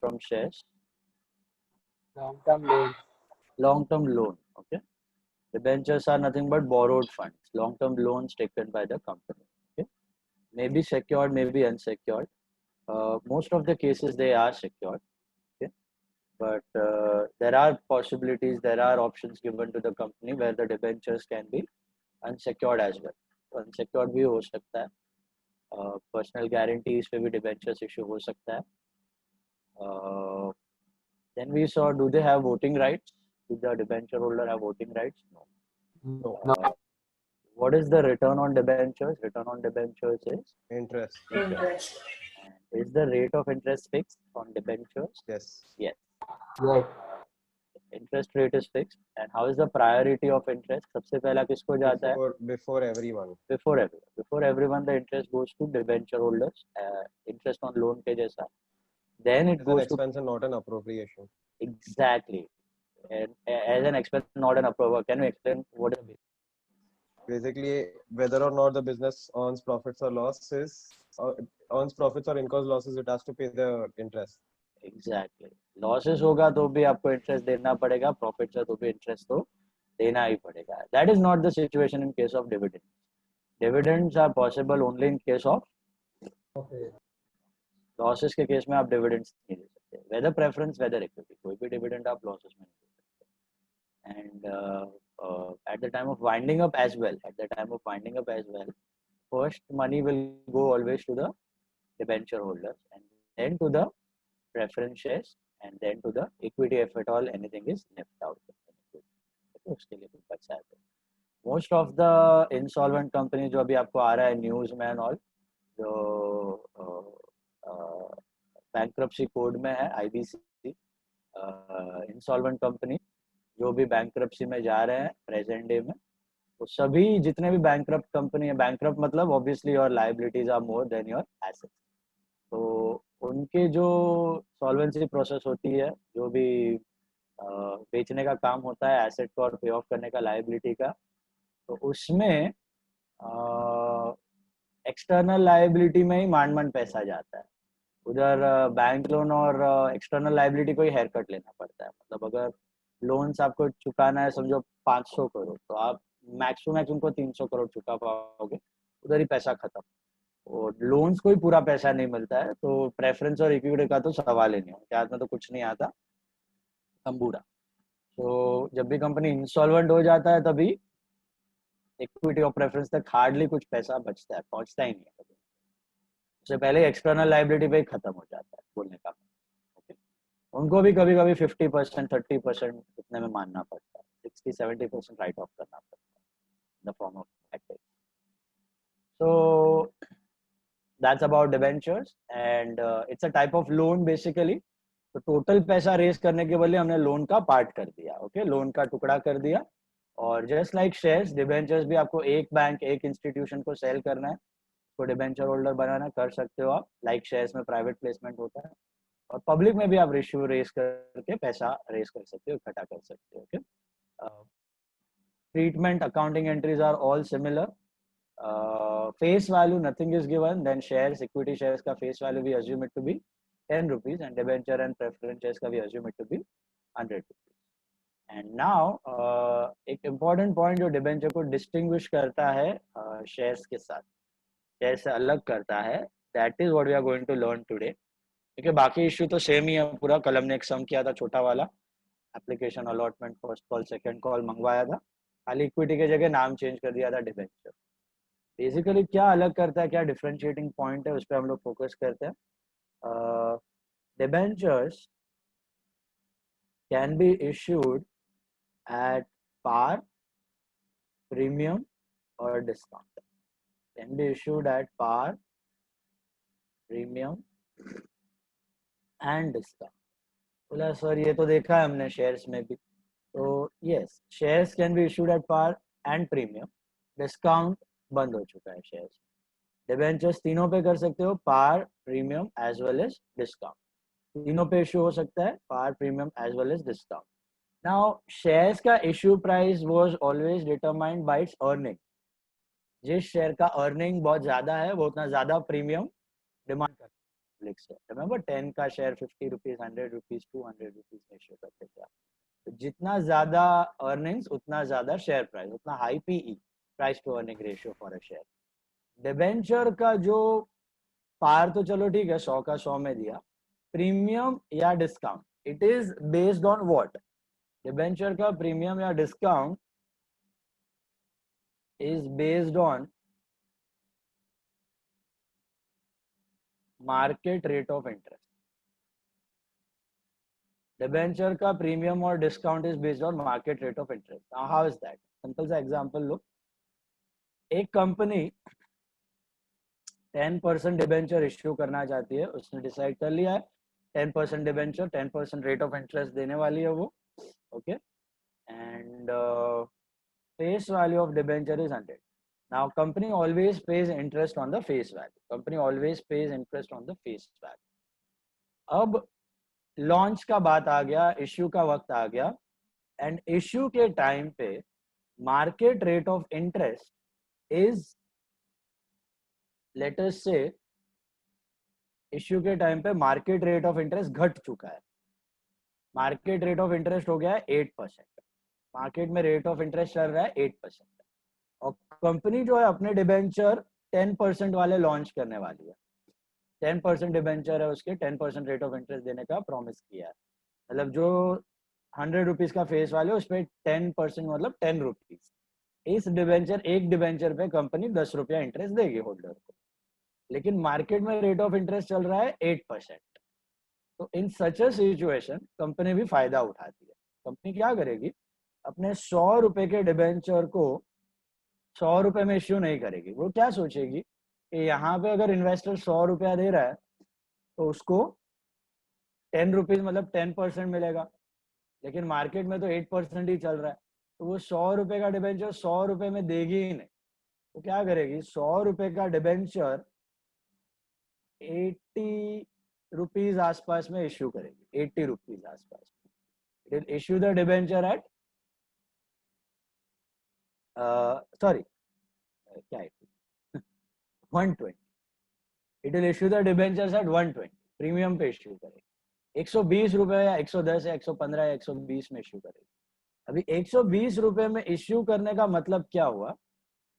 from shares? Long-term loan. Long-term loan. Okay. Debentures are nothing but borrowed funds, long-term loans taken by the company. Okay. Maybe secured, maybe unsecured. Most of the cases they are secured. Okay. But there are possibilities, there are options given to the company where the debentures can be unsecured as well. Unsecured भी हो सकता है. Personal guarantees पे भी debentures issue हो सकता है. Then we saw, do they have voting rights? Do the debenture holder have voting rights? No. No. What is the return on debentures? Return on debentures is Interest. Interest. And is the rate of interest fixed on debentures? Yes. Yes. Yes. Interest rate is fixed. And how is the priority of interest? सबसे पहला किसको जाता है? Before everyone. Before everyone, the interest goes to debenture holders. Interest on loan के जैसा. Then it It's goes an expense and not an appropriation. Exactly. And as an expense, not an approval. Can you explain what is it? Basically, whether or not the business earns profits or losses, earns profits or incurs losses, it has to pay the interest. Exactly. Losses होगा तो भी आपको interest देना पड़ेगा. Profits है तो भी interest तो देना ही पड़ेगा. That is not the situation in case of dividends. Dividends are possible only in case of losses के केस में आप dividends नहीं दे सकते. Whether preference, whether equity, कोई भी dividend आप losses में नहीं दे सकते. And at the time of winding up as well, first money will go always to the debenture holders and then to the preference shares and then to the equity if at all anything is left out. उसके लिए कुछ बचा है. Most of the insolvent companies जो अभी आपको आ रहा है न्यूज़ में and all, जो bankruptcy code में है IBC, insolvent company जो भी bankruptcy में जा रहे हैं present day में, तो सभी जितने भी bankrupt company है, bankrupt मतलब obviously your liabilities are more than your assets. तो उनके जो सॉल्वेंसी प्रोसेस होती है, जो भी बेचने का काम होता है एसेट को और पे ऑफ करने का लायबिलिटी का, तो उसमें एक्सटर्नल लायबिलिटी में ही मान पैसा जाता है. उधर बैंक लोन और एक्सटर्नल लायबिलिटी को ही हेयर कट लेना पड़ता है. मतलब अगर लोन्स आपको चुकाना है समझो 500 करोड़, तो आप मैक्स टू मैक्स उनको 300 करोड़ चुका पाओगे, उधर ही पैसा खत्म. और लोन्स को ही पूरा पैसा नहीं मिलता है, तो प्रेफरेंस और इक्विटी का तो सवाल ही नहीं है. क्या में तो कुछ नहीं आता, तंबूरा. तो जब भी कंपनी इंसॉल्वेंट हो जाता है तभी इक्विटी और प्रेफरेंस तक हार्डली कुछ पैसा बचता है, पहुंचता ही नहीं है. उससे पहले एक्सटर्नल लायबिलिटी पे खत्म हो जाता है बोलने का. ओके, उनको भी कभी कभी 50%, 30% इतने में मानना पड़ता है. 60-70% राइट ऑफ करना पड़ता है in the form of tax. So that's about debentures and it's a type of loan basically. तो टोटल पैसा रेस करने के बदले हमने लोन का पार्ट कर दिया. ओके, लोन का टुकड़ा कर दिया. और जस्ट लाइक शेयर्स, डिबेंचर्स भी आपको एक बैंक एक इंस्टीट्यूशन को सेल करना है, तो डिबेंचर होल्डर बनाना कर सकते हो आप. लाइक शेयर्स में प्राइवेट प्लेसमेंट होता है, और पब्लिक में भी आप रेशियो रेस करके पैसा रेस कर सकते हो, इकट्ठा कर सकते हो. Okay, treatment, accounting entries are all similar. Face value, nothing is given. Then shares, equity shares का face value we assume it to be 10 rupees and debenture and preference shares का we assume it to be 100 rupees. And now एक important point जो debenture को distinguish करता है shares के साथ, shares से अलग करता है, that is what we are going to learn today. क्योंकि बाकी इश्यू तो सेम ही है पूरा. कलम ने एक सम किया था छोटा वाला, application allotment first call second call मंगवाया था, खाली इक्विटी के जगह नाम चेंज कर दिया था डिबेंचर. बेसिकली क्या अलग करता है, क्या डिफरेंशिएटिंग पॉइंट है, उस पर हम लोग फोकस करते हैं. Debentures can be issued at par, premium और discount. Can be issued at par, premium and discount. बोला सर ये तो देखा है हमने शेयर्स में भी. तो yes, shares can be issued at par and premium. Discount बंद हो चुका है शेयर्स. डिबेंचर्स तीनों पे कर सकते हो, par, premium as well as discount. तीनों पे इश्यू हो सकता है, par, premium as well as discount. Now shares का issue price was always determined by its earning. जिस शेयर का अर्निंग बहुत ज्यादा है वो उतना ज्यादा प्रीमियम डिमांड करता है. पब्लिक से। रिमेंबर 10 का शेयर 50 रुपीज, 100 रुपीज, 200 रुपीज में इश्यू करते थे। तो जितना ज्यादा अर्निंग्स उतना ज्यादा शेयर प्राइस, उतना high PE, price to earning ratio for a share. Debenture का जो पार तो चलो ठीक है, 100 का 100 में दिया, प्रीमियम या discount, it is based on what? Debenture का प्रीमियम या discount is based on market rate of interest. Debenture का प्रीमियम और discount is based on market rate of interest. Now how is that? Simple सा example लो, एक company 10% debenture issue करना चाहती है, उसने डिसाइड कर लिया है 10% डिबेंचर, 10% रेट ऑफ इंटरेस्ट देने वाली है वो, okay, and face value of debenture is 100. Now company always pays interest on the face value. Company always pays interest on the face value. अब लॉन्च का बात आ गया, इश्यू का वक्त आ गया, एंड इश्यू के टाइम पे market rate of interest is, let us से इश्यू के टाइम पे मार्केट रेट ऑफ इंटरेस्ट घट चुका है। मार्केट रेट ऑफ इंटरेस्ट हो गया है 8%। मार्केट में रेट ऑफ इंटरेस्ट चल रहा है 8%, और कंपनी जो है अपने डिबेंचर 10% वाले लॉन्च करने वाली है। 10% डिबेंचर है, उसके 10% रेट ऑफ इंटरेस्ट देने का प्रॉमिस किया है। मतलब जो 100 रुपीज का फेस वैल्यू, उस पर 10% मतलब 10 रुपीज। इस डिबेंचर, एक डिबेंचर पे कंपनी 10 रुपया इंटरेस्ट देगी होल्डर को, लेकिन मार्केट में रेट ऑफ इंटरेस्ट चल रहा है 8%। तो इन सच अ सिचुएशन कंपनी भी फायदा उठाती है। कंपनी क्या करेगी, अपने 100 रुपए के डिबेंचर को 100 रुपए में इश्यू नहीं करेगी। वो क्या सोचेगी कि यहाँ पे अगर इन्वेस्टर 100 रुपया दे रहा है तो उसको 10 रुपीज मतलब 10% मिलेगा, लेकिन मार्केट में तो 8% ही चल रहा है, तो वो 100 रुपए का डिबेंचर 100 रुपए में देगी ही नहीं। तो क्या करेगी, 100 रुपए का डिबेंचर 80 रुपीज आसपास में इश्यू करेगी, 80 रुपीज आसपास। It will issue the debenture at sorry, क्या है 120। It will issue the debentures at 120, premium पे इश्यू करेगी। 120 रुपए या 110 या 115 या 120 में इश्यू करेगी। अभी 120 रुपए में इश्यू करने का मतलब क्या हुआ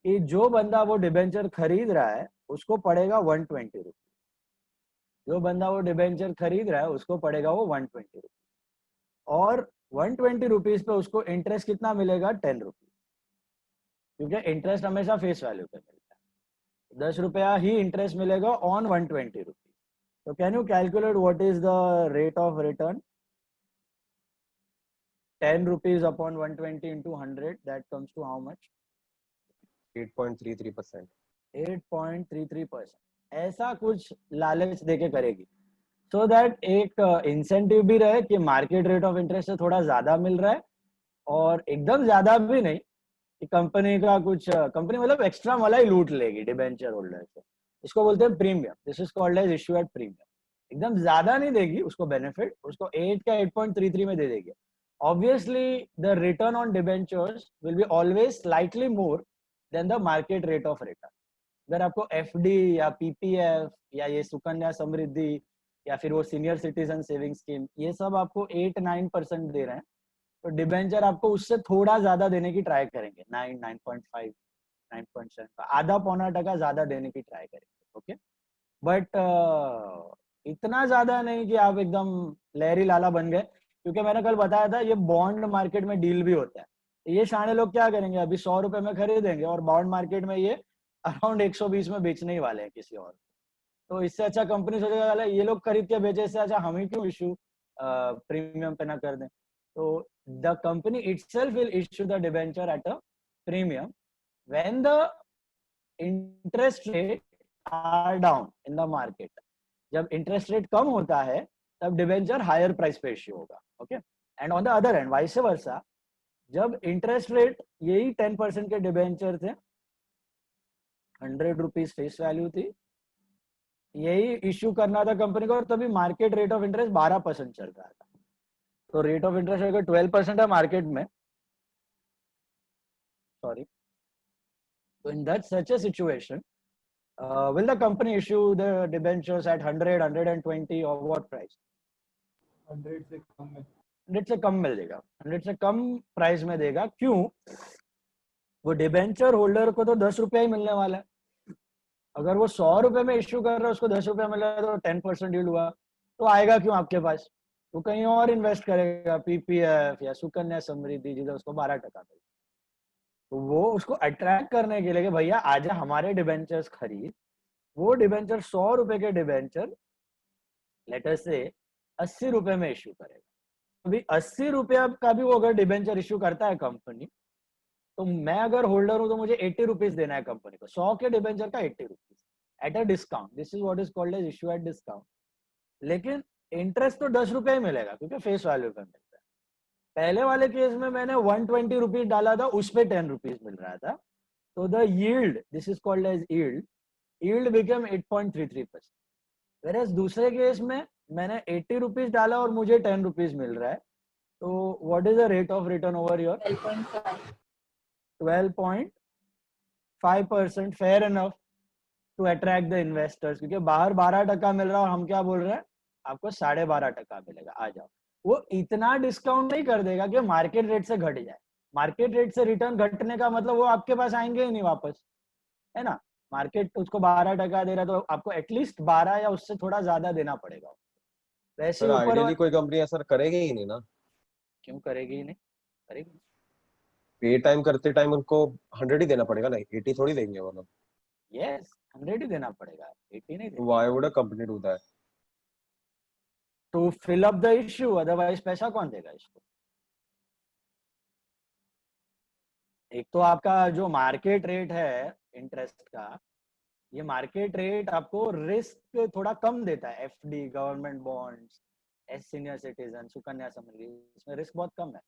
कि जो बंदा वो डिबेंचर खरीद रहा है उसको पड़ेगा 120 रुपीज। जो बंदा वो डिबेंचर खरीद रहा है उसको पड़ेगा वो 120 रुपीज, और 120 रुपीज पे उसको इंटरेस्ट कितना मिलेगा, 10 रुपीज, क्योंकि इंटरेस्ट हमेशा फेस वैल्यू पे मिलता है। 10 रुपया ही इंटरेस्ट मिलेगा ऑन 120 रुपीज। तो can you calculate what is the rate of return? 10 rupees upon 120 into 100, that comes to how much? 8.33%. 8.33%। ऐसा कुछ लालच देके करेगी, सो दैट एक इंसेंटिव भी रहे कि मार्केट रेट ऑफ इंटरेस्ट से थोड़ा ज्यादा मिल रहा है, और एकदम ज्यादा भी नहीं कि कंपनी का कुछ, कंपनी मतलब एक्स्ट्रा मलाई लूट लेगी डिबेंचर होल्डर से। इसको बोलते हैं premium, this is called as issue at premium. एकदम ज्यादा नहीं देगी उसको बेनिफिट, उसको 8 का 8.33 में दे देगी। Obviously, the return on debentures will be always slightly more than the market rate of return. अगर आपको FD या PPF या ये सुकन्या समृद्धि या फिर वो सीनियर सिटीजन सेविंग स्कीम, ये सब आपको 8-9% दे रहे हैं, तो डिबेंचर आपको उससे थोड़ा ज्यादा देने की ट्राई करेंगे, 9, 9.5, 9.7, आधा पौना टका ज्यादा देने की ट्राई करेंगे, ओके। बट इतना ज्यादा नहीं कि आप एकदम लहरी लाला बन गए, क्योंकि मैंने कल बताया था ये बॉन्ड मार्केट में डील भी होता है। ये शाणे लोग क्या करेंगे, अभी 100 रुपए में खरीदेंगे और बॉन्ड मार्केट में ये अराउंड 120 में बेचने ही वाले हैं किसी और। तो इससे अच्छा कंपनी सोचेगा ये लोग खरीद के बेचे, इससे अच्छा हम ही क्यों इश्यू प्रीमियम पे ना कर दें। तो the company itself will issue the debenture at a premium when the interest rate are down in the market. जब इंटरेस्ट रेट कम होता है तब डिबेंचर हायर प्राइस पे इश्यू होगा, okay. And on the other end vice versa, जब interest rate यही 10% के डिबेंचर थे, 100 रुपीज फेस वैल्यू थी, यही इश्यू करना था कंपनी को, और तभी मार्केट रेट ऑफ इंटरेस्ट 12% चल रहा था। तो रेट ऑफ इंटरेस्ट अगर 12% है मार्केट में, सॉरी, तो in that such a situation will the company issue the debentures at 100, 120 or what price? 100 से कम में 100 से कम मिल जाएगा, 100 से कम प्राइस में देगा। क्यों? वो डिबेंचर होल्डर को तो 10 रुपया ही मिलने वाला है। अगर वो 100 रुपए में इश्यू कर रहा है, उसको 10 रुपया मिल रहा है, तो 10% यील्ड हुआ, तो आएगा क्यों आपके पास? वो कहीं और इन्वेस्ट करेगा, पीपीएफ या सुकन्या समृद्धि, जिधर उसको 12% मिले। तो वो उसको अट्रैक्ट करने के लिए कि भैया आजा हमारे डिबेंचर्स खरीद, वो डिबेंचर 100 रुपए के डिबेंचर लेटर से 80 रुपए में इश्यू करेगा। अभी 80 रुपया का भी वो अगर डिबेंचर इश्यू करता है कंपनी, तो मैं अगर होल्डर हूं तो मुझे 80 रुपीज देना है कंपनी को, 100 के डिबेंचर का 80 rupees at a discount. This is what is called as issue at discount. लेकिन इंटरेस्ट तो 10 रुपए ही मिलेगा क्योंकि फेस वैल्यू पे मिलता है। पहले वाले केस में मैंने 120 रुपीज डाला था, उस पे 10 रुपीज मिल रहा था, तो the yield, this is called as yield become 8.33%। Whereas दूसरे केस में मैंने 80 रुपीज डाला और मुझे 10 रुपीज मिल रहा है, तो what is the rate of return over your? 12.5%, fair enough to attract the investors, क्योंकि बाहर 12% मिल रहा है और हम क्या बोल रहे हैं, आपको 12.5% मिलेगा, आ जाओ। वो इतना डिस्काउंट नहीं कर देगा कि मार्केट रेट से घट जाए। मार्केट रेट से रिटर्न घटने का मतलब वो आपके पास आएंगे ही नहीं वापस, है ना। मार्केट उसको 12% दे रहा है तो आपको एटलीस्ट 12 या उससे थोड़ा ज्यादा देना पड़ेगा। वैसे सर ऊपर आइडियली कोई कंपनी ऐसा करेगी ही नहीं ना। क्यों करेगी ही नहीं? करेगी। पे टाइम करते टाइम उनको 100 ही देना पड़ेगा ना, 80 थोड़ी देंगे वो लोग। यस, 100 ही देना पड़ेगा, 80 नहीं देना। Why would a company do that? To fill up the issue, otherwise पैसा कौन देगा इसको? एक तो आपका जो मार्केट रेट है इंटरेस्ट का, ये मार्केट रेट आपको रिस्क थोड़ा कम देता है। FD, government bonds, S senior citizen, Sukanya Samriddhi, इसमें रिस्क बहुत कम है।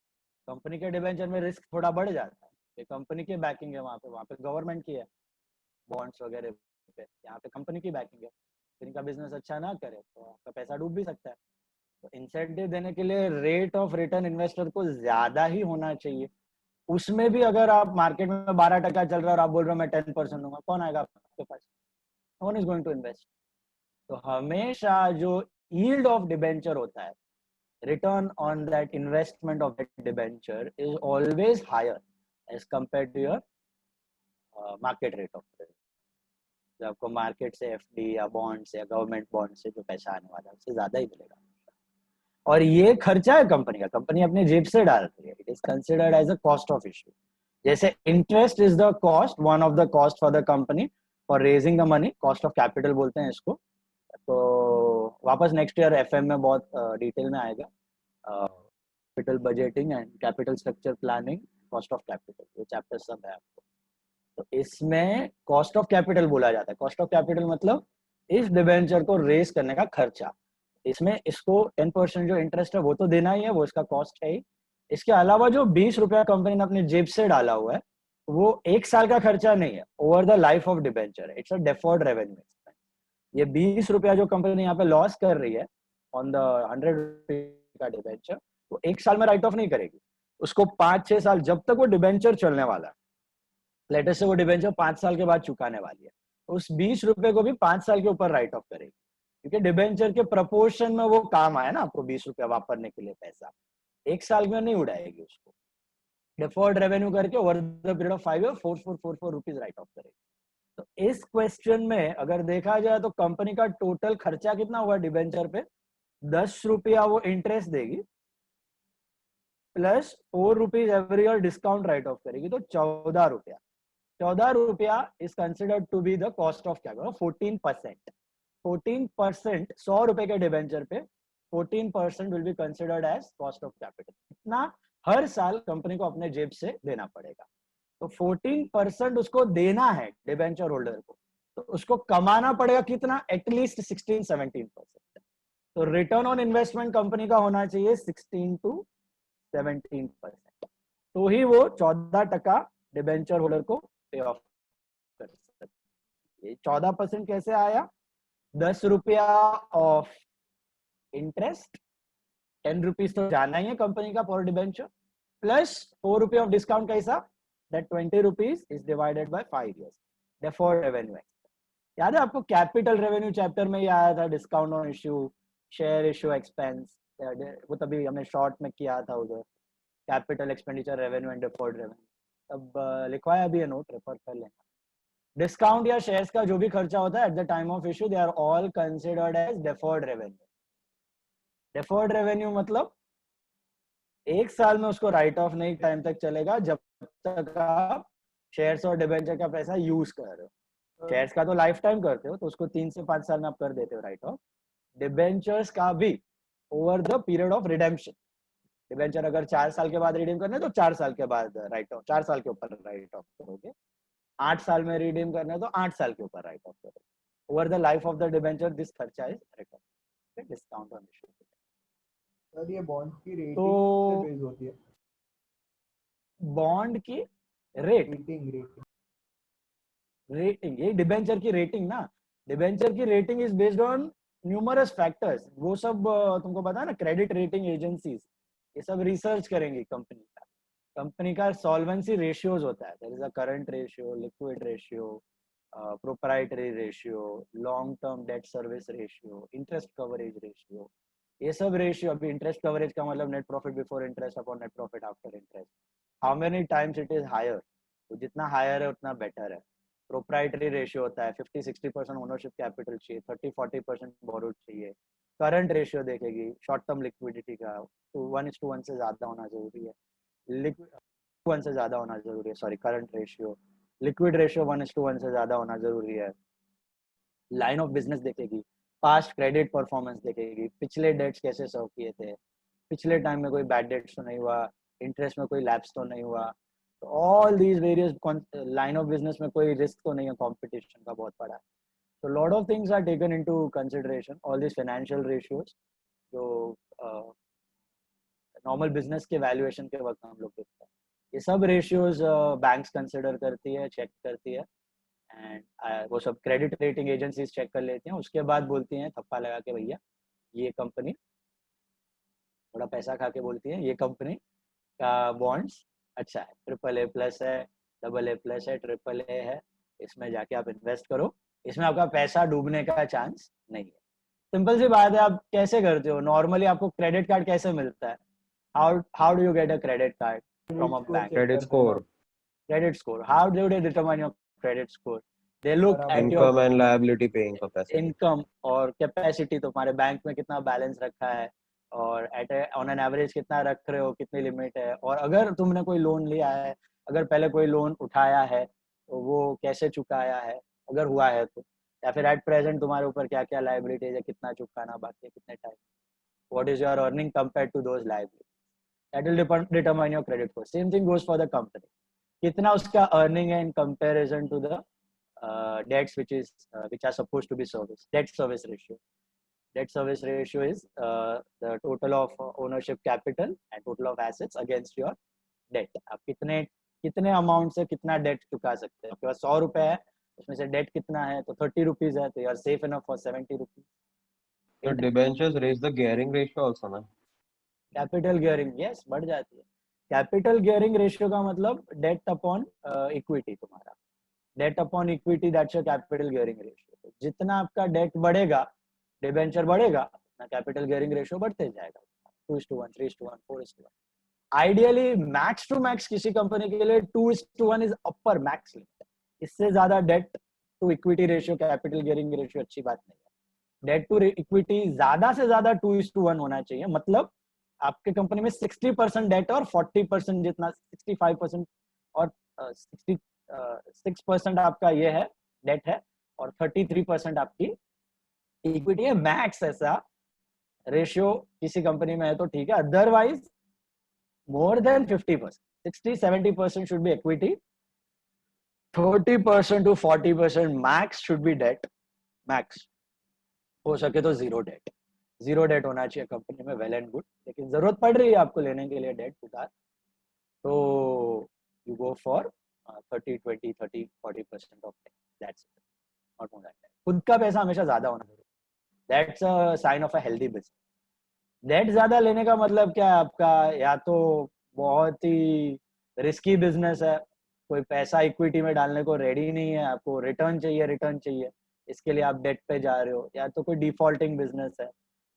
कंपनी के डिबेंचर में रिस्क थोड़ा बढ़ जाता है, ये कंपनी की बैकिंग है, वहाँ पे गवर्नमेंट की है बॉन्ड्स वगैरह पे, यहाँ पे कंपनी की बैकिंग है। इनका बिजनेस अच्छा ना करे तो आपका पैसा डूब भी सकता है। तो इंसेंटिव देने के लिए रेट ऑफ रिटर्न इन्वेस्टर को ज्यादा ही होना चाहिए। उसमें भी अगर आप मार्केट में 12% चल रहा है और आप बोल रहे हो मैं 10% दूंगा, कौन आएगा आपके पास? No one is going to invest. तो हमेशा जो यील्ड ऑफ डिबेंचर होता है, return on that investment of that debenture is always higher as compare to your market rate of return. जो आपको मार्केट से एफडी या बॉन्ड से या गवर्नमेंट बॉन्ड से जो पैसा आने वाला है उससे ज्यादा ही मिलेगा। और ये खर्चा है कंपनी का, कंपनी अपने जेब से डाल रही है। It is considered as a cost of issue. जैसे interest is the cost, one of the cost for the company for raising the money, cost of capital बोलते हैं इसको। तो वापस नेक्स्ट ईयर एफएम में बहुत डिटेल में आएगा, capital budgeting and capital structure planning, cost of capital, ये चैप्टर सब है आपको। तो इसमें कॉस्ट ऑफ कैपिटल बोला जाता है। कॉस्ट ऑफ कैपिटल मतलब इस डिबेंचर को रेज करने का खर्चा। इसमें इसको 10% जो इंटरेस्ट है वो तो देना ही है, वो इसका कॉस्ट है ही। इसके अलावा जो 20 रुपया कंपनी ने अपने जेब से डाला हुआ है, वो एक साल का खर्चा नहीं है, over the life of debenture है। It's a deferred revenue expense. ये 20 रुपया जो कंपनी यहाँ पे लॉस कर रही है ऑन द 100 का डिबेंचर, वो एक साल में राइट ऑफ नहीं करेगी। उसको 5-6 साल, जब तक वो डिबेंचर चलने वाला है, लेटर से वो डिबेंचर 5 साल के बाद चुकाने वाली है, तो उस 20 रुपए को भी 5 साल के ऊपर राइट ऑफ करेगी, क्योंकि डिबेंचर के प्रपोर्शन में वो काम आया ना आपको 20 रुपया वापरने के लिए पैसा, एक साल में नहीं उड़ाएगी उसको। डिफर्ड रेवेन्यू करके over the period of 5 year 4444 rupees right off करेगी। तो इस क्वेश्चन में अगर देखा जाए तो कंपनी का टोटल खर्चा कितना हुआ डिबेंचर पे? 10 रुपया वो इंटरेस्ट देगी plus 4 rupees every year discount write off करेगी, तो 14 रुपया। 14 रुपया is considered to be the cost of capital, 14%। 14% 100 रुपए के डिबेंचर पे 14% will be considered as cost of capital. इतना हर साल कंपनी को अपने जेब से देना पड़ेगा। तो 14% उसको देना है डिबेंचर होल्डर को, तो उसको कमाना पड़ेगा कितना? एटलीस्ट 16-17%। तो रिटर्न ऑन इन्वेस्टमेंट कंपनी का होना चाहिए 16 to 17%, तो ही वो 14% डिबेंचर होल्डर को पे ऑफ कर सकते। ये 14% कैसे आया? 10 रुपया ऑफ इंटरेस्ट, 10 रुपीज तो जाना ही है कंपनी का पर डिबेंचर, प्लस 4 रुपया ऑफ डिस्काउंट का हिसाब, that 20 rupees is divided by 5 years, deferred revenue। याद है आपको कैपिटल रेवेन्यू चैप्टर में ही आया था, discount on issue, share issue expense, वो तभी हमने शॉर्ट में किया था उधर, capital expenditure revenue and deferred revenue. अब लिखवाया भी है नोट, रेफर कर लेना। डिस्काउंट या शेयर्स का जो भी खर्चा होता है at the time of issue, they are all considered as deferred revenue. Deferred revenue मतलब एक साल में उसको राइट ऑफ नहीं टाइम तक चलेगा जब तक आप शेयर्स और डिबेंचर का पैसा यूज कर रहे हो। शेयर्स का तो लाइफ टाइम करते हो तो उसको 3 से 5 साल में आप कर देते हो राइट ऑफ। डिबेंचर्स का भी over the period of redemption. Debenture अगर 4 साल के बाद रिडीम करना है तो 4 साल के बाद राइट ऑफ, 4 साल के ऊपर राइट ऑफ करोगे। 8 साल में रिडीम करना है तो 8 साल के ऊपर राइट ऑफ करोगे। Over the life of the debenture this खर्चा is write off, discount on issue. Sir ये बॉन्ड की रेटिंग तो पे बेस होती है, बॉन्ड की रेट, रेटिंग रेटिंग ये डिबेंचर की रेटिंग ना, डिबेंचर की rating is based on numerous factors. वो सब तुमको पता है ना, क्रेडिट रेटिंग एजेंसीज ये सब रिसर्च करेंगी कंपनी का। कंपनी का सॉल्वेंसी रेशियोज होता है, there is a current ratio, liquid ratio, proprietary ratio, long term debt service ratio, interest coverage ratio. ये सब रेशियो, अभी इंटरेस्ट कवरेज का मतलब net profit before interest upon net profit after interest, how many times it is higher, तो जितना higher है उतना better है। प्रोप्राइटरी रेशियो होता है 50-60% ओनरशिप कैपिटल चाहिए, 30-40% बोरोड चाहिए। करंट रेशियो देखेगी शॉर्ट टर्म लिक्विडिटी का, तो 1:1 से ज्यादा होना जरूरी है, लिक्विड 1 से ज्यादा होना जरूरी है, sorry current ratio. Liquid ratio 1:1 से ज्यादा होना जरूरी है। लाइन ऑफ बिजनेस देखेगी, पास्ट क्रेडिट परफॉर्मेंस देखेगी, पिछले डेट्स कैसे सर्व किए थे, पिछले टाइम में कोई बैड डेट्स तो नहीं हुआ, इंटरेस्ट में कोई लैप्स तो नहीं हुआ, तो all these various line of business में कोई रिस्क तो नहीं है कंपटीशन का बहुत बड़ा। so lot of things are taken into consideration, all these financial ratios जो नॉर्मल बिजनेस के वैल्यूएशन के वक्त हम लोग देखते हैं, ये सब रेशियोज बैंक्स कंसिडर करती है, चेक करती है, एंड वो सब क्रेडिट रेटिंग एजेंसीज चेक कर लेती हैं। उसके बाद बोलती हैं थप्पा लगा के, भैया ये कंपनी, थोड़ा पैसा खा के बोलती है ये कंपनी का बॉन्ड्स अच्छा है, AAA+ है, AA+ है, AAA है, इसमें जाके आप इन्वेस्ट करो, इसमें आपका पैसा डूबने का चांस नहीं है। सिंपल सी बात है। आप कैसे करते हो नॉर्मली, आपको क्रेडिट कार्ड कैसे मिलता है, how do you get a credit card from a bank? Credit score, credit score, how do they determine your credit score? They look बराबर at your income and liability paying capacity. Income और capacity, तुम्हारे bank में कितना balance रखा है और eight on an average कितना रख रहे हो, कितनी लिमिट है, और अगर तुमने कोई लोन लिया है, अगर पहले कोई लोन उठाया है तो वो कैसे चुकाया है अगर हुआ है तो, या फिर एट प्रेजेंट तुम्हारे ऊपर क्या क्या लाइबिलिटीज है, कितना चुकाना बाकी है, कितने time, what is your earning compare to those liabilities, that will determine your credit score. Same thing goes for the company, कितना उसका अर्निंग है in comparison to the debts which are supposed to be serviced. Debt service ratio. Debt service ratio is the total of ownership capital and total of assets against your debt. आप कितने amount से कितना date चुका सकते हैं। आपके पास 100 रुपए है, उसमें से डेट कितना है तो 30 रुपीज है, तो you are safe enough for 70 rupees. So debentures raise the gearing ratio also, na? Capital gearing yes बढ़ जाती है। कैपिटल गियरिंग रेशियो का मतलब डेट अपॉन इक्विटी, तुम्हारा debt upon equity, that's your capital gearing ratio. जितना आपका date बढ़ेगा, debenture बढ़ेगा, ना कैपिटल गियरिंग रेशियो बढ़ते जाएगा, 2:1, 3:1, 4:1। आइडियली मैक्स टू मैक्स किसी कंपनी के लिए 2:1 इज अपर मैक्स लिमिट। इससे ज्यादा debt to equity ratio, capital gearing ratio अच्छी बात नहीं है। डेट टू इक्विटी ज्यादा से ज्यादा 2:1 होना चाहिए, मतलब आपके कंपनी में 60% डेट और 40% जितना 65% और 6% आपका ये है डेट है और 33% आपकी इक्विटी है। मैक्स ऐसा रेशियो किसी कंपनी में है तो ठीक है, otherwise more than 50%, 60-70% should be equity, 30% to 40% max should be debt. Max हो सके तो जीरो डेट होना चाहिए कंपनी में, वेल एंड गुड। लेकिन जरूरत पड़ रही है आपको लेने के लिए डेट उधार, तो you go for 30-20-30-40% of debt, that's not more that. खुद का पैसा हमेशा ज्यादा होना चाहिए, that's a sign of a healthy business. Debt ज्यादा लेने का मतलब क्या है आपका, या तो बहुत ही रिस्की बिजनेस है, कोई पैसा इक्विटी में डालने को रेडी नहीं है, आपको रिटर्न चाहिए, इसके लिए आप डेट पे जा रहे हो, या तो कोई डिफॉल्टिंग बिजनेस है,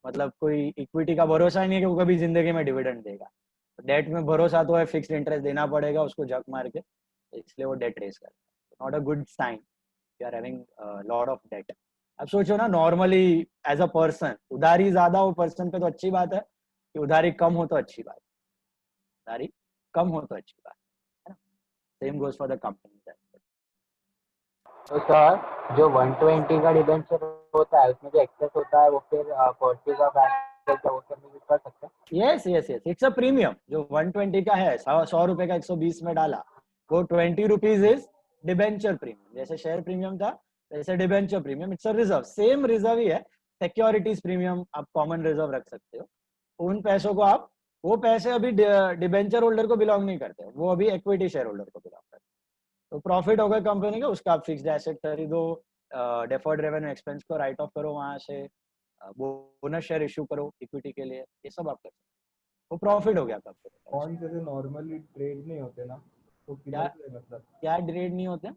मतलब कोई इक्विटी का भरोसा ही नहीं है कि वो कभी जिंदगी में डिविडेंड देगा, डेट में भरोसा तो है, फिक्स्ड इंटरेस्ट देना पड़ेगा उसको झक मार के, इसलिए वो डेट रेस करता है। Not a good sign, you are having lot of debt. अब सोचो ना, नॉर्मली एज अ पर्सन उधारी ज्यादा हो पर्सन पे तो अच्छी बात है, कि उधारी कम हो तो अच्छी बात, उधारी कम हो तो अच्छी बात है ना। Same goes for the company. तो सर जो 120 का डिबेंचर होता है उसमें जो एक्सेस होता है वो फिर परचेज ऑफ एसेट वो सब भी कर सकते हैं। Yes yes yes, it's a premium. जो 120 का है, 100 रुपए का 120 में डाला, वो 20 रुपीज इज डिबेंचर प्रीमियम। जैसे शेयर प्रीमियम था वैसे debenture premium, it's a reserve, same reserve ही है। सिक्योरिटीज प्रीमियम आप कॉमन रिजर्व रख सकते हो, उन पैसों को आप, वो पैसे अभी डिबेंचर होल्डर को बिलोंग नहीं करते, वो अभी इक्विटी शेयर होल्डर को बिलोंग करते। तो प्रॉफिट होगा कंपनी का, उसका आप फिक्स्ड एसेट खरीदो, डेफर्ड रेवेन्यू एक्सपेंस को राइट ऑफ करो, वहां से बोनस शेयर इशू करो इक्विटी के लिए, ये सब आप कर सकते हो, वो प्रॉफिट हो गया कंपनी का। बॉन्ड जैसे नॉर्मली ट्रेड नहीं होते ना, तो क्या किधर से मतलब क्या ट्रेड नहीं होते?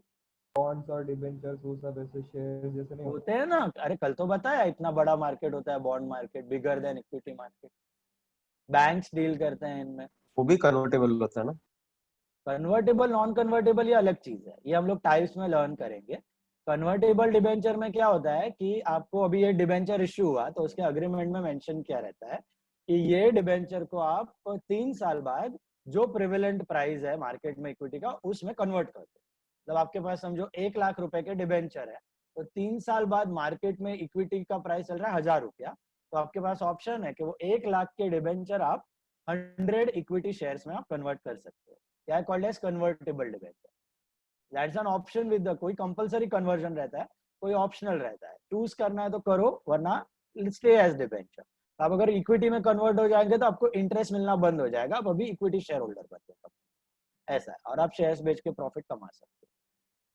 बॉन्ड्स और डिबेंचर्स वो सब ऐसे शेयर जैसे नहीं होते? होते हैं ना, अरे कल तो बताया, इतना बड़ा मार्केट होता है bond market, bigger than equity market, banks deal करते हैं इनमें। वो भी कन्वर्टेबल होता है ना? कन्वर्टेबल नॉन कन्वर्टेबल ये अलग चीज है, ये हम लोग टाइप्स में लर्न करेंगे। कन्वर्टेबल डिबेंचर में क्या होता है कि आपको अभी ये डिबेंचर इश्यू हुआ तो उसके अग्रीमेंट में मेंशन किया रहता है कि ये डिबेंचर को आप 3 साल बाद जो प्रिवेलेंट प्राइस है मार्केट में इक्विटी का उसमें कन्वर्ट कर दो। मतलब आपके पास समझो 1 लाख रुपए के डिबेंचर है, तो 3 साल बाद मार्केट में इक्विटी का प्राइस चल रहा है 1000 रुपया, तो आपके पास ऑप्शन है कि वो 1 लाख के डिबेंचर आप 100 इक्विटी शेयर्स में आप कन्वर्ट कर सकते हो। क्या called as convertible debenture. That's an option with, कोई कंपलसरी कन्वर्जन रहता है, कोई ऑप्शनल रहता है, चूज करना है तो करो, वरना स्टे एज डिबेंचर। आप अगर इक्विटी में कन्वर्ट हो जाएंगे तो आपको इंटरेस्ट मिलना बंद हो जाएगा, आप अभी इक्विटी शेयर होल्डर बनते हो, ऐसा है, और आप शेयर्स बेच के प्रॉफिट कमा सकते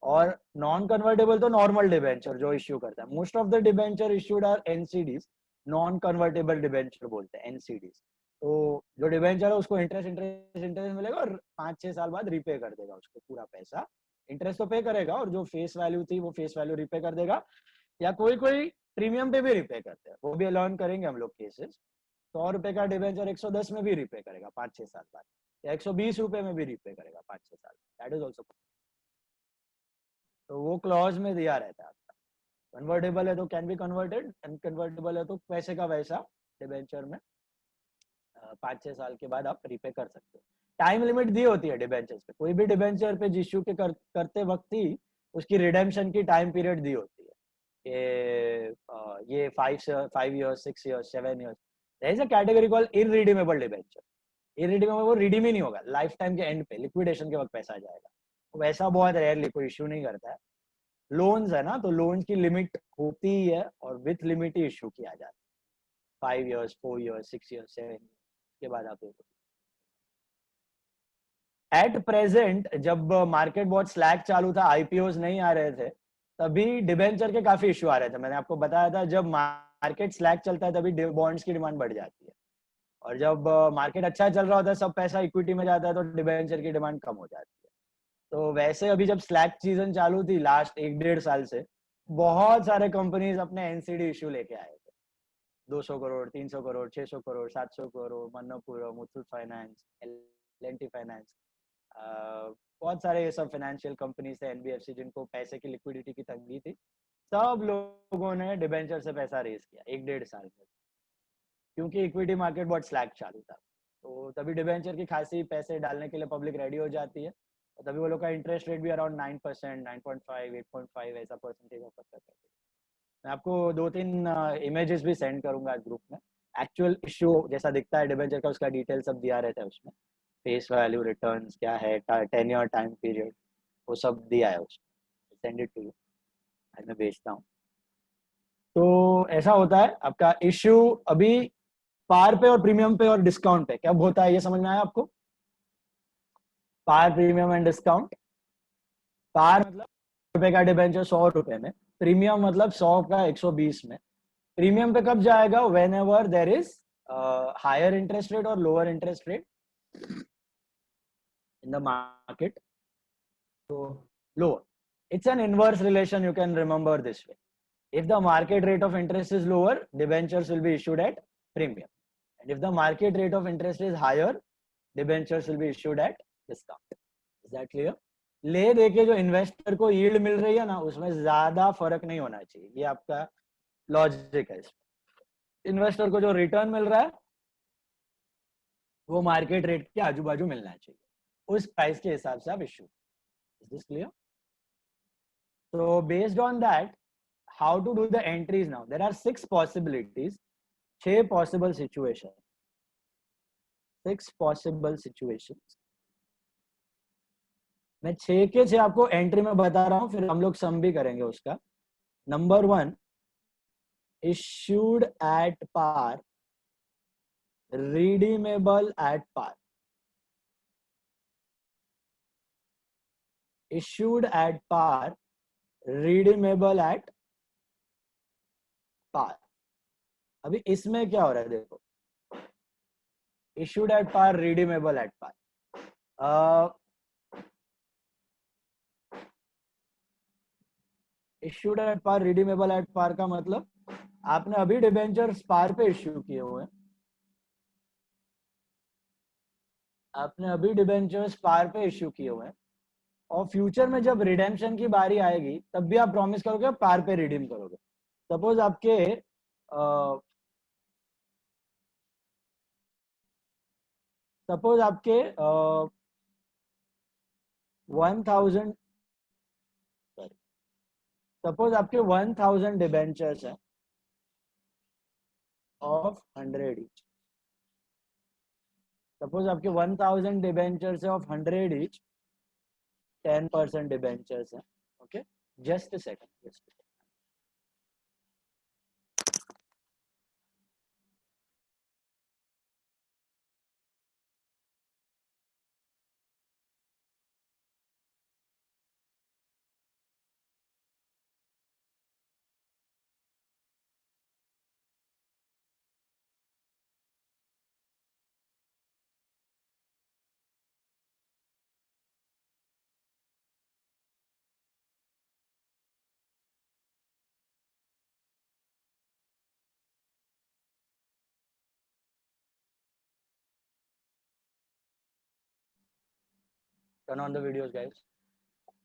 हो। और नॉन कन्वर्टेबल तो नॉर्मल डिबेंचर जो इश्यू करता है, most of the debenture issued are NCDs, non convertible debenture बोलते हैं एनसीडीज। तो जो डिबेंचर है उसको इंटरेस्ट इंटरेस्ट इंटरेस्ट मिलेगा और 5-6 साल बाद रीपे कर देगा उसको पूरा पैसा, इंटरेस्ट तो पे करेगा और जो फेस वैल्यू थी वो फेस वैल्यू रिपे कर देगा, या कोई कोई प्रीमियम पे भी रिपे करते हैं, वो भी लर्न करेंगे हम लोग केसेस। 100 रुपए का डिबेंचर 110 में भी रिपे करेगा 5-6 साल बाद, या 120 रुपए में भी रिपे करेगा 5-6 साल, दैट इज ऑल्सो। तो वो क्लॉज में दिया रहता है आपका। कन्वर्टेबल है तो कैन बी कन्वर्टेड, अनकन्वर्टेबल है तो पैसे का वैसा डिबेंचर में 5-6 साल के बाद आप रिपे कर सकते हो। टाइम लिमिट दी होती है डिबेंचर्स पे, कोई भी डिबेंचर पे इश्यू के करते वक्त ही उसकी रिडेम्पशन की टाइम पीरियड दी होती है कि ये 5 years 6 years 7 years। There is a category called irredeemable debenture. Irredeemable वो रिडीम ही नहीं होगा, लाइफ टाइम के एंड पे लिक्विडेशन के वक्त पैसा आ जाएगा, वैसा बहुत रेयरली कोई इश्यू नहीं करता है। लोन्स है ना, तो लोन्स की लिमिट होती ही है और विथ लिमिट ही इश्यू किया जाता है, 5 years 4 years 6 years 7 years के बाद आप एट प्रेजेंट जब मार्केट बहुत स्लैग चालू था, आईपीओस नहीं आ रहे थे, तभी डिबेंचर के काफी इश्यू आ रहे थे। मैंने आपको बताया था जब मार्केट स्लैग चलता है तभी बॉन्ड्स की डिमांड बढ़ जाती है, और जब मार्केट अच्छा चल रहा होता है सब पैसा इक्विटी में जाता है तो डिबेंचर की डिमांड कम हो जाती है। तो वैसे अभी जब स्लैग सीजन चालू थी लास्ट 1-1.5 साल से, बहुत सारे कंपनीज अपने एनसीडी इश्यू लेके आए थे, 200 करोड़ 300 करोड़ 600 करोड़ 700 करोड़, मन्नपुरम, मुथूट फाइनेंस, एल&टी फाइनेंस, बहुत सारे ये सब फाइनेंशियल कंपनीज थे, एनबीएफसी, जिनको पैसे की लिक्विडिटी की तंगी थी, सब लोगों ने डिबेंचर से पैसा रेज किया 1-1.5 साल में, क्योंकि इक्विटी मार्केट बहुत स्लैग चालू था। तो तभी डिबेंचर की खासी पैसे डालने के लिए पब्लिक रेडी हो जाती है, और तभी वो लोग का इंटरेस्ट रेट भी अराउंड 9%, 9.5, 8.5 ऐसा परसेंटेज ऑफर करते हैं। मैं आपको 2-3 इमेजेस भी सेंड करूंगा ग्रुप में, एक्चुअल इश्यू जैसा दिखता है डिबेंचर का, उसका डिटेल सब दिया रहता है उसमें, फेस वैल्यू, रिटर्न्स क्या है, 10 year टाइम पीरियड, वो सब दिया है उसमें। सेंड इट टू यू, मैं भेजता हूँ। तो ऐसा होता है आपका इश्यू अभी पार पे और प्रीमियम पे और डिस्काउंट पे कब होता है, ये समझ में आया आपको? पार, प्रीमियम एंड डिस्काउंट। पार मतलब रुपए का डिबेंचर 100 रुपए में, प्रीमियम मतलब 100 का 120 में। प्रीमियम पे कब जाएगा? Whenever there is higher interest rate और lower interest rate in the market, so lower. It's an inverse relation, you can remember this way. If the market rate of interest is lower, debentures will be issued at premium. And if the market rate of interest is higher, debentures will be issued at discount. Is that clear? ले दे के जो investor को yield मिल रही है ना, उसमें ज्यादा फर्क नहीं होना चाहिए. ये आपका लॉजिक है. इन्वेस्टर को जो रिटर्न मिल रहा है वो मार्केट रेट के आजू बाजू मिलना चाहिए. उस प्राइस के हिसाब से आप issue. Is this clear? So based on that, how to do the entries now? There are 6 possibilities, 6 possible situations. 6 possible situations. मैं 6 के 6 आपको एंट्री में बता रहा हूं, फिर हम लोग सम भी करेंगे उसका. Number 1, issued at par, redeemable at par. Issued at par, redeemable at par. अभी इसमें क्या हो रहा है देखो, issued at par, redeemable at par. issued at par, redeemable at par का मतलब आपने अभी डिबेंचर्स पार पे इश्यू किए हुए हैं. आपने अभी डिबेंचर्स पार पे इश्यू किए हुए हैं और फ्यूचर में जब रिडेम्पशन की बारी आएगी तब भी आप प्रॉमिस करोगे पार पे रिडीम करोगे. सपोज आपके 1000 सपोज आपके 1000 डिबेंचर्स है ऑफ 100 ईच. सपोज आपके 1000 डिबेंचर्स है ऑफ 100 ईच, 10% डिबेंचर्स है. Okay, just a second. Turn on the videos, guys.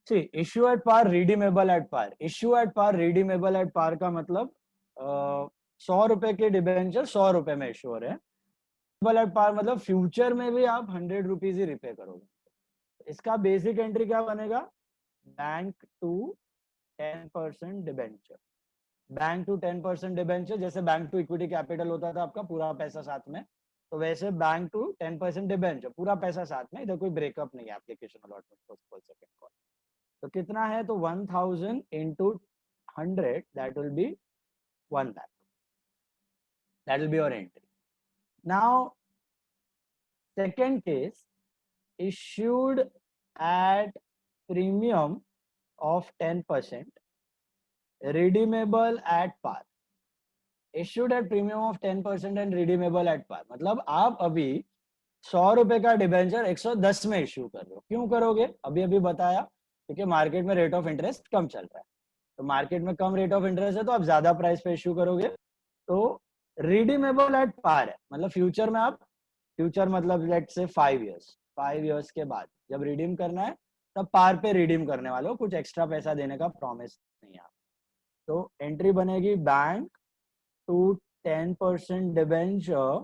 See, issue at par, redeemable at par. Issue at par, redeemable at par का मतलब 100 रुपए के debenture 100 रुपए में इश्यू हो रहे हैं. redeemable at par मतलब फ्यूचर में भी आप 100 रुपीज ही रिपे करोगे. इसका बेसिक एंट्री क्या बनेगा? Bank to 10% debenture. Bank to 10% debenture, जैसे बैंक टू इक्विटी कैपिटल होता था आपका पूरा पैसा साथ में, तो वैसे बैंक टू 10% डिबेंचर पूरा पैसा साथ में. इधर कोई ब्रेकअप नहीं है application allotment first call second call. तो कितना है? तो 1000 into 100, that will be 1 lakh. That will be your entry. Now, second case, issued at premium of 10%, redeemable at par. Issued at premium of 10% and redeemable at par. मतलब आप अभी 100 रुपए का debenture 110 में इश्यू कर रहे हो. क्यों करोगे? अभी अभी बताया, क्योंकि मार्केट में रेट ऑफ इंटरेस्ट कम चल रहा है. तो मार्केट में कम रेट ऑफ इंटरेस्ट है तो आप ज्यादा प्राइस पे इश्यू करोगे. तो रिडीमेबल एट पार है, मतलब फ्यूचर में आप, फ्यूचर मतलब लेट्स से 5 इयर्स के बाद जब रिडीम करना है तब पार पे रिडीम करने वाले हो, कुछ एक्स्ट्रा पैसा देने का प्रॉमिस नहीं है. तो एंट्री बनेगी bank to 10% debenture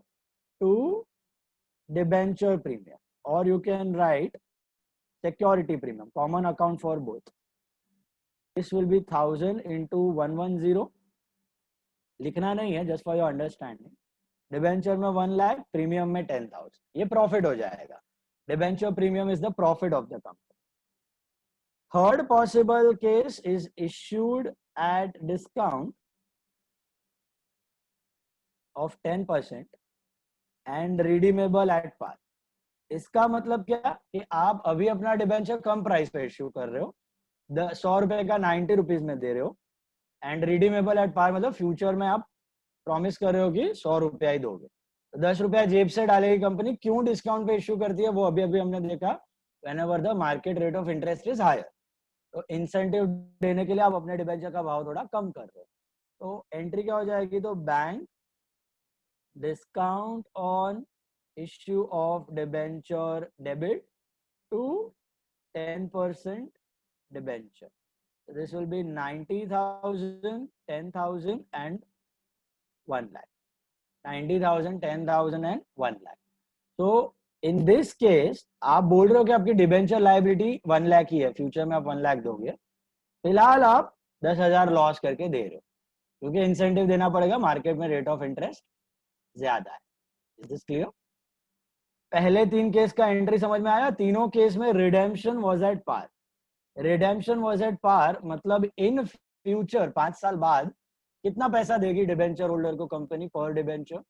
to debenture premium, और you can write security premium, common account for both. This will be 1000 into 110. लिखना नहीं है, just for your understanding. Debenture में 1 लाख, प्रीमियम में 10,000. ये प्रॉफिट हो जाएगा. Debenture premium is the profit of the company. Third possible case is issued at discount of 10% and redeemable at par. इसका मतलब क्या कि आप अभी अपना डिबेंचर कम प्राइस पे इश्यू कर रहे हो, 100 रुपए का 90 रुपीज में दे रहे हो, एंड रिडीमेबल एट पार मतलब फ्यूचर में आप प्रॉमिस कर रहे हो कि 100 रुपया ही दोगे. तो 10 रुपया जेब से डालेगी कंपनी. क्यों डिस्काउंट पे इश्यू करती है वो अभी अभी हमने देखा. Whenever the market rate of interest is higher, तो इंसेंटिव देने के लिए आप अपने डिबेंचर का भाव थोड़ा कम कर रहे हो. तो एंट्री क्या हो जाएगी, तो bank discount on issue of debenture debit to 10% debenture. This will be 90,000, 10,000 and 1 lakh. 90,000, 10,000 and 1 lakh. So in this case आप बोल रहे हो कि आपकी डिबेंचर लाइबिलिटी 1 लाख ही है, फ्यूचर में आप 1 लाख दोगे, फिलहाल आप 10,000 लॉस करके दे रहे हो क्योंकि इंसेंटिव देना पड़ेगा, मार्केट में रेट ऑफ इंटरेस्ट ज्यादा है. Is this clear? पहले 3 केस का एंट्री समझ में आया? तीनों केस में redemption was at par. Redemption was at par मतलब इन फ्यूचर 5 साल बाद कितना पैसा देगी डिबेंचर होल्डर को कंपनी पर डिबेंचर?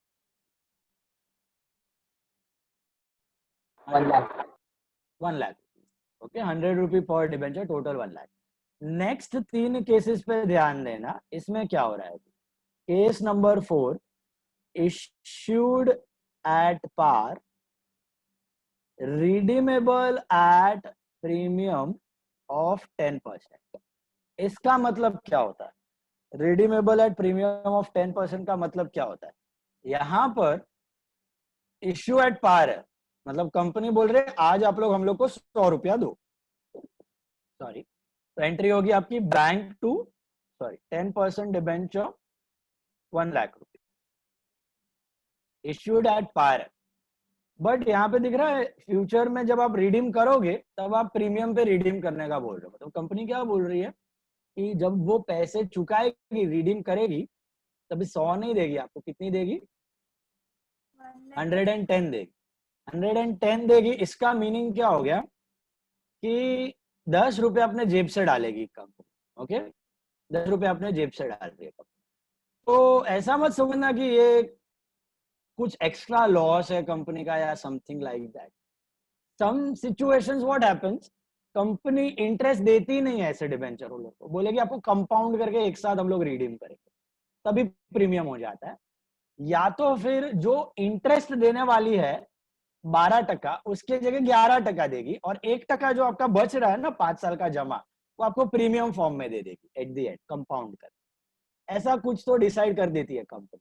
1 लाख. 1 लाख. ओके, 100 रुपी पर डिबेंचर, टोटल 1 लाख. नेक्स्ट 3 केसेस पे ध्यान देना. इसमें क्या हो रहा है? Case number 4, issued at par, redeemable at premium of 10%. इसका मतलब क्या होता है? रिडीमेबल एट प्रीमियम ऑफ 10% का मतलब क्या होता है? यहां पर इश्यू एट पार है, मतलब कंपनी बोल रहे हैं आज आप लोग हम लोग को 100 रुपया दो. सॉरी, तो एंट्री होगी आपकी बैंक टू 10% डिबेंचर 1 लाख रुपए इश्यूड एट पार है. बट यहाँ पे दिख रहा है फ्यूचर में जब आप रिडीम करोगे तब आप प्रीमियम पे रिडीम करने का बोल रहे हो. तो कंपनी क्या बोल रही है कि जब वो पैसे चुकाएगी, रिडीम करेगी, तभी 100 नहीं देगी आपको. कितनी देगी? 110 देगी. 110 देगी. इसका मीनिंग क्या हो गया कि 10 रुपए अपने जेब से डालेगी कंपनी. ओके, 10 रुपए अपने जेब से डाल रही है कंपनी. तो ऐसा मत समझना कि ये कुछ एक्स्ट्रा लॉस है कंपनी का या something like that. Some situations what happens, कंपनी इंटरेस्ट देती नहीं है ऐसे डिबेंचर होल्डर को, बोलेगी आपको कंपाउंड करके एक साथ हम लोग रिडीम करेंगे, तभी प्रीमियम हो जाता है. या तो फिर जो इंटरेस्ट देने वाली है 12%, उसके जगह 11% देगी और 1% जो आपका बच रहा है ना 5 साल का जमा, वो आपको प्रीमियम फॉर्म में दे देगी एट द एंड, कंपाउंड कर. ऐसा कुछ तो डिसाइड कर देती है कंपनी.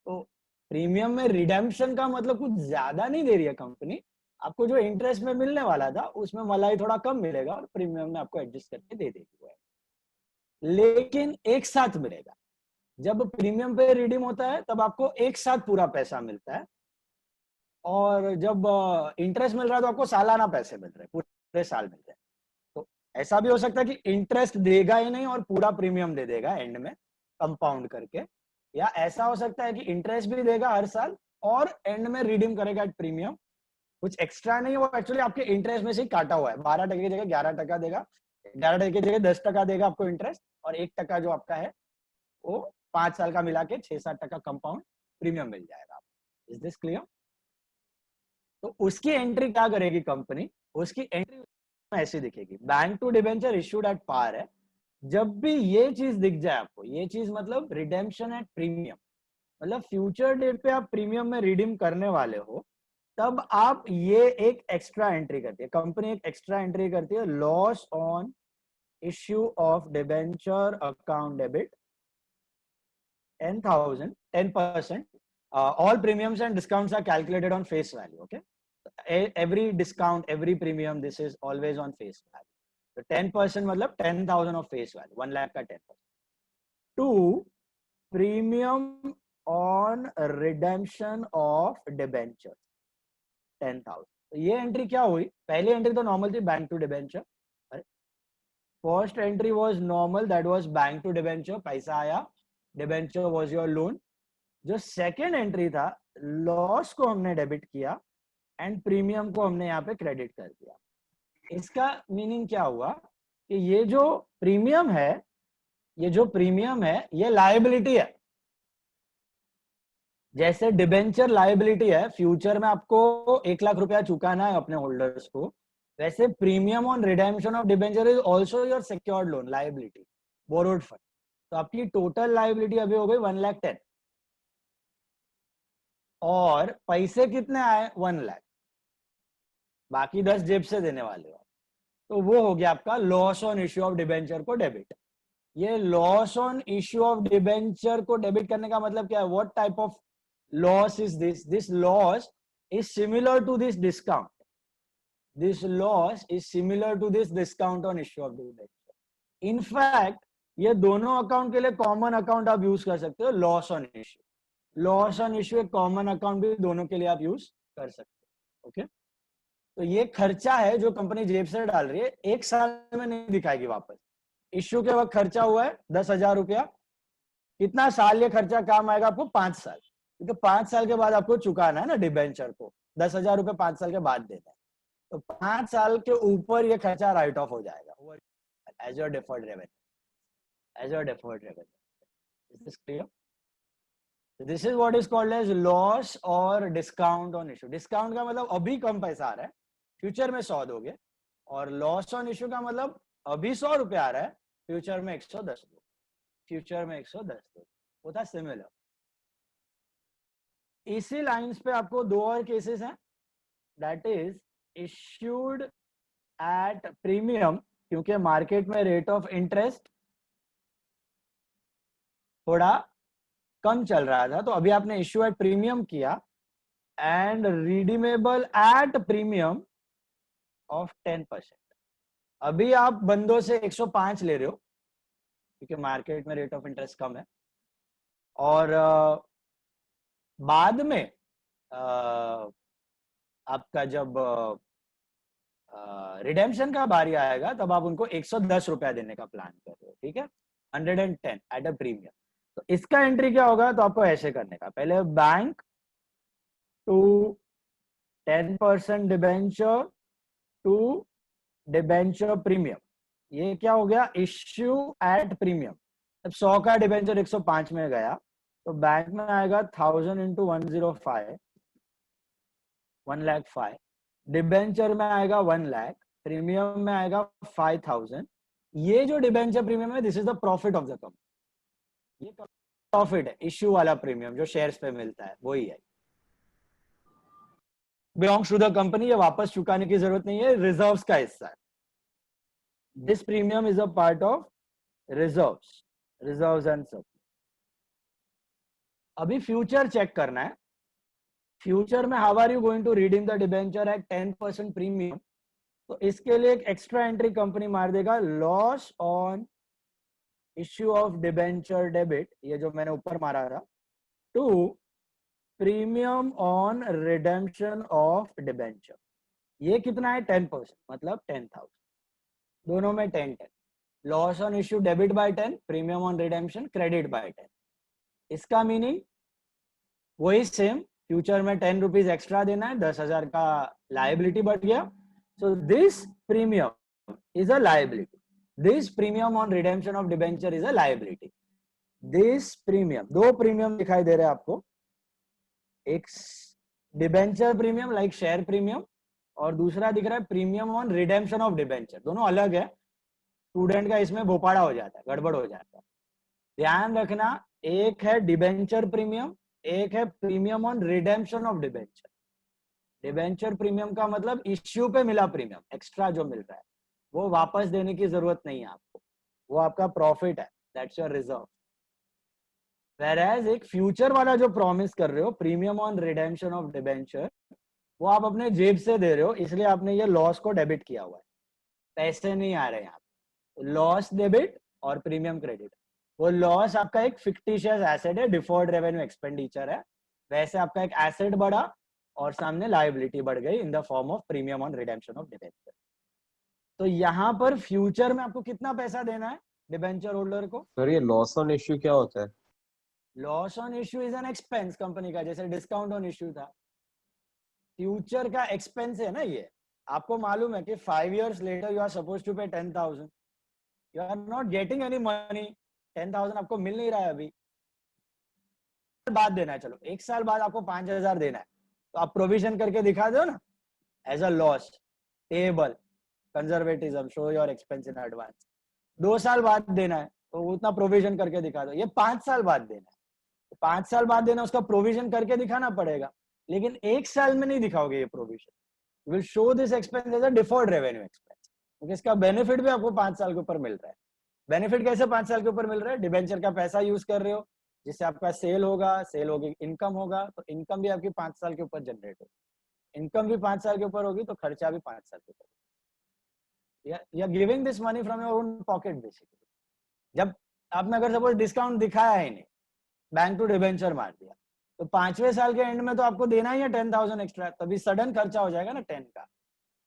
तो प्रीमियम में रिडेम्पशन का मतलब कुछ ज्यादा नहीं दे रही है कंपनी. आपको जो इंटरेस्ट में मिलने वाला था उसमें मलाई थोड़ा कम मिलेगा और प्रीमियम में आपको एडजस्ट करके दे देगी, लेकिन एक साथ मिलेगा. जब प्रीमियम पे रिडीम होता है तब आपको एक साथ पूरा पैसा मिलता है, और जब इंटरेस्ट मिल रहा है तो आपको सालाना पैसे मिल रहे हैं, पूरे साल मिल रहे हैं. तो ऐसा भी हो सकता है कि इंटरेस्ट देगा ही नहीं और पूरा प्रीमियम दे देगा एंड में कंपाउंड करके, या ऐसा हो सकता है कि इंटरेस्ट भी देगा हर साल और एंड में रिडीम करेगा एट प्रीमियम. कुछ एक्स्ट्रा नहीं, वो एक्चुअली आपके इंटरेस्ट में से ही काटा हुआ है. 12% की जगह 11% देगा, 11% की जगह 10% देगा आपको इंटरेस्ट, और 1% जो आपका है वो 5 साल का मिला के 6-7% कंपाउंड प्रीमियम मिल जाएगा. Is this clear? तो उसकी एंट्री क्या करेगी कंपनी? उसकी एंट्री ऐसी दिखेगी, bank to debenture issued at par है. जब भी ये चीज दिख जाए आपको, ये चीज मतलब रिडेम्पशन एट प्रीमियम, मतलब फ्यूचर डेट पे आप प्रीमियम में रिडीम करने वाले हो, तब आप ये एक एक्स्ट्रा एंट्री करती है कंपनी. एक एक्स्ट्रा एंट्री करती है, loss on issue of debenture account debit 10,000, 10%. All premiums and discounts are calculated on face value. Okay, every discount, every premium, this is always on face value. So 10% मतलब 10,000 of face value, 1 lakh का 10%. 2, premium on redemption of debenture 10,000. तो ये entry क्या हुई? पहली entry तो normal थी, bank to debenture. First entry was normal, that was bank to debenture, पैसा आया, डिबेंचर वाज योर लोन. जो सेकेंड एंट्री था, लॉस को हमने डेबिट किया एंड प्रीमियम को हमने यहाँ पे क्रेडिट कर दिया. इसका मीनिंग क्या हुआ कि ये जो प्रीमियम है, ये लायबिलिटी है. जैसे डिबेंचर लायबिलिटी है, फ्यूचर में आपको 1 लाख रुपया चुकाना है अपने होल्डर्स को, वैसे premium on redemption of debenture is also your secured loan liability, borrowed fund. तो आपकी टोटल लायबिलिटी अभी हो गई 1,10,000 और पैसे कितने आए? 1 लाख. बाकी 10 जेब से देने वाले हो, तो वो हो गया आपका loss on issue of debenture को डेबिट. ये loss on issue of debenture को डेबिट करने का मतलब क्या है? What type of loss is this? This loss is similar to this discount. This loss is similar to this discount on issue of debenture. In fact ये दोनों account के लिए कॉमन अकाउंट आप यूज कर सकते हो. Loss on issue, loss on issue एक common account भी दोनों के लिए आप यूज कर सकते हो. ओके, तो ये खर्चा है जो कंपनी जेब से डाल रही है, एक साल में नहीं दिखाएगी वापस. इश्यू के वक्त खर्चा हुआ है 10,000 रुपया, कितना साल ये खर्चा काम आएगा आपको? 5 साल. क्योंकि 5 साल के बाद आपको चुकाना है ना डिबेंचर को. 10,000 रुपये 5 साल के बाद देना है, तो 5 साल के ऊपर ये खर्चा राइट ऑफ हो जाएगा as your deferred revenue. As your deferred revenue. Is this clear? This is what is called as loss और डिस्काउंट ऑन इश्यू. डिस्काउंट का मतलब अभी कम पैसा आ रहा है, फ्यूचर में 100 दोगे. और लॉस ऑन इश्यू का मतलब अभी 100 रुपये आ रहा है, फ्यूचर में 110 दो. फ्यूचर में 110 दो. वो था सिमिलर. इसी लाइंस पे आपको दो और केसेस हैं. That is issued at premium, क्योंकि मार्केट में रेट ऑफ इंटरेस्ट थोड़ा कम चल रहा था, तो अभी आपने इश्यू एट प्रीमियम किया. And redeemable at premium of 10%. अभी आप बंदों से 105 ले रहे हो क्योंकि मार्केट में रेट ऑफ इंटरेस्ट कम है. और बाद में आपका जब रिडेम्पशन का बारी आएगा तब आप उनको 110 रुपया देने का प्लान कर रहे हो. ठीक है, 110 एट अ प्रीमियम. तो इसका एंट्री क्या होगा? तो आपको ऐसे करने का, पहले bank to 10% debenture to debenture premium. ये क्या हो गया? Issue at premium. अब 100 का डिबेंचर 105 में गया तो बैंक में आएगा 1000 इंटू 105, 1,05,000. डिबेंचर में आएगा 1 लाख, प्रीमियम में आएगा 5,000. ये जो डिबेंचर प्रीमियम है, this is the profit of the company. ये प्रॉफिट है. इश्यू वाला प्रीमियम जो शेयर्स पे मिलता है वही है. Belongs to the company. ये वापस चुकाने की जरूरत नहीं है, रिजर्व्स का हिस्सा है. This premium is a part of reserves, reserves and सब. अभी फ्यूचर चेक करना है. फ्यूचर में how are you going to redeem the debenture at 10% premium? तो इसके लिए एक एक्स्ट्रा एंट्री कंपनी मार देगा, loss on issue of debenture debit, ये जो मैंने ऊपर मारा था, to premium on redemption of debenture. ये कितना है? 10%, मतलब 10,000. दोनों में 10. Loss on issue debit bye 10, premium on redemption credit by 10. इसका मीनिंग वही सेम. फ्यूचर में 10 रुपीज एक्स्ट्रा देना है, 10,000 का लायबिलिटी बढ़ गया. So this premium is a liability. This premium on redemption of debenture is a liability. This premium, दो premium दिखाई दे रहे हैं आपको. एक debenture premium like share premium, और दूसरा दिख रहा है premium on redemption of debenture. दोनों अलग है. स्टूडेंट का इसमें भोपाड़ा हो जाता है, गड़बड़ हो जाता है. ध्यान रखना, एक है डिबेंचर प्रीमियम, एक है premium on redemption of debenture. Debenture premium का मतलब इश्यू पे मिला प्रीमियम, एक्स्ट्रा जो मिल रहा है वो वापस देने की जरूरत नहीं है आपको, वो आपका प्रॉफिट है. That's your reserve. Whereas एक फ्यूचर वाला जो प्रॉमिस कर रहे हो, premium on redemption of debenture, वो आप अपने जेब से दे रहे हो, इसलिए आपने ये लॉस को डेबिट किया हुआ है. पैसे नहीं आ रहे हैं. आप लॉस डेबिट और प्रीमियम क्रेडिट. वो लॉस आपका एक फिक्टिशियस एसेट है, डिफर्ड रेवेन्यू एक्सपेंडिचर है. वैसे आपका एक एसेट बढ़ा और सामने लायबिलिटी बढ़ गई in the form of premium on redemption of debenture. तो यहाँ पर फ्यूचर में आपको कितना पैसा देना है डिबेंचर होल्डर को? सर ये लॉस ऑन इश्यू क्या होता है? Loss on issue is an expense company का, जैसे डिस्काउंट ऑन इश्यू था. फ्यूचर का एक्सपेंस है ना ये. आपको मालूम है कि 5 years later you are suppose to pay 10,000. You are not getting any money. 10,000 आपको मिल नहीं रहा है अभी. बाद देना है, चलो 1 साल बाद आपको 5,000 देना है, तो आप प्रोविजन करके दिखा दो ना as a loss table. Conservatism, show your expense in advance. 2 साल बाद देना है तो उतना प्रोविजन करके दिखा दो. ये 5 साल बाद देना है, 5 साल बाद देना, उसका प्रोविजन करके दिखाना पड़ेगा. लेकिन 1 साल में नहीं दिखाओगे ये provision. You will show this expense as a deferred revenue expense, क्योंकि इसका बेनिफिट भी आपको 5 साल के ऊपर मिल रहा है. बेनिफिट कैसे 5 साल के ऊपर मिल रहा है? डिबेंचर का पैसा यूज कर रहे हो, जिससे आपका सेल होगा, सेल होगी इनकम होगा, तो इनकम भी आपकी 5 साल के ऊपर जनरेट होगी। इनकम भी 5 साल के ऊपर होगी तो खर्चा भी 5 साल के ऊपर। या giving this money from your own pocket basically. जब आपने अगर सपोज डिस्काउंट दिखाया ही नहीं, बैंक टू डिबेंचर मार दिया, तो 5वें साल के एंड में तो आपको देना ही है 10,000 एक्स्ट्रा, तभी सडन खर्चा हो जाएगा ना 10 का।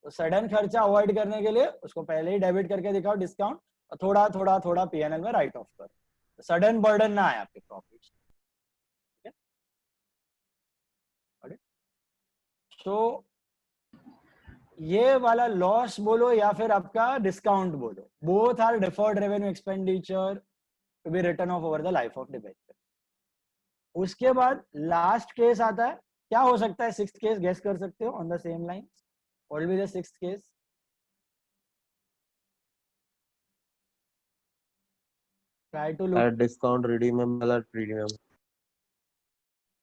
तो सडन खर्चा अवॉइड करने के लिए उसको पहले ही डेबिट करके दिखाओ डिस्काउंट, और थोड़ा थोड़ा थोड़ा पीएनएल में राइट ऑफ करो, सडन बर्डन ना आए आपके प्रॉफिट। तो ये वाला लॉस बोलो या फिर आपका डिस्काउंट बोलो, both are deferred revenue expenditure to be written off over the life of debenture. उसके बाद लास्ट केस आता है, क्या हो सकता है? 6th केस गेस कर सकते हो on the same line? What will be the 6th case? Try to look. At discount redeemable at premium.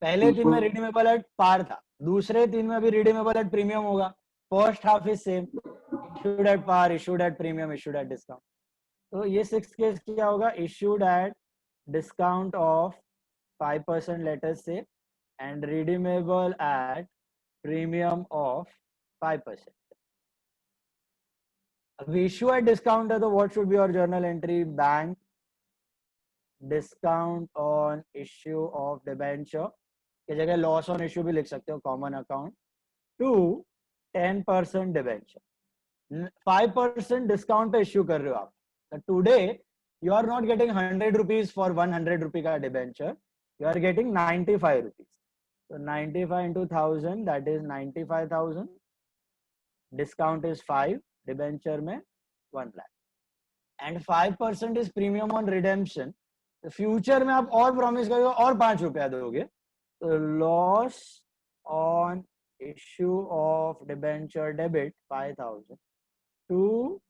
पहले 3 में रिडीमेबल एट पार था, दूसरे 3 में भी रिडीमेबल एट प्रीमियम होगा। First half is same, issued at par, issued at premium, issued at discount. तो ये 6th case क्या होगा? Issued at discount of 5% letters से and redeemable at premium of 5%. अब issue at discount है तो what should be your journal entry? Bank discount on issue of debenture की जगह loss on issue भी लिख सकते हो, common account to 10% debenture. 5% discount पे issue कर रहे हो आप। Today you are not getting 100 rupees for 100 rupee का debenture, you are getting 95 rupees. So 95 into 1000, that is 95,000. Discount is 5, debenture में 1 lakh. And 5% is premium on redemption. तो future में आप और प्रॉमिस करोगे और 5 रुपया दोगे, तो loss on issue of debenture debit 5,000 to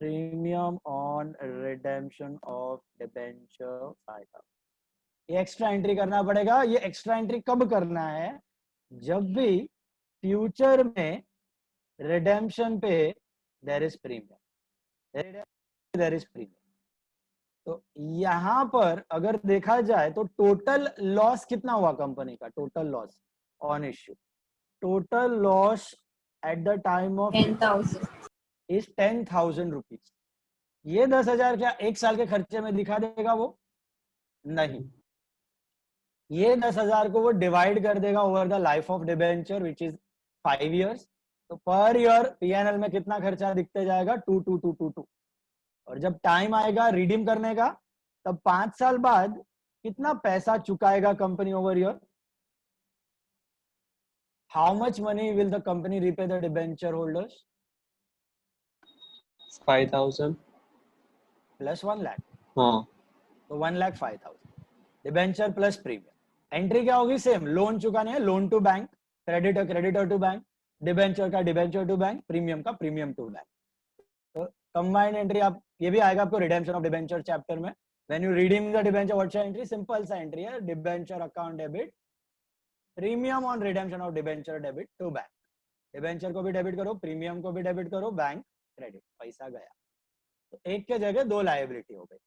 premium on redemption of debenture 5,000। ये एक्स्ट्रा एंट्री करना पड़ेगा। ये एक्स्ट्रा एंट्री कब करना है? जब भी फ्यूचर में रिडेम्पशन पे there is premium, there is premium. तो यहां पर अगर देखा जाए तो टोटल लॉस कितना हुआ कंपनी का? Total loss on issue, total loss eight the time of 10,000 is 10,000 rupees. ये 10,000 क्या एक साल के खर्चे में दिखा देगा? वो नहीं, ये 10,000 को वो डिवाइड कर देगा over the life of debenture which is 5 years। तो पर ईयर पीएनएल में कितना खर्चा दिखते जाएगा? 2,2,2,2,2। और जब टाइम आएगा रिडीम करने का, तब 5 साल बाद कितना पैसा चुकाएगा company over year? How much money will the company repay the debenture holders? 5,000 plus 1 lakh. हाँ तो 1,05,000 डिबेंचर प्लस प्रीमियम। एंट्री क्या होगी? सेम, लोन चुकाने हैं, loan to bank, creditor creditor to bank, debenture का डिबेंचर टू बैंक, प्रीमियम का premium to bank. तो combined entry आप ये भी आएगा आपको रिडेम्पशन ऑफ डिबेंचर चैप्टर में। When you redeem the debenture, what's your entry? Simple सा एंट्री है, debenture account debit, premium on redemption of debenture debit to bank. Debenture को भी डेबिट करो, प्रीमियम को भी डेबिट करो, बैंक क्रेडिट, पैसा गया। तो एक के जगह 2 लायबिलिटी हो गई।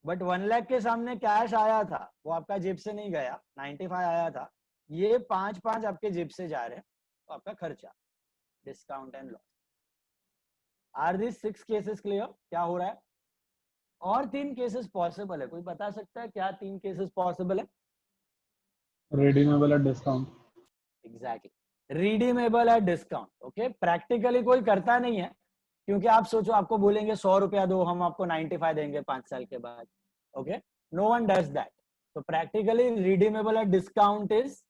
बट 1 लाख के सामने कैश आया था, वो आपका जेब से नहीं गया, 95 आया था, ये 5 आपके जेब से जा रहे हैं, तो आपका खर्चा, discount and loss. Are this 6 cases clear? क्या हो रहा है? और 3 केसेस पॉसिबल है, कोई बता सकता है क्या 3 केसेस पॉसिबल है? Redeemable at discount. Exactly, redeemable at discount. Okay, practically कोई करता नहीं है, क्योंकि आप सोचो आपको बोलेंगे 100 रुपया दो, हम आपको 95 देंगे 5 साल के बाद। Okay, no one does that. तो practically redeemable at discount is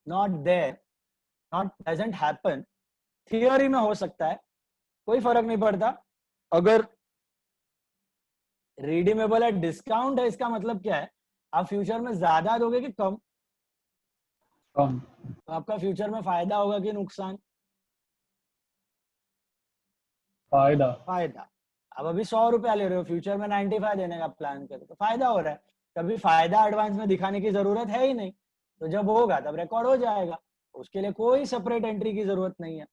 not there, not doesn't happen. Theory में हो सकता है, कोई फर्क नहीं पड़ता। अगर रिडीमेबल एट डिस्काउंट है, इसका मतलब क्या है? आप फ्यूचर में ज्यादा दोगे कि कम? कम। तो आपका फ्यूचर में फायदा होगा कि नुकसान? फायदा। फायदा। अब अभी 100 रुपया ले रहे हो, फ्यूचर में 95 देने का प्लान करो, तो फायदा हो रहा है। कभी फायदा एडवांस में दिखाने की जरूरत है ही नहीं, तो जब होगा तब रिकॉर्ड हो जाएगा, उसके लिए कोई सेपरेट एंट्री की जरूरत नहीं है।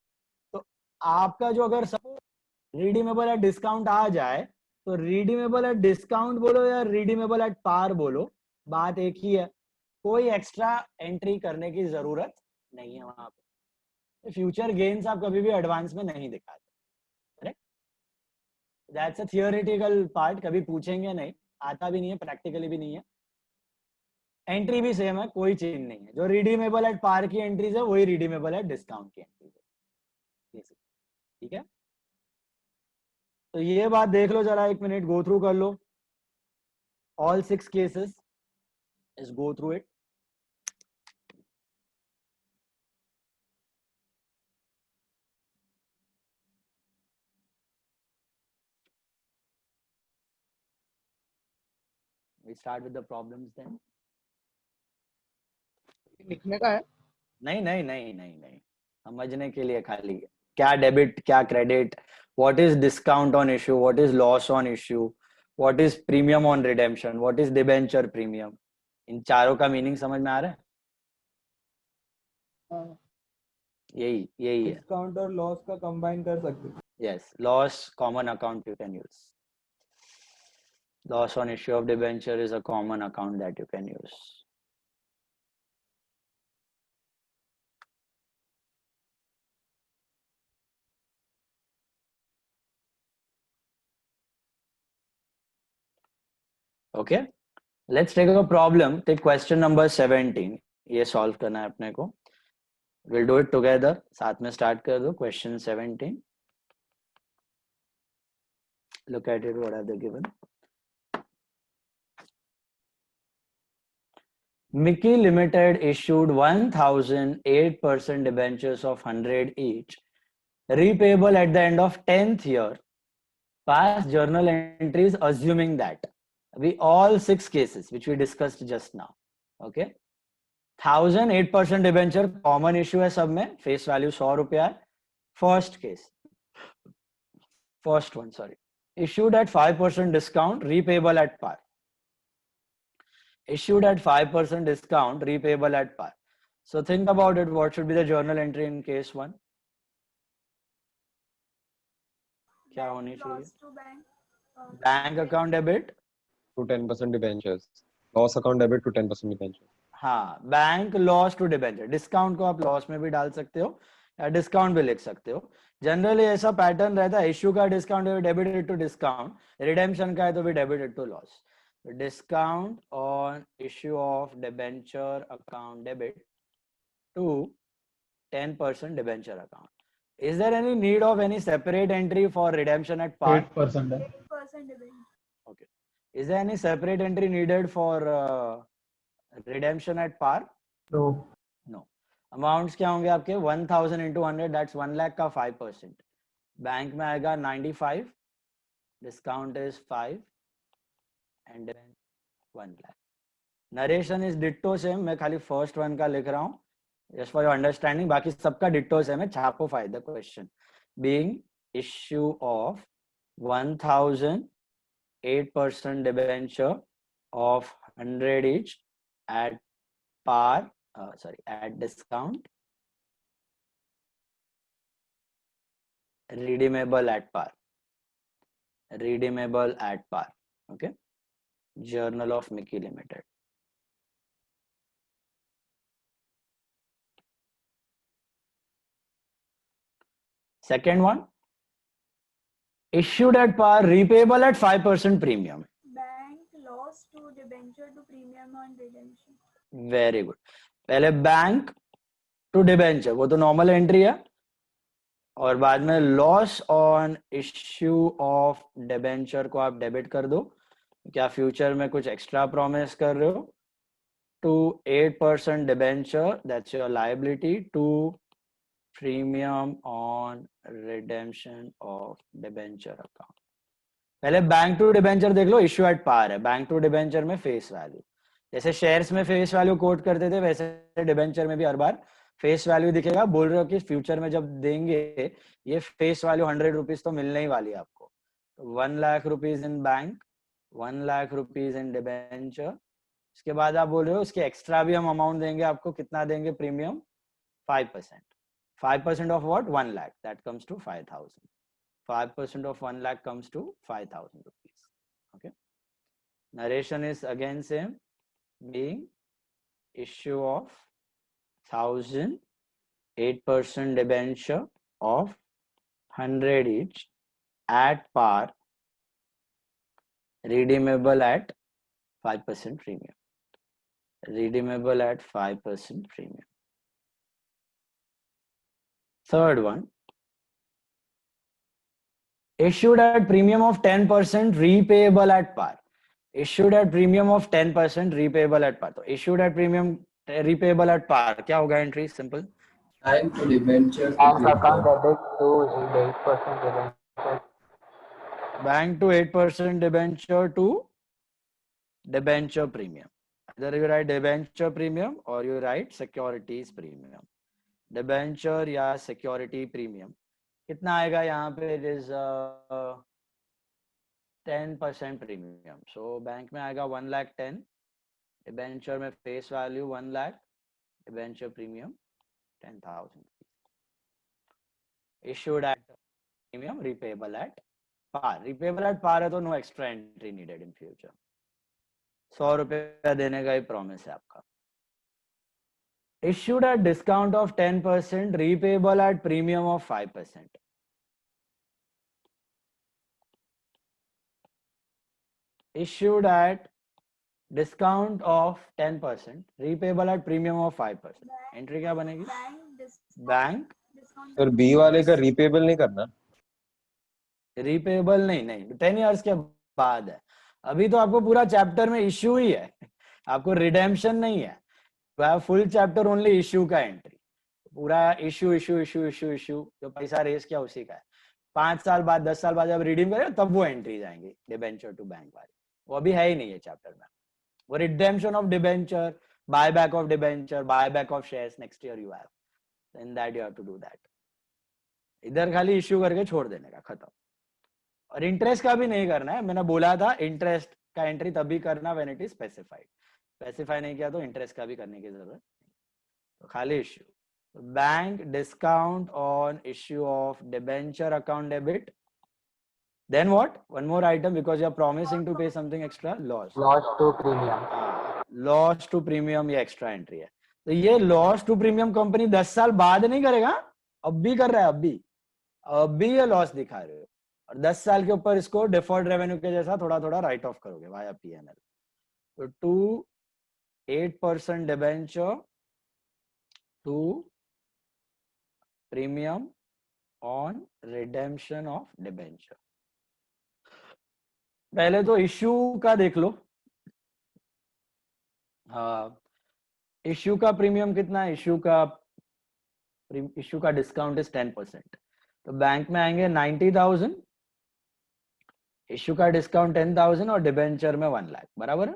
तो आपका जो अगर सपोज रिडीमेबल एट डिस्काउंट आ जाए, तो रिडीमेबल एट डिस्काउंट बोलो या रिडीमेबल एट पार बोलो, बात एक ही है, कोई एक्स्ट्रा एंट्री करने की जरूरत नहीं है वहां पे। फ्यूचर गेन्स आप कभी भी एडवांस में नहीं दिखाते, correct? That's a theoretical part, कभी पूछेंगे नहीं, आता भी नहीं है, प्रैक्टिकली भी नहीं है। एंट्री भी सेम है, कोई चेंज नहीं है। जो रिडीमेबल एट पार की एंट्रीज है वही रिडीमेबल एट डिस्काउंट की एंट्रीज है, ठीक है? तो ये बात देख लो जरा, एक मिनट गो थ्रू कर लो all 6 cases, just go through it. We start with the problems then. लिखने का है? नहीं नहीं नहीं नहीं नहीं, समझने के लिए खाली, क्या डेबिट क्या credit, what is discount on issue, what is loss on issue, what is premium on redemption, what is debenture premium, इन चारों का मीनिंग समझ में आ रहा है? हाँ, यही यही है। डिस्काउंट और लॉस का कंबाइन कर सकते हैं। Yes, loss common account you can use. Loss on issue of debenture is a common account that you can use. Okay, let's take a problem. Take question number 17. ये solve करना है अपने को. We'll do it together. साथ में start कर दो. Question 17. Look at it. What have they given? Mickey Limited issued 1,008% debentures of 100 each, repayable at the end of 10th year. Past journal entries assuming that. We all 6 cases which we discussed just now. Okay. 1,008% debenture common issue है सब में, face value 100 रुपया है. First case. First one, sorry. Issued at 5% discount, repayable at par. Issued at 5% discount, repayable at par. So think about it. What should be the journal entry in case 1? क्या होनी चाहिए? Bank account debit to 10% debentures. Loss account debit to 10% debentures. हाँ, bank loss to debenture. Discount को आप loss में भी डाल सकते हो या डिस्काउंट भी लिख सकते हो. जनरली ऐसा पैटर्न रहता है, इश्यू का डिस्काउंट है डेबिटेड टू डिस्काउंट, रिडेम्पशन का है तो भी debited to loss. Discount on issue of debenture account debit to 10% debenture account. Is there any need of any separate entry for redemption at par? 8%. 8% Okay. Is there any separate entry needed for redemption at par? No. No. Amounts क्या होंगे आपके? 1,000 into 100, that's 1 lakh का 5%. Bank में आएगा 95, discount is 5 and then 1 lakh. Narration is ditto same, मैं खाली first one का लिख रहा हूँ just for your understanding. बाकी सबका ditto same है. छापो file the question being issue of 1,000 8% debenture of 100 each at par, at discount, redeemable at par, redeemable at par. Okay, Journal of Mickey Limited. Second one, issued at par, repayable at 5% premium. bank loss to debenture to premium on redemption. Very good. पहले bank to debenture वो तो normal entry है, और बाद में loss on issue of debenture को आप debit कर दो. क्या फ्यूचर में कुछ एक्स्ट्रा प्रॉमिस कर रहे हो? To 8% debenture, that's your liability, to premium on redemption of debenture account. पहले बैंक टू डिबेंचर देख लो, इश्यू एट पार है. बैंक टू डिबेंचर में फेस वैल्यू, जैसे शेयर्स में फेस वैल्यू कोट करते थे वैसे डिबेंचर में भी हर बार फेस वैल्यू दिखेगा. बोल रहे हो कि फ्यूचर में जब देंगे ये फेस वैल्यू 100 रुपीज तो मिलने ही वाली है आपको. 1 lakh rupees in bank, 1 lakh rupees in debenture. इसके बाद आप बोल रहे हो उसके एक्स्ट्रा भी हम अमाउंट देंगे आपको. कितना देंगे? Premium 5%. 5% of what? 1 lakh. That comes to 5,000. 5% of 1 lakh comes to 5,000 rupees. Okay. Narration is again same, being issue of 1,000, 8% debenture of 100 each at par, redeemable at 5% premium. Redeemable at 5% premium. Third one, issued at premium of 10%, repayable at par. Issued at premium of 10%, repayable at par. तो issued at premium, repayable at par. क्या होगा entry? Simple. Bank to debenture to Bank account premium. debit to 8% debenture. Bank to 8% debenture to debenture premium. Either you write debenture premium or you write securities premium. Debenture या security premium. कितना आएगा यहाँ पे? It is 10% premium. So bank में आएगा 1,10,000, debenture में face value 1 लाख, debenture premium 10,000. Issued at premium, repayable at par. Repayable at par है तो no extra entry needed in future. 100 रुपया देने का ही प्रॉमिस है आपका. Issued at discount of 10%, repayable at premium of 5%. Issued at discount of 10%, repayable at premium of 5%. Entry क्या बनेगी? Bank sir B वाले का रीपेबल नहीं करना. रीपेबल नहीं 10 इयर्स के बाद है. अभी तो आपको पूरा चैप्टर में इश्यू ही है, आपको रिडेम्पशन नहीं है. फुल चैप्टर ओनली इश्यू का एंट्री. पूरा इश्यू जो पैसा रेस किया उसी का है. 5 साल बाद 10 साल बाद जब रिडीम करें तब वो एंट्री जाएंगी डिबेंचर टू बैंक वाली. वो अभी है ही नहीं है चैप्टर में. वो redemption of debenture, buy back of debenture, buy back of shares next year you have, in that you have to do that. इधर खाली इश्यू करके छोड़ देने का, खत्म. और इंटरेस्ट का भी नहीं करना है. मैंने बोला था इंटरेस्ट का एंट्री तभी करना when it is specified. Specify नहीं किया तो इंटरेस्ट का भी करने की जरूरत नहीं. तो खाली issue. Bank discount on issue of debenture account debit. Then what? One more item, because you are promising to pay something extra. Loss. Loss to premium. Loss to premium ये extra entry है. तो ये loss to premium company 10 साल बाद नहीं करेगा, अब भी कर रहा है. अब भी ये लॉस दिखा रहे हो और 10 साल के ऊपर इसको डिफर्ड रेवेन्यू के जैसा थोड़ा थोड़ा राइट ऑफ करोगे वाया पीएनएल. तो to 8% debenture to premium on redemption of debenture. पहले तो इश्यू का देख लो. इश्यू का प्रीमियम कितना है? इश्यू का डिस्काउंट इज 10%. तो बैंक में आएंगे 90,000, इश्यू का डिस्काउंट 10,000 और डिबेंचर में 1 लाख. बराबर है.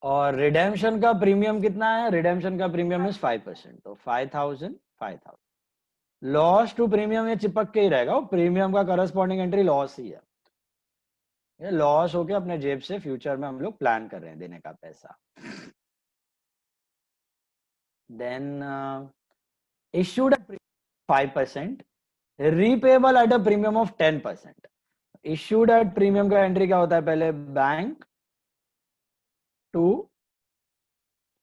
और रिडेम्पशन का प्रीमियम कितना है? रिडेम्पशन का प्रीमियम इज 5%. तो 5,000. लॉस टू प्रीमियम ये चिपक के ही रहेगा. वो प्रीमियम का करस्पॉन्डिंग एंट्री लॉस ही है. ये लॉस होके अपने जेब से फ्यूचर में हम लोग प्लान कर रहे हैं देने का पैसा. Then issued at 5%, repayable at a premium of 10%. Issued at premium का एंट्री क्या होता है? पहले bank to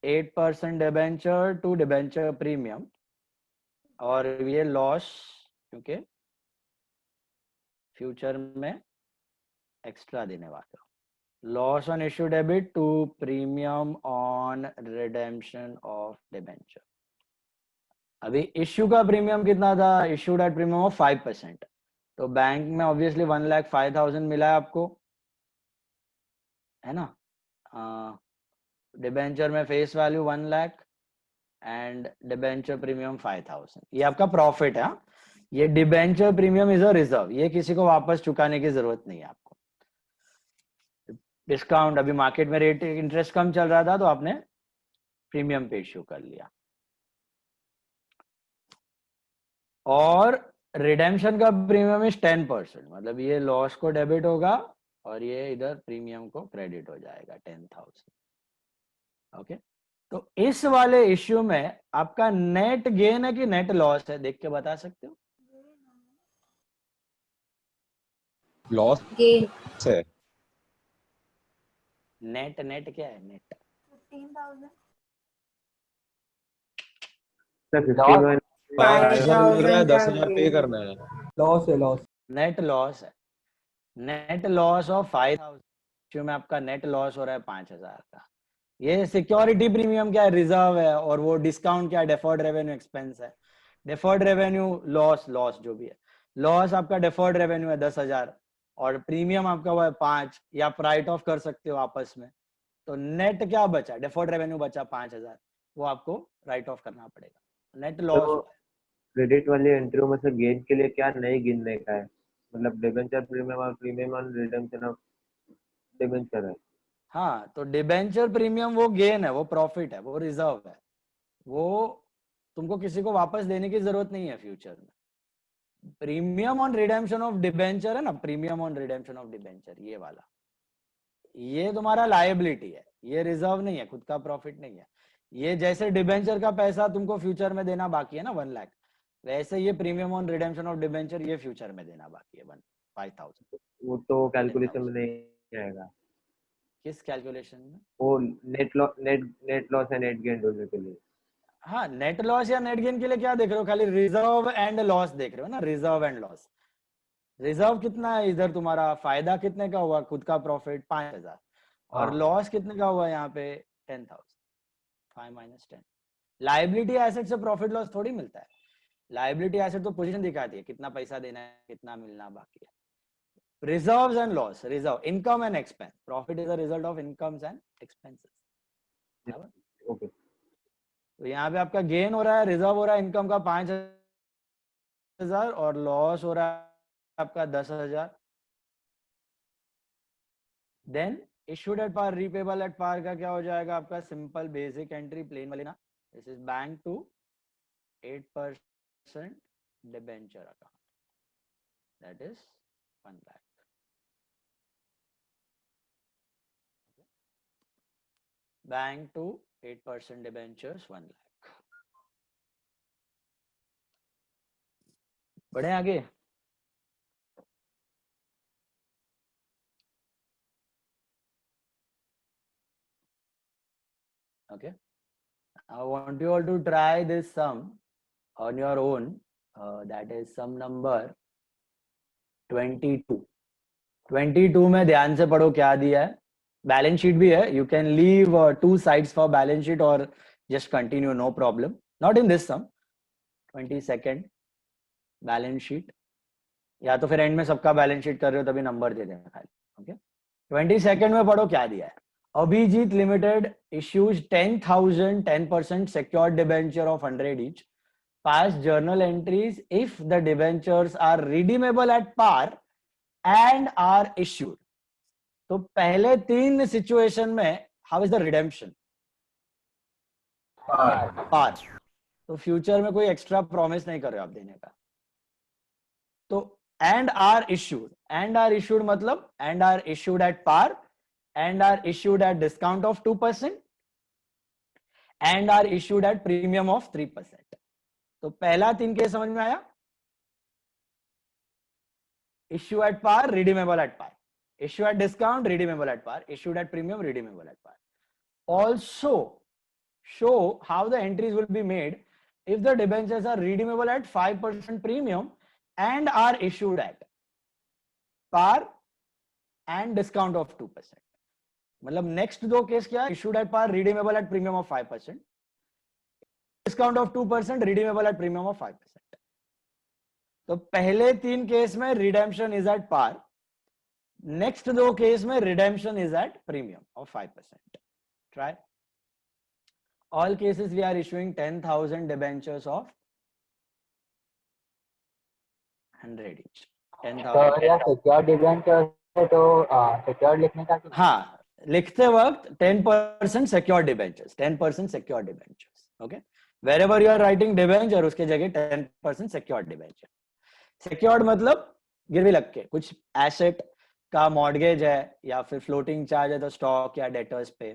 8% debenture to debenture premium. और ये लॉस क्योंकि फ्यूचर में एक्स्ट्रा देने वाला. Loss on issue debit to premium on redemption of debenture. अभी इश्यू का प्रीमियम कितना था? Issued at premium of 5%. तो बैंक में ऑब्वियसली 1,05,000 मिला है आपको, है ना. डिबेंचर में face value 1 lakh and debenture premium 5,000. ये आपका प्रॉफिट है. ये debenture premium is a reserve. ये किसी को वापस चुकाने की जरूरत नहीं है आपको. डिस्काउंट अभी मार्केट में रेट इंटरेस्ट कम चल रहा था तो आपने प्रीमियम पे इश्यू कर लिया. और रिडेम्पशन का प्रीमियम इज 10%. मतलब ये लॉस को डेबिट होगा और ये इधर प्रीमियम को क्रेडिट हो जाएगा 10,000. ओके. तो इस वाले इश्यू में आपका नेट गेन है कि नेट लॉस है? देख के बता सकते हो. लॉस गेन है। नेट नेट क्या है नेट? 15,000. लॉस 5,000 मिल रहा है, 10,000 पे करना है। लॉस है लॉस. नेट लॉस है. नेट लॉस ऑफ 5,000 में आपका नेट लॉस हो रहा है 5,000 का. ये सिक्योरिटी प्रीमियम क्या है? रिजर्व है. और वो डिस्काउंट क्या है? डेफर्ड रेवेन्यू एक्सपेंस है. डेफर्ड रेवेन्यू लॉस जो भी है, लॉस आपका डेफर्ड रेवेन्यू है 10,000 और प्रीमियम आपका वो है 5, या आप राइट ऑफ कर सकते हो आपस में. तो नेट क्या बचा? डेफर्ड रेवेन्यू बचा 5,000, वो आपको राइट ऑफ करना पड़ेगा. नेट लॉस तो क्रेडिट वाली एंट्रियों में से गेन के लिए क्या नहीं गिनने का है? मतलब डिबेंचर प्रीमियम और premium on redemption of debenture है. हाँ, तो डिबेंचर प्रीमियम वो गेन है, वो प्रॉफिट है, वो रिजर्व है. वो तुमको किसी को वापस देने की जरूरत नहीं है फ्यूचर में. Premium on redemption of debenture है ना, premium on redemption of debenture, ये वाला, ये तुम्हारा लायबिलिटी है, ये रिजर्व नहीं है, खुद का प्रॉफिट नहीं है. ये जैसे डिबेंचर का पैसा तुमको फ्यूचर में देना बाकी है ना 1 लाख, वैसे ये premium on redemption of debenture ये फ्यूचर में देना बाकी है 5,000. वो तो कैलकुलेशन में नहीं आएगा. किस कैलकुलेशन में? वो नेट लॉस है नेट गेन ढूंढने के लिए. हाँ, नेट लॉस या नेट गेन के लिए क्या देख रहे हो? खाली रिजर्व एंड लॉस देख रहे हो ना, रिजर्व एंड लॉस. रिजर्व कितना है इधर तुम्हारा? फायदा कितने का हुआ? खुद का प्रॉफिट 5,000 और लॉस कितने का हुआ यहाँ पे? 10,000. 5 - 10. लाइबिलिटी एसेट से प्रॉफिट लॉस थोड़ी मिलता है. लाइबिलिटी एसेट तो पोजीशन दिखाती है, कितना पैसा देना है, कितना मिलना बाकी है. Reserves and loss, reserve income and expense, profit is a result of incomes and expenses. Okay. तो यहाँ पे आपका गेन हो रहा है, रिजर्व हो रहा है इनकम का 5,000 और लॉस हो रहा है आपका 10,000. Then issued at par, repayable at par का क्या हो जाएगा आपका? सिंपल बेसिक एंट्री, प्लेन वाली ना. This is bank to 8% debenture account, that is 1 lakh. Bank to 8% debentures 1 lakh. बढ़े आगे. Okay, I want you all to try this sum on your own. That is sum number 22. 22 में ध्यान से पढ़ो क्या दिया है. बैलेंस शीट भी है, you can leave 2 sides for balance sheet or just continue, no problem. Not in this sum. 22nd balance sheet, या तो फिर एंड में सबका बैलेंस शीट कर रहे हो तभी नंबर दे देना खाली. ओके, 22nd में पढ़ो क्या दिया है. Abhijit Limited issues 10,000 10% secured debenture of 100 each. Past journal entries if the debentures are redeemable at par and are issued. तो पहले 3 सिचुएशन में हाउ इज द रिडेम्पशन? पार. तो फ्यूचर में कोई एक्स्ट्रा प्रॉमिस नहीं कर रहे हो आप देने का. तो and are issued मतलब and are issued at par and are issued at discount of 2% and are issued at premium of 3%. तो पहला 3 केस समझ में आया? issue at par, redeemable at par. issue at discount, redeemable at par. issued at premium, redeemable at par. Also show how the entries will be made if the debentures are redeemable at 5% premium and are issued at par and discount of 2%. मतलब next 2 case क्या? Issued at par, redeemable at premium of 5%, discount of 2%, redeemable at premium of 5%. तो पहले 3 case में redemption is at par, next 2 case में redemption is at premium of 5%. Try. All cases we are issuing 10,000 debentures of 100 each. 10,000. Secured debenture है तो secured लिखने का. हाँ, लिखते वक्त 10% secured debentures, 10% secured debentures. Okay, wherever you are writing debenture उसके जगह 10% secured debenture. Secured मतलब गिरवी लग के, कुछ एसेट का मॉर्गेज है या फिर फ्लोटिंग चार्ज है तो स्टॉक या डेटर्स पे,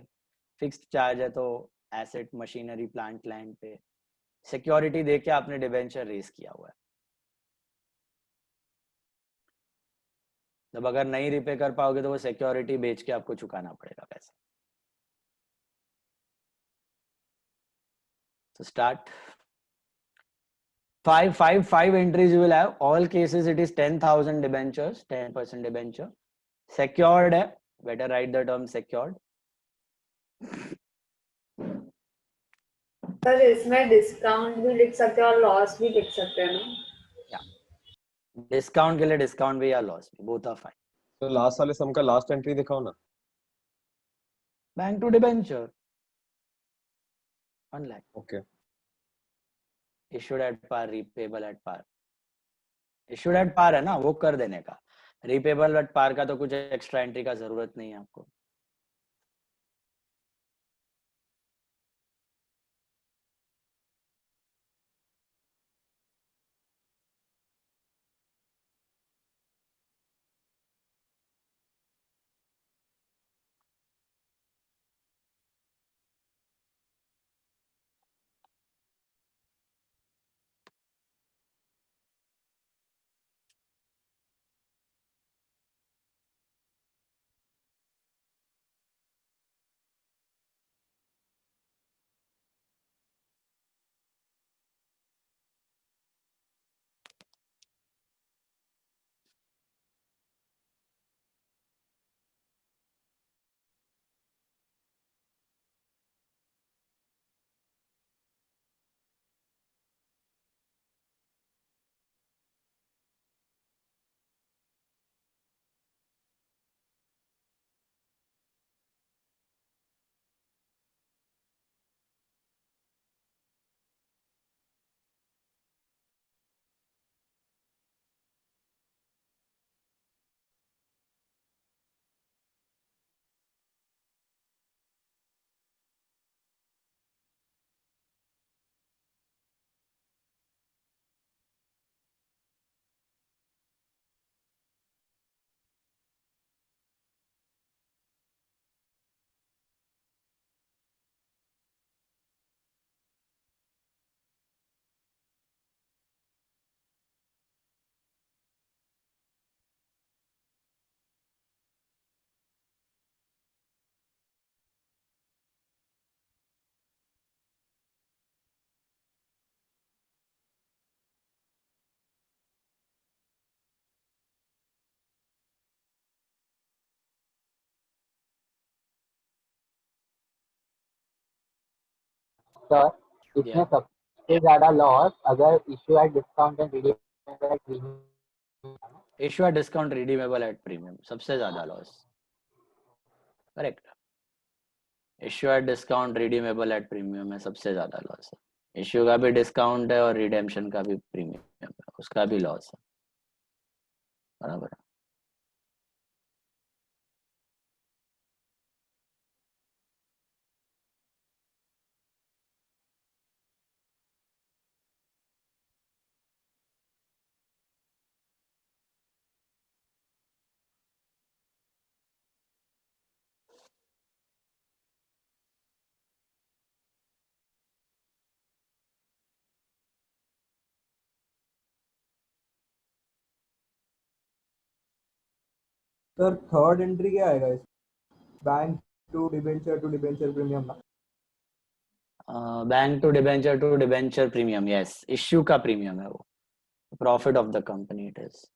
फिक्स्ड चार्ज है तो एसेट मशीनरी प्लांट लैंड पे सिक्योरिटी दे के आपने डिबेंचर रेज किया हुआ है. जब अगर नहीं रिपे कर पाओगे तो वो सिक्योरिटी बेच के आपको चुकाना पड़ेगा पैसा. So start. Five entries you will have. All cases it is 10,000 debentures, 10% debenture. Secured है. Better write the term secured. Sir इसमें डिस्काउंट भी लिख सकते हैं और लॉस भी लिख सकते हैं ना. डिस्काउंट के लिए डिस्काउंट भी या लॉस भी, both are fine. तो लास्ट वाले सम का लास्ट एंट्री दिखाओ ना. Bank to debenture 1 lakh. Okay. Issued at par, repayable at par. Issued at par है ना, वो कर देने का. Repayable at par का तो कुछ एक्स्ट्रा एंट्री का जरूरत नहीं है आपको. सर इसमें Yeah. सबसे ज्यादा लॉस अगर issue at discount and redeemable at premium. Issue at discount, redeemable at premium. सबसे ज्यादा loss. Correct. Issue at discount, redeemable at premium है सबसे ज्यादा लॉस है. इश्यू का भी डिस्काउंट है और रिडेम्पशन का भी प्रीमियम है, उसका भी लॉस है. बराबर है. सर थर्ड एंट्री क्या आएगा इस बैंक टू डिबेंचर प्रीमियम ना. Bank to debenture premium. Yes, issue का प्रीमियम है वो. Profit of the company it is.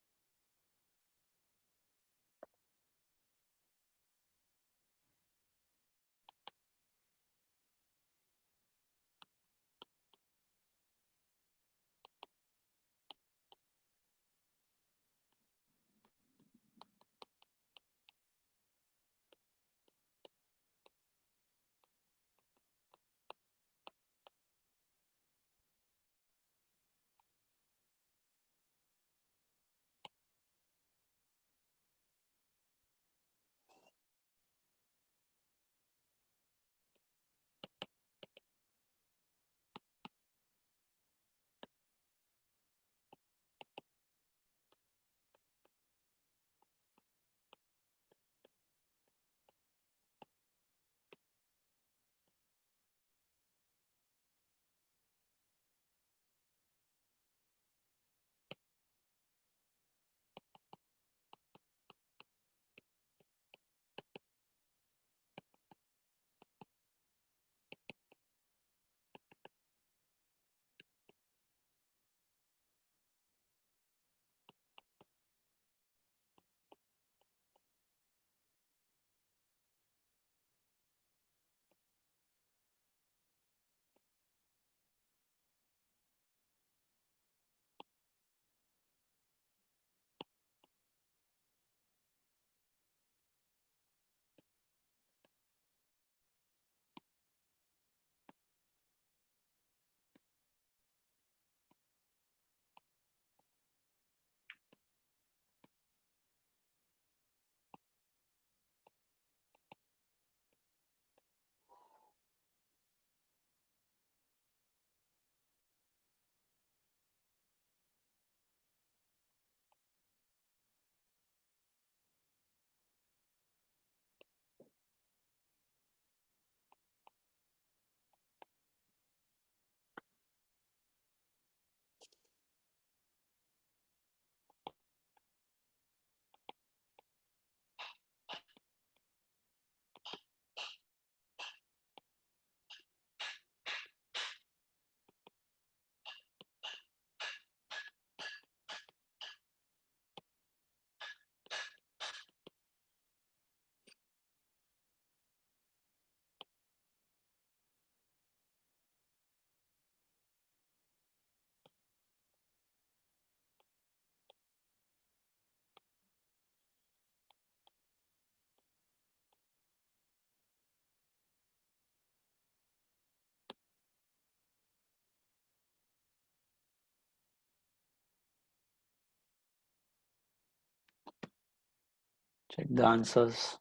check the answers.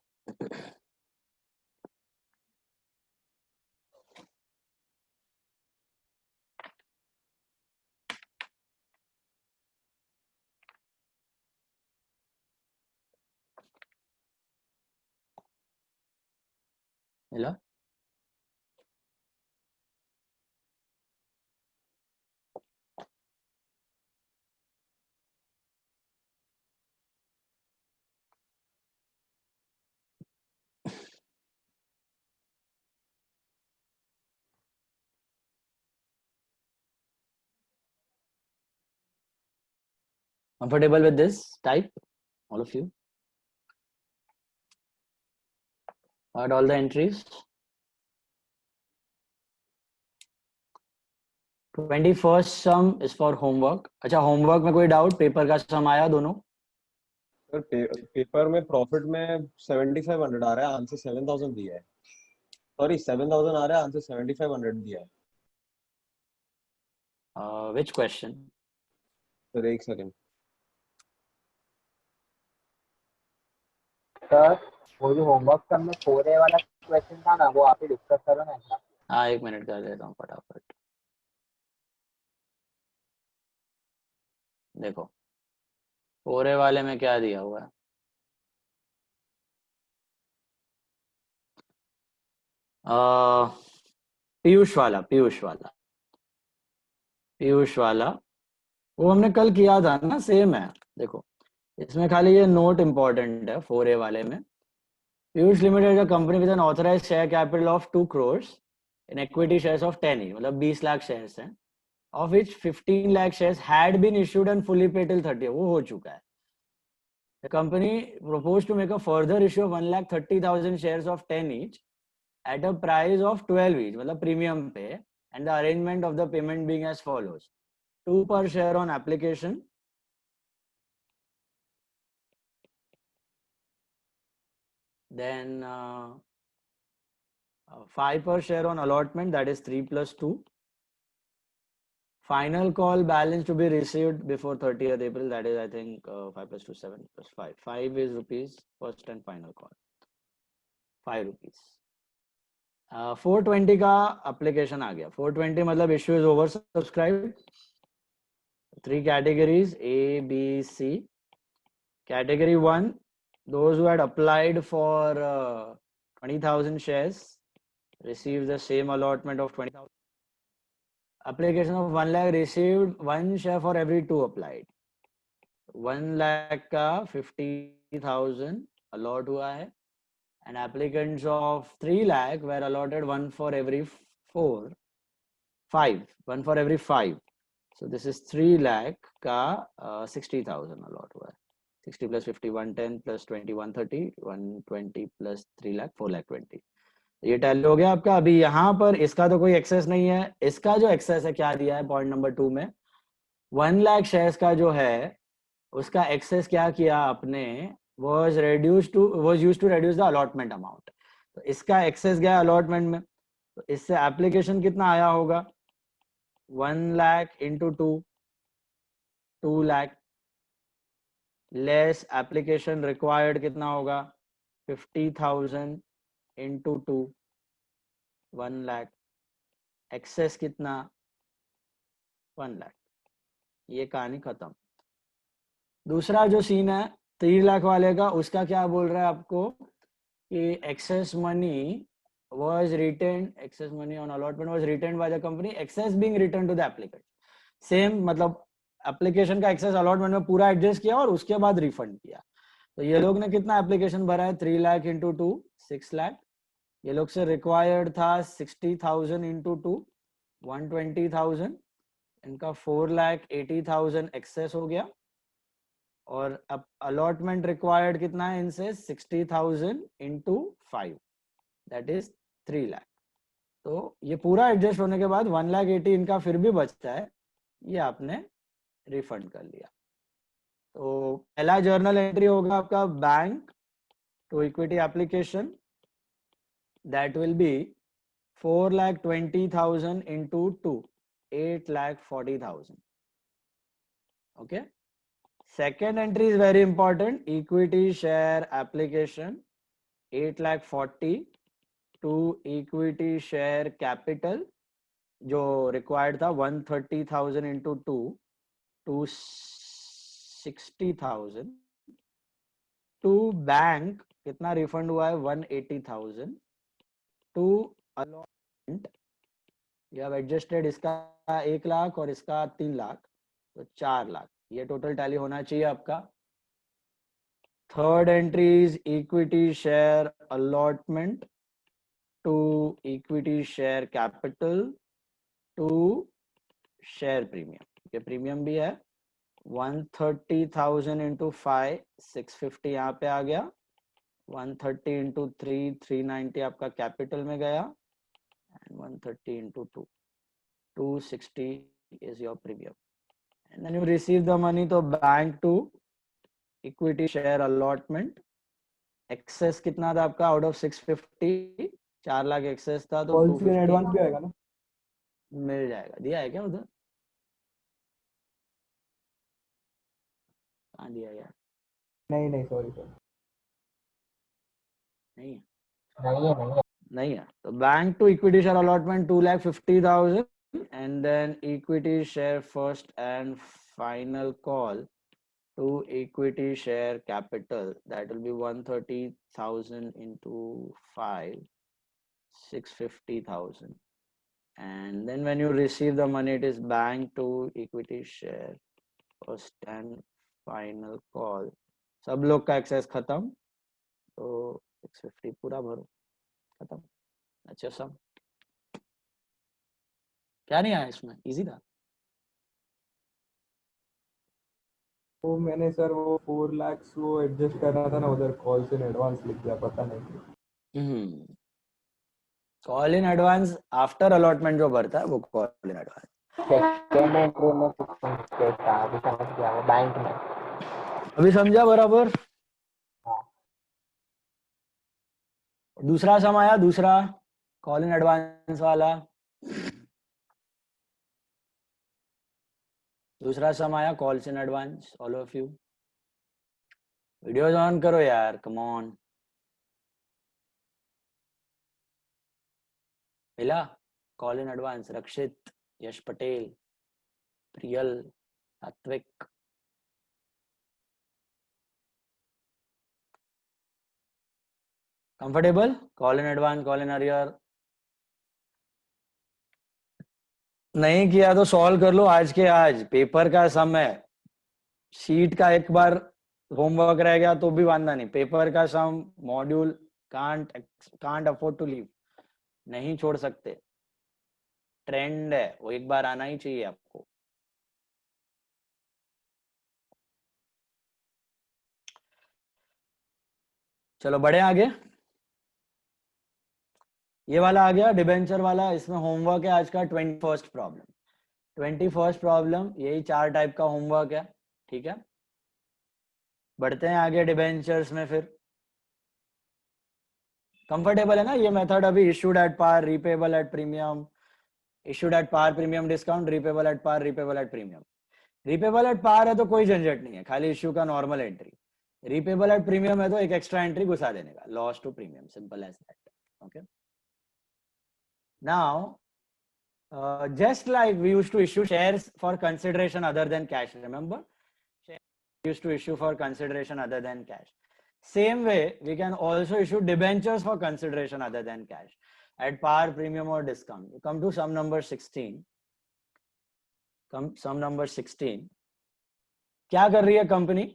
मिला? Comfortable with this type, all of you? What all the entries? 21st sum is for homework. अच्छा, homework में कोई doubt? Paper का sum आया दोनों? सर पेपर में profit में 7500 आ रहा है, आंसर 7000 दिया है. सॉरी 7000 आ रहा है, आंसर 7500 दिया है. Which question? सर एक सेकंड. सर वो जो होमवर्क सब में 4A वाला क्वेश्चन था ना, वो आप ही डिस्कस करो ना. हाँ, 1 मिनट कर देता हूँ फटाफट. देखो 4A वाले में क्या दिया हुआ है? पीयूष वाला वो हमने कल किया था ना, सेम है. देखो इसमें खाली ये नोट इंपॉर्टेंट है 4A वाले में. पीयूष लिमिटेड का company with N authorised share capital of 2 crore in equity shares of 10 each, मतलब 20 लाख शेयर्स हैं, of which 15 lakh shares had been issued and fully paid till 30. वो हो चुका है. The company proposed to make a further issue of 1,30,000 shares of 10 each at a price of 12 each, मतलब premium पे, and the arrangement of the payment being as follows: 2 per share on application, then 5 per share on allotment, that is 3 plus 2. Final call balance to be received before 30th April, that is I think 5 plus 2 7 plus 5. 5 is rupees first and final call, 5 rupees. 420 का application आ गया. 420 मतलब issue is over subscribed. 3 categories A, B, C. Category 1, those who had applied for 20,000 shares received the same allotment of 20,000. Application of 1 lakh received 1 share for every 2 applied. 1 lakh का 50,000 allot हुआ है, and applicants of 3 lakh were allotted 1 for every 1 for every 5. So this is 3 lakh का 60,000 allot हुआ है. 60 plus 50 110 plus 20 130, 120 plus 3 lakh 4 lakh 20. ये tally हो गया आपका. अभी यहाँ पर इसका तो कोई एक्सेस नहीं है. इसका जो एक्सेस है क्या दिया है पॉइंट नंबर 2 में, 1 लाख शेयर्स का जो है उसका एक्सेस क्या किया आपने, was used to reduce the allotment amount. तो इसका एक्सेस गया अलॉटमेंट में. तो इससे एप्लीकेशन कितना आया होगा, 1 lakh into 2 lakh less application required कितना होगा, 50,000 into 2, 1 lakh. एक्सेस कितना, 1 lakh. ये कहानी खत्म. दूसरा जो सीन है 3 लाख वाले का, उसका क्या बोल रहा है आपको कि excess money on allotment was retained by the company, excess being returned to the applicant. Same मतलब एप्लीकेशन का एक्सेस अलॉटमेंट में पूरा एडजस्ट किया और उसके बाद रिफंड किया. तो ये लोग ने कितना एप्लीकेशन भरा है, 3 लाख into 2 6 लाख. ये लोग से रिक्वायर्ड था 60,000 into 2 120,000. इनका 4,80,000 एक्सेस हो गया. और अब अलॉटमेंट रिक्वायर्ड कितना है इनसे, 60,000 into 5, दैट इज 3 लाख. तो ये पूरा एडजस्ट होने के बाद 1,80,000 इनका फिर भी बचता है, ये आपने रिफंड कर लिया. तो पहला जर्नल एंट्री होगा आपका bank to equity application, that will be 4,20,000 into 2 8,40,000. Okay. Second entry is very important. Equity share application 8,40,000 to equity share capital जो required था 130,000 into 2 260,000 to bank कितना रिफंड हुआ है 180,000 to allotment you have adjusted इसका 1 लाख और इसका 3 लाख तो 4 लाख ये टोटल टैली होना चाहिए आपका. Third entry is equity share allotment to equity share capital to share premium. ये प्रीमियम भी है 130,000 इंटू 5 650 यहाँ पे आ गया. 130 इंटू 3 390 आपका कैपिटल में गया and 130 into 2 260 is your premium. And then you receive the money to bank to equity share allotment. Excess कितना था आपका out of 650 4 लाख excess था तो कॉल से एडवांस भी आएगा ना? मिल जाएगा. दिया है क्या उधर? कहाँ दिया यार? नहीं सॉरी नहीं है. नहीं है नहीं है तो bank to equity share allotment 2,50,000 and then equity share first and final call to equity share capital that will be 130,000 into 5 650,000 and then when you receive the money it is bank to equity share first and final call. सब लोग का access खत्म तो 650 पूरा भरो खत्म. अच्छा सब क्या नहीं आया इसमें? इजी था. वो मैंने सर वो 4 लाख वो एडजस्ट करना था ना उधर कॉल से एडवांस लिख दिया पता नहीं. Call in advance after allotment जो भरता है वो call in advance. Second entry में कुछ मिस्टेक था अभी समझ गया वो बैंक में. अभी समझा बराबर. दूसरा सम आया दूसरा कॉल इन एडवांस वाला. दूसरा सम आया calls in advance. All of you videos on करो यार. Come on. मिला कॉल इन एडवांस. रक्षित, यश पटेल, प्रियल, सात्विक. Comfortable? Call in advance call in arrear नहीं किया तो सॉल्व कर लो आज के आज. पेपर का सम है. शीट का एक बार होमवर्क रह गया तो भी वांदा नहीं. पेपर का some module can't afford to leave. नहीं छोड़ सकते. ट्रेंड है वो एक बार आना ही चाहिए आपको. चलो बढ़े आगे. ये वाला आ गया डिबेंचर वाला. इसमें होमवर्क है आज का 21st प्रॉब्लम. 21st प्रॉब्लम यही 4 टाइप का होमवर्क है. ठीक है बढ़ते हैं आगे डिबेंचर्स में. फिर कंफर्टेबल है ना ये मेथड? अभी issued at par, repayable at premium, issued at par, premium discount, repayable at par, repayable at premium. Repayable at par है तो कोई झंझट नहीं है, खाली इश्यू का normal entry. Repayable at premium है तो एक एक्स्ट्रा एंट्री घुसा देने का. Loss to premium, simple as that. Okay now just like we used to issue shares for consideration other than cash, remember we used to issue for consideration other than cash. Same way we can also issue debentures for consideration other than cash at par, premium or discount. You come to sum number 16. sum number 16 क्या कर रही है company?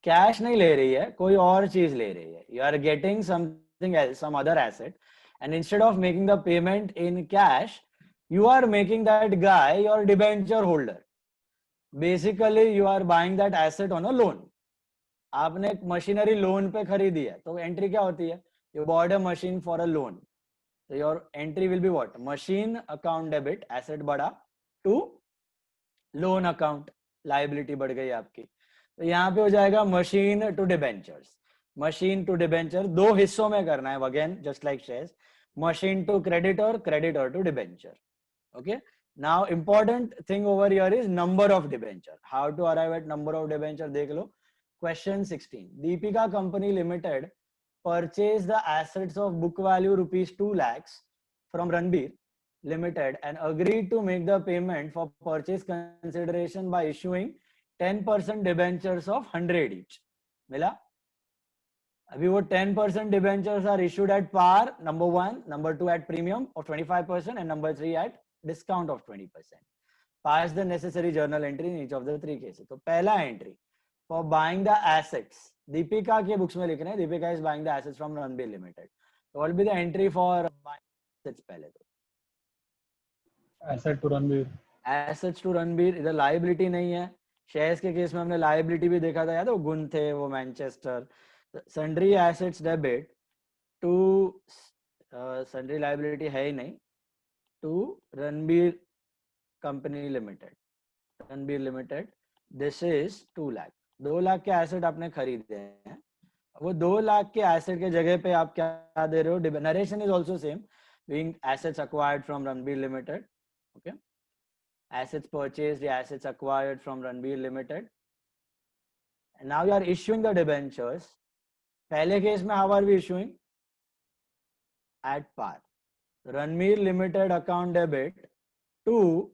Cash नहीं ले रही है, कोई और चीज ले रही है. You are getting something else, some other asset, and instead of making the payment in cash you are making that guy your debenture holder. Basically you are buying that asset on a loan. आपने एक machinery loan पे खरीदी है तो entry क्या होती है? You bought a machine for a loan, so your entry will be what? Machine account debit, asset बढ़ा to loan account, liability बढ़ गई आपकी. तो यहाँ पे हो जाएगा machine to debentures. Machine to debenture 2 हिस्सों में करना है again just like shares. Machine to creditor, creditor to debenture. Okay Now important thing over here is number of debenture. How to arrive at number of debenture देख लो. Question 16. Deepika Company Limited purchased the assets of book value rupees 2 lakhs from Ranbir Limited and agreed to make the payment for purchase consideration by issuing 10% debentures of 100 each. मिला? अभी वो 10% debentures are issued at par, number 1, number 2 at premium of 25% and number 3 at discount of 20%. Pass the necessary journal entry in each of the 3 cases. तो पहला entry for buying the assets, Deepika के books में लिख रहे हैं, Deepika is buying the assets from Ranbir Limited. So what will be the entry for buying assets पहले तो? Asset to Ranbir. Assets to Ranbir, इधर liability नहीं है. Shares के केस में हमने liability भी देखा था, याद है वो गुण थे, वो Manchester. Sundry assets debit to sundry liability है ही नहीं, to Ranbir Company Limited. Ranbir Limited, this is 2 lakh. 2 lakh के एसेट आपने खरीदे हैं. वो 2 लाख के एसेट के जगह पे आप क्या दे रहे हो? Narration is also same, being assets acquired from Ranbir Limited. Okay, assets purchased, the assets acquired from Ranbir Limited, and now you are issuing the debentures. पहले केस में how are we issuing? At par. Ranbir Limited account debit to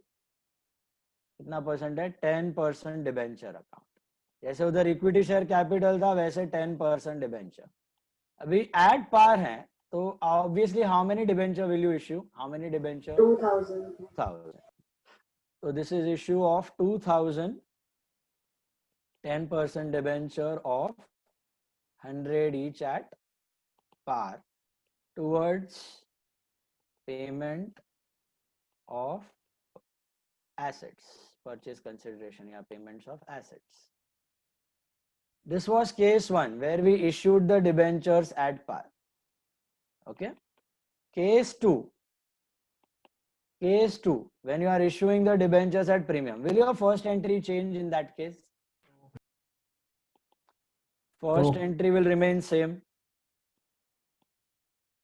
कितना percent है? 10% debenture account. जैसे उधर equity share capital था वैसे 10% debenture. अभी eight par है तो obviously how many debenture will you issue? How many debenture? 2000. So this is issue of 2000 10% debenture of 100 each at par towards payment of assets, purchase consideration, yeah, payments of assets. This was case 1 where we issued the debentures at par. Okay. Case 2. Case 2, when you are issuing the debentures at premium, will your first entry change in that case? First entry will remain same.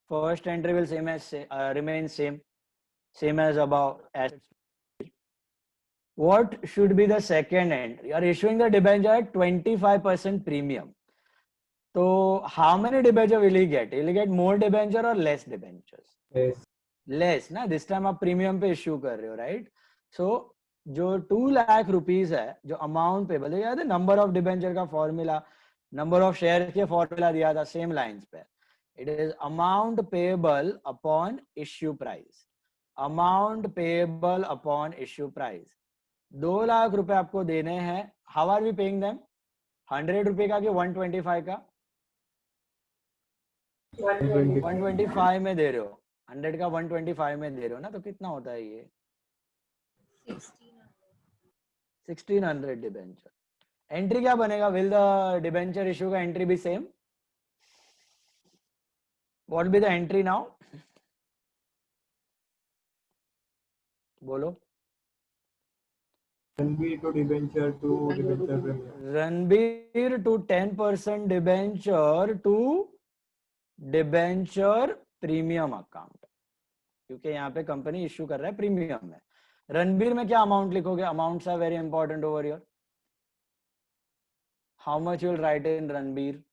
First entry will remain same as above. What should be the second entry? You are issuing the debenture at 25% premium. So how many debenture will he get? Will he get more debenture or less debentures? Yes. Less ना. This time आप premium पे issue कर रहे हो, right? सो जो 2 lakh rupees है जो amount पे बोले, याद है नंबर ऑफ डिबेंचर का फॉर्मूला, नंबर ऑफ शेयर के फॉर्मूला दिया था सेम लाइंस पे. It is amount payable upon issue price. Amount payable upon issue price. 2 lakh रुपए आपको देने हैं. How are we paying them? 100 रुपए का कि 125 का? 125 में दे रहे हो. 100 का 125 में दे रहे हो ना, तो कितना होता है ये? 1600 डिबेंचर. एंट्री क्या बनेगा? विल द डिबेंचर इशू का entry B same? What be the entry now? बोलो. Ranbir to debenture to debenture premium. Ranbir to 10% debenture to debenture premium account, क्योंकि यहाँ पे कंपनी इश्यू कर रहा है प्रीमियम में. रणबीर में क्या अमाउंट लिखोगे? Amounts are very important over here. How much you will write in Ranbir?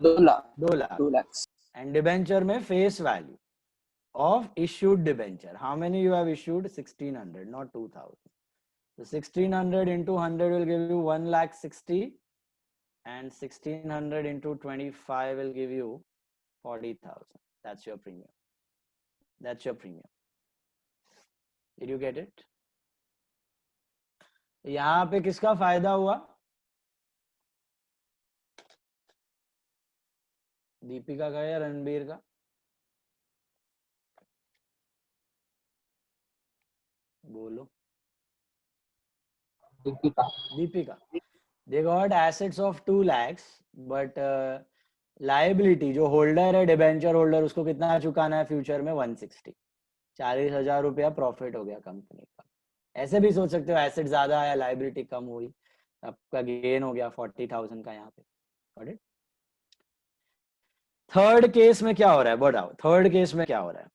2 lakh. 2 lakh. 2 lakhs. And debenture में face value of issued debenture. How many you have issued? 1600, not 2000. So 1600 into 100 will give you 1,60,000 and 1600 into 25 will give you 40,000. That's your premium. That's your premium. Did you get it? यहाँ पे किसका फायदा हुआ? दीपिका का या रणबीर का? बोलो. Deepika. They got assets of 2 lakhs, but liability जो होल्डर है, डिबेंचर होल्डर, उसको कितना चुकाना है फ्यूचर में? 160. 40,000 रुपया प्रॉफिट हो गया कंपनी का. ऐसे भी सोच सकते हो एसेट ज्यादा है, लाइबिलिटी कम हुई, आपका गेन हो गया 40,000 का यहाँ पे. Got it? थर्ड केस में क्या हो रहा है? बताओ. थर्ड केस में क्या हो रहा है?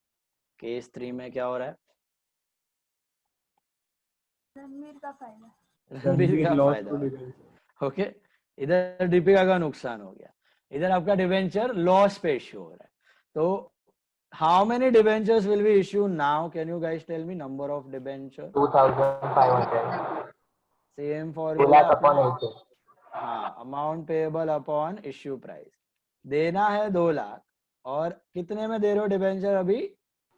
केस 3 में क्या हो रहा है? रणवीर का फायदा। रणबीर का lost फायदा to होगा। debenture। ओके, इधर दीपिका का नुकसान हो गया, इधर आपका डिवेंचर लॉस पे इश्यू हो रहा है। तो how many debentures will be issue now? Can you guys tell me number of debenture? 2500, same 2 formula lakh अपना। upon 80। हाँ, amount payable upon issue price. देना है 2 लाख और कितने में दे रहे हो डिवेंचर अभी?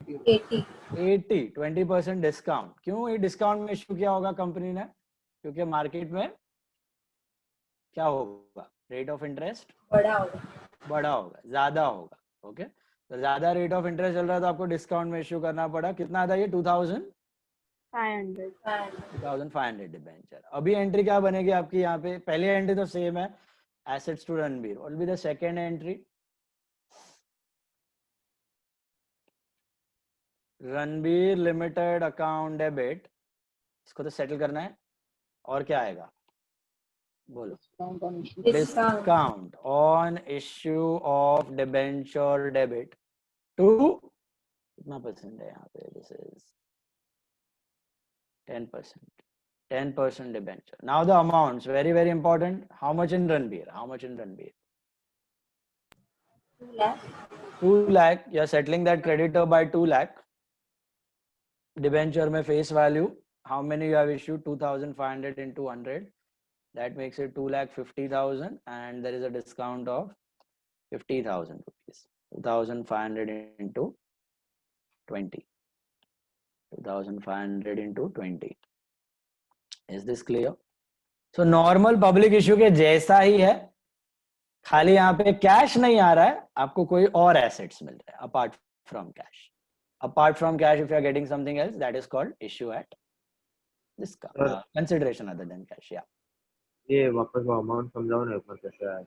80। 80, 20% डिस्काउंट। क्यों ये डिस्काउंट में इश्यू किया होगा कंपनी ने? क्योंकि मार्केट में क्या होगा? रेट ऑफ इंटरेस्ट बड़ा होगा। बड़ा होगा, ज्यादा होगा। ओके, तो ज्यादा रेट ऑफ इंटरेस्ट चल रहा है तो आपको डिस्काउंट में इश्यू करना पड़ा। कितना था ये? 2500 डिबेंचर। अभी एंट्री क्या बनेगी आपकी यहाँ पे? पहली एंट्री तो सेम है, assets to Ranbir. What will be the second entry? Ranbir limited account debit, इसको तो सेटल करना है। और क्या आएगा बोलो? Discount on issue of debenture debit to, कितना परसेंट है यहाँ पे? This is 10%. 10% debenture. Now the amounts, very very important. How much in Ranbir? How much in Ranbir? 2 lakh. 2 lakh. You're settling that creditor by 2 lakh. Debenture में face value. How many you have issued? 2,500 into 100. That makes it 2,50,000, and there is a discount of 50,000 rupees. 2,500 into 20. 2,500 into 20. Is this clear? So normal public issue के जैसा ही है, खाली यहाँ पे cash नहीं आ रहा है, आपको कोई और एसेट्स मिल रहा है apart from cash. Apart from cash, if you are getting something else, that is called issue at discount, consideration other than cash. या ये वापस वो अमाउंट समझाओ ना एक बार कैसे है।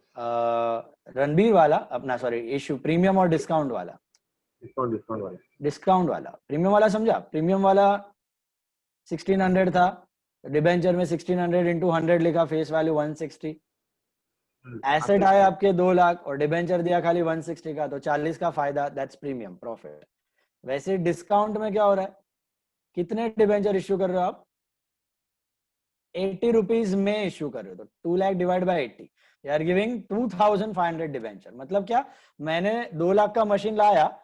रणबीर वाला अपना, सॉरी, इश्यू प्रीमियम और डिस्काउंट वाला। डिस्काउंट वाला। डिस्काउंट वाला, प्रीमियम वाला समझा? प्रीमियम वाला 1600 था, डिबेंचर में 1600 इंटू 100 लिखा, फेस वैल्यू 160। एसेट आए आपके 2 लाख और डिबेंचर दिया खाली 160 का, तो 40 का फायदा, दैट्स प्रीमियम प्रॉफिट। वैसे डिस्काउंट में क्या हो रहा है? कितने डिबेंचर इश्यू कर रहे हो आप? 80 रुपीज में इश्यू कर रहे हो, तो 2 lakh divide by 80, you are giving 2500 debenture. मतलब क्या? मैंने 2 लाख का मशीन लाया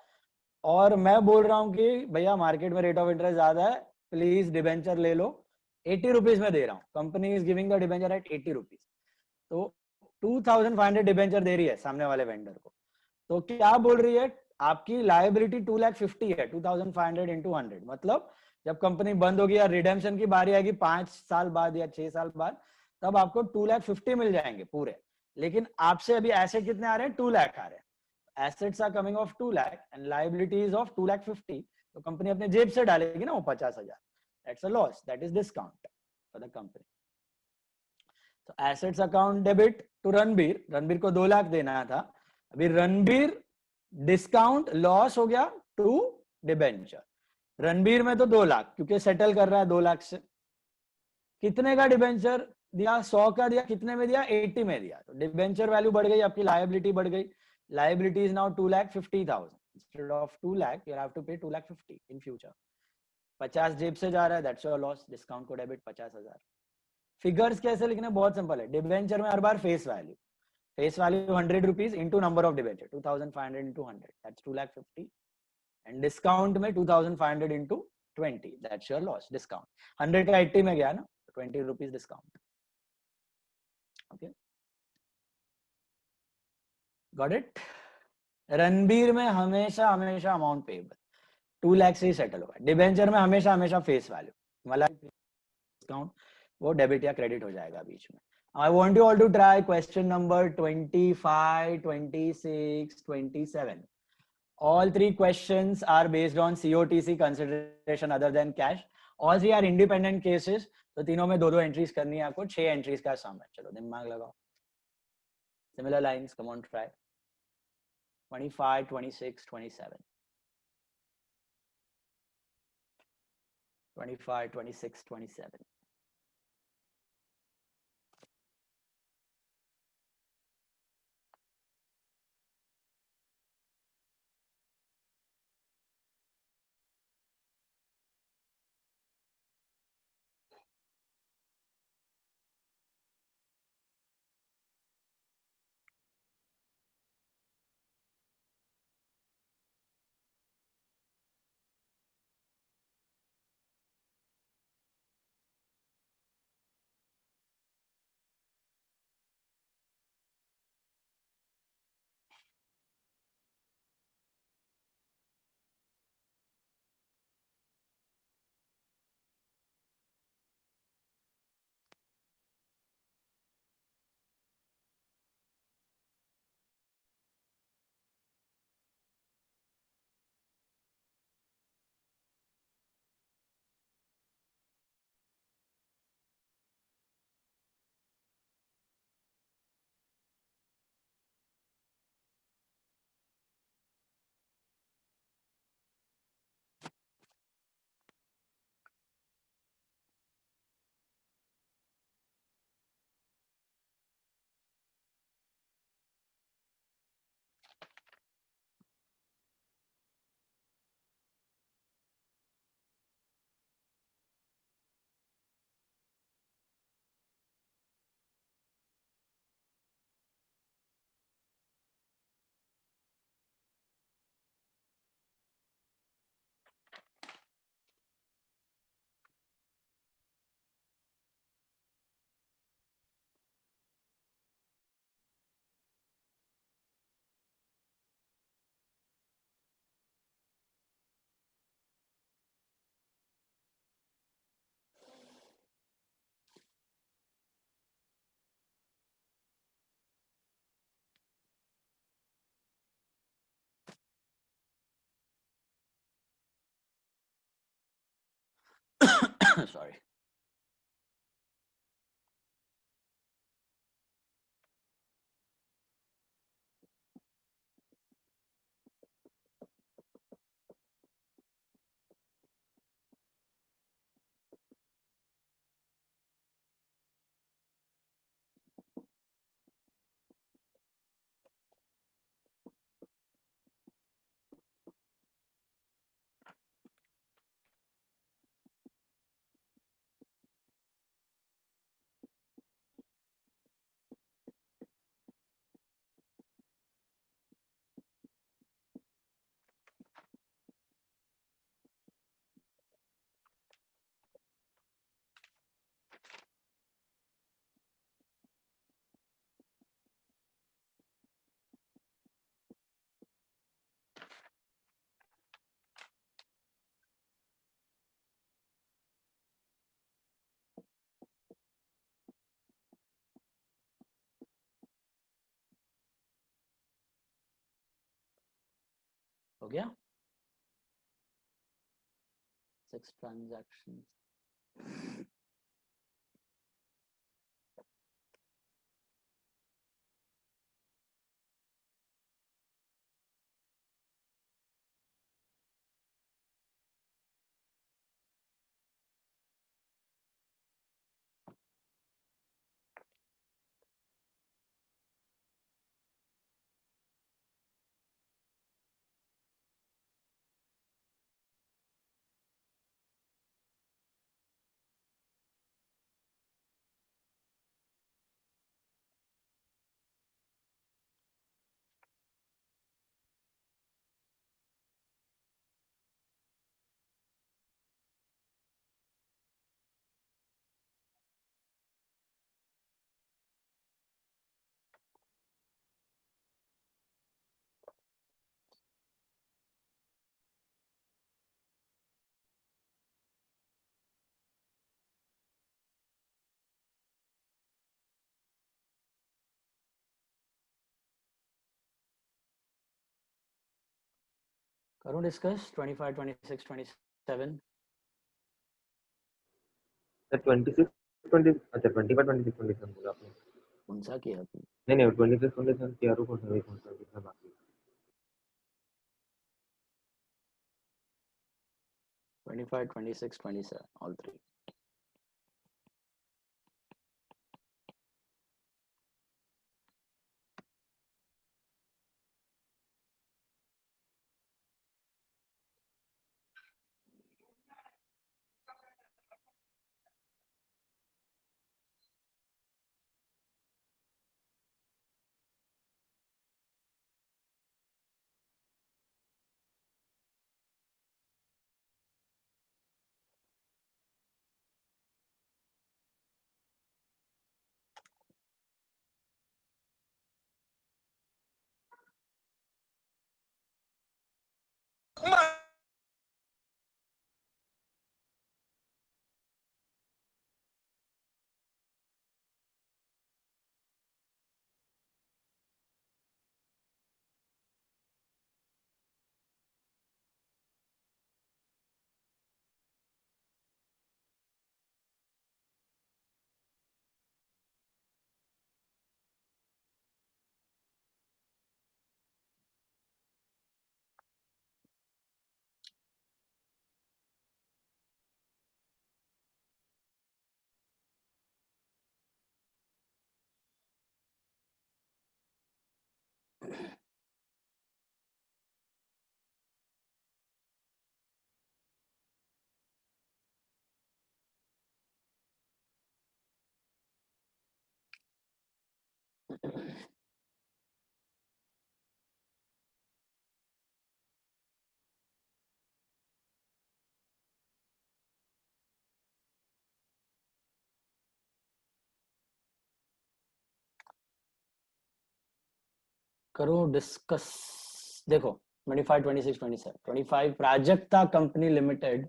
और मैं बोल रहा हूं कि भैया मार्केट में रेट ऑफ इंटरेस्ट ज्यादा है, प्लीज डिबेंचर ले लो, 80 रुपीज में दे रहा हूँ। Company is giving the debenture at 80 rupees, तो 2500 डिबेंचर दे रही है सामने वाले वेंडर को। तो क्या बोल रही है? आपकी लायबिलिटी 2,50,000 है, 2500 इंटू 100। मतलब जब कंपनी बंद होगी या रिडेम्पशन की बारी आएगी 5 साल बाद या 6 साल बाद, तब आपको 2,50,000 मिल जाएंगे पूरे। लेकिन आपसे अभी एसेट कितने आ रहे हैं? 2 लाख आ रहे हैं। Assets are coming of 2 lakh and liabilities of 2,50,000, तो कंपनी अपने जेब से डालेगी ना वो 50,000। That's a loss, that is discount for the company. तो assets account debit to Ranbir, Ranbir को 2 लाख देना था, अभी रणबीर डिस्काउंट लॉस हो गया टू डिबेंचर। रणबीर में तो 2 लाख, क्योंकि सेटल कर रहा है 2 लाख से। कितने का डिबेंचर दिया? 100 का दिया। कितने में दिया? 80 में दिया। तो डिबेंचर वैल्यू बढ़ गई, आपकी लायबिलिटी बढ़ गई। Liability is now 2,50,000 instead of 2 lakh you have to pay 2,50,000 in future. 50 जेब से जा रहा है, दैट्स योर लॉस। डिस्काउंट को डेबिट 50,000। फिगर्स कैसे लिखने? बहुत सिंपल है। डिबेंचर में हर बार face value 100 rupees into number of debenture, 2500 into 100, that's 2,50,000। And discount में 2500 into 20, that's your loss. Discount 100 का 80 में गया ना, 20 rupees discount. Okay, got it? Ranbir में हमेशा हमेशा अमाउंट पेएबल 2 लाख से ही सेटल होगा। डिबेंचर में हमेशा हमेशा फेस वैल्यू वाला डिस्काउंट, वो डेबिट या क्रेडिट हो जाएगा बीच में। I want you all to try question number 25, 26, 27. All 3 questions are based on COTC, consideration other than cash. All 3 are independent cases. तो तीनों में 2-2 एंट्रीज करनी है आपको, 6 एंट्रीज का सम है। चलो दिमाग लगाओ। Similar lines, come on, try. 25, 26, 27. 25, 26, 27. Sorry. हो गया? 6 transactions. करूँ डिस्कस 25, 26, 27. सर 26 20 अच्छा 25 26 27 बोला आपने. कौन सा किया आपने? नहीं नहीं 26 27 किया रुको सर एक मिनट कितना बाकी है. 25, 26, 27, all three. करो डिस्कस. देखो 25, 26, 27. 25 Prajakta company limited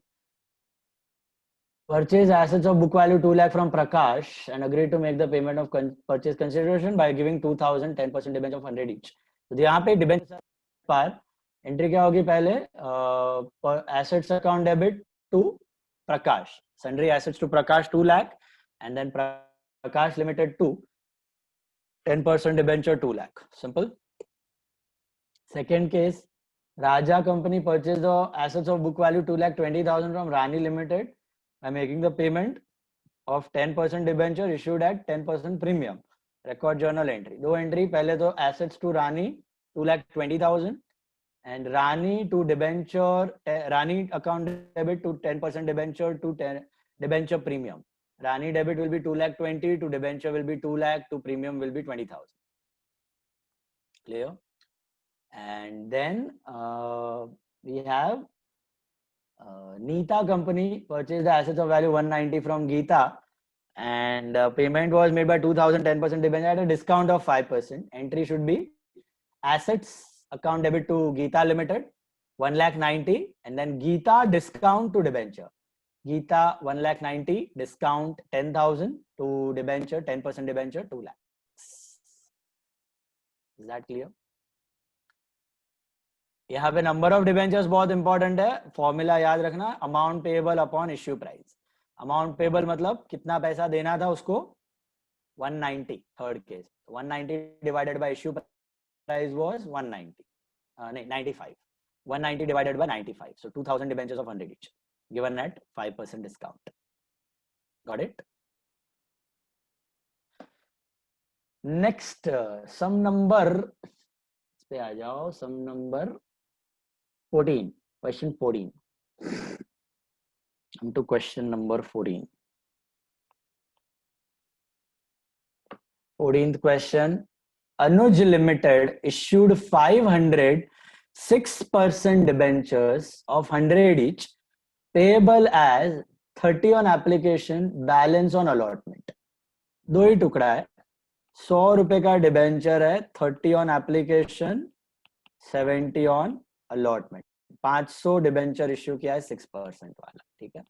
purchase assets of book value 2 lakh from Prakash and agreed to make the payment of purchase consideration by giving 2000 10% debenture of 100 each. तो यहाँ पे डिबेंचर पर एंट्री क्या होगी? पहले assets account debit to Prakash. Sundry assets to Prakash 2 lakh, and then Prakash Limited to 10% debenture 2 lakh. Simple. Second case, Raja Company purchased the assets of book value 2,20,000 from Rani Limited by making the payment of 10% debenture issued at 10% premium. Record journal entry. दो entry, पहले तो assets to Rani 2,20,000 and Rani to debenture, Rani account debit to 10% debenture to 10 debenture premium. Rani debit will be 2,20,000 to debenture will be 2 lakh to premium will be 20,000. Clear? And then we have Neeta Company purchased the assets of value 190 from Geeta, and payment was made by 2,000 10% debenture at a discount of 5%. Entry should be assets account debit to Geeta Limited 1,90,000 and then Geeta discount to debenture. Geeta 1,90,000 discount 10,000 to debenture 10% debenture 2 lakhs. Is that clear? यहाँ पे number of debentures बहुत important है. Formula याद रखना, amount payable upon issue price. Amount payable मतलब कितना पैसा देना था उसको, 190. Third case 190 divided by issue price was 190, नहीं 95. 190 divided by 95, so 2,000 debentures of 100 each given at 5% discount. Got it? Next, sum number पे आ जाओ. Sum number 14, question 14. Come to question number 14. 14th question. Anuj Limited issued 500 6% debentures of 100 each, payable as 30 on application, balance on allotment. दो ही टुकड़ा है. 100 रुपए का debenture है, 30 on application, 70 on allotment. 500 debenture issue किया है 6% वाला. ठीक है.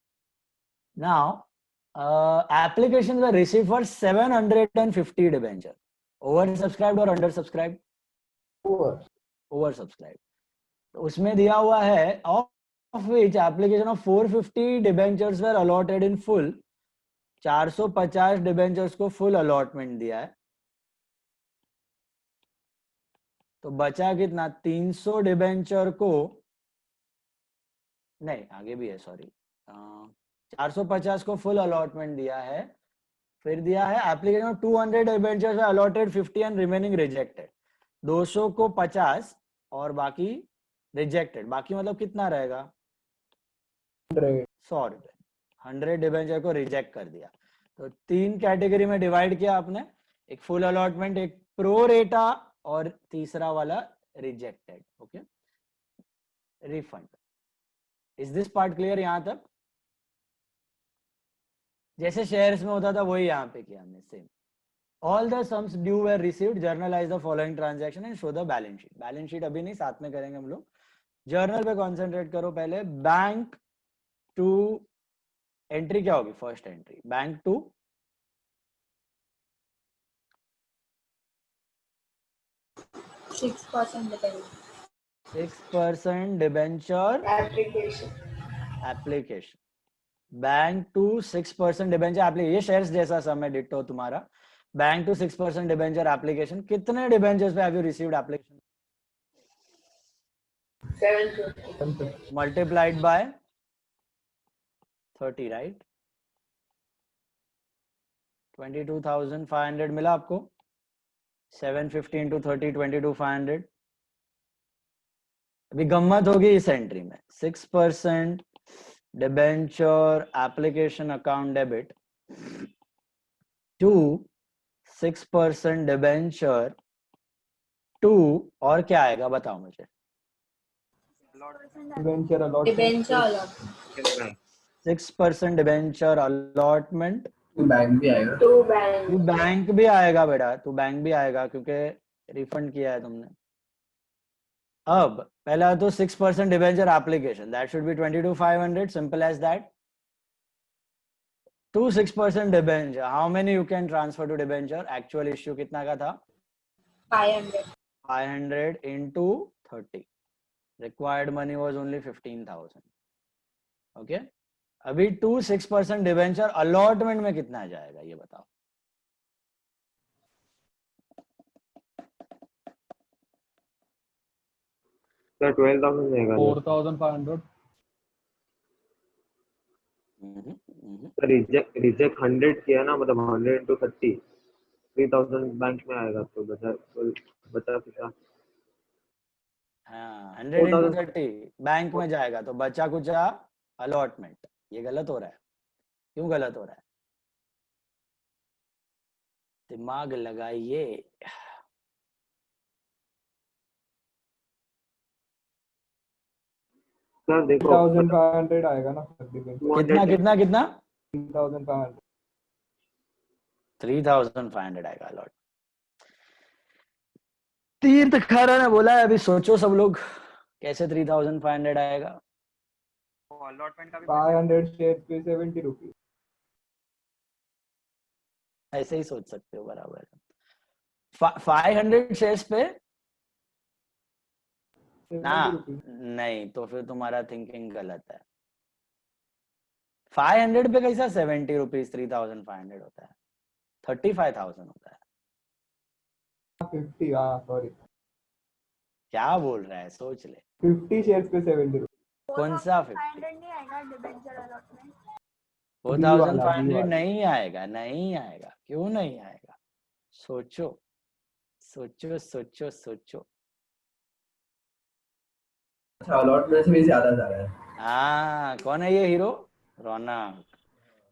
Now application were receive for 750 debenture. Over subscribed और अंडर सब्सक्राइब्ड? Over subscribed. तो उसमें दिया हुआ है of which application of 450 debentures were allotted in full. 450 debentures को फुल अलॉटमेंट दिया है. तो बचा कितना? 300 डिबेंचर को, नहीं आगे भी है, सॉरी, 450 को फुल अलॉटमेंट दिया है. फिर दिया है application of 200 debentures were allotted 50 and remaining rejected. 200 को 50 और बाकी रिजेक्टेड. बाकी मतलब कितना रहेगा? 100 रुपए. 100 डिबेंचर को रिजेक्ट कर दिया. तो 3 कैटेगरी में डिवाइड किया आपने, एक फुल अलॉटमेंट, एक प्रो रेटा और तीसरा वाला rejected. Okay, refund. Is this part clear यहां तक? जैसे शेयर्स में होता था वही यहाँ पे किया हमने, same. All the sums due were received. Journalize the following transaction and show the balance sheet. Balance sheet अभी नहीं, साथ में करेंगे हम लोग. जर्नल पे कॉन्सेंट्रेट करो पहले. बैंक टू एंट्री क्या होगी? First entry bank to 6% debenture application. Bank to 6% debenture application. ये शेयर्स जैसा सम है डिट्टो तुम्हारा. Bank to 6% debenture application. कितने डिबेंचर्स पे have you received application? 750 multiplied by 30, right? 22,500 मिला आपको. 750 into 30, 22,500. अभी गम्मत होगी इस एंट्री में. 6% debenture application account debit to 6% debenture to, और क्या आएगा बताओ मुझे? Debenture allotment. 6% debenture allotment. Bank भी आएगा. टू बैंक भी आएगा बेटा, तू बैंक भी आएगा क्योंकि रिफंड किया है तुमने. अब पहला तो 6% debenture application, that should be 22,500. Simple as that. To 6% debenture, how many you can transfer to debenture? Actual issue कितना का था? 500 into 30. Required money was only 15,000. Okay. अभी 2-6% डिबेंचर अलॉटमेंट में कितना जाएगा ये बताओ। सर 12,000 रहेगा। 4,500। सर रिजेक्ट 100 किया ना, मतलब 100 into 30, 3,000 बैंक में आएगा, तो बचा कितना? हाँ 100 into 4,000। 30 बैंक में जाएगा, तो बचा कुचा अलॉटमेंट। ये गलत हो रहा है। क्यों गलत हो रहा है? दिमाग लगाइए। सर देखो 3,500 आएगा ना सर डिबेंचर। कितना कितना कितना? 3,500। 3,500 आएगा अलॉट। तीर्थ खारा ने बोला है, अभी सोचो सब लोग कैसे 3,500 आएगा। अलॉटमेंट का भी 500 शेयर पे 70 रुपीज। ऐसे ही सोच सकते हो, बराबर है। 500 शेयर्स पे ना, 70 रुपीज। नहीं तो फिर तुम्हारा थिंकिंग गलत है। 500 पे कैसा 70 रुपीज 3,500 होता है? 35,000 होता है। 50, हाँ सॉरी, क्या बोल रहा है, सोच ले। 50 शेयर्स पे 70 रुपीज। कौन सा 50? 500 नहीं आएगा डिबेंचर अलॉटमेंट। 4,500 नहीं आएगा, नहीं आएगा। क्यों नहीं आएगा? सोचो सोचो सोचो सोचो। अच्छा अलॉटमेंट से भी ज्यादा जा रहा है। हाँ, कौन है ये हीरो? रौनक।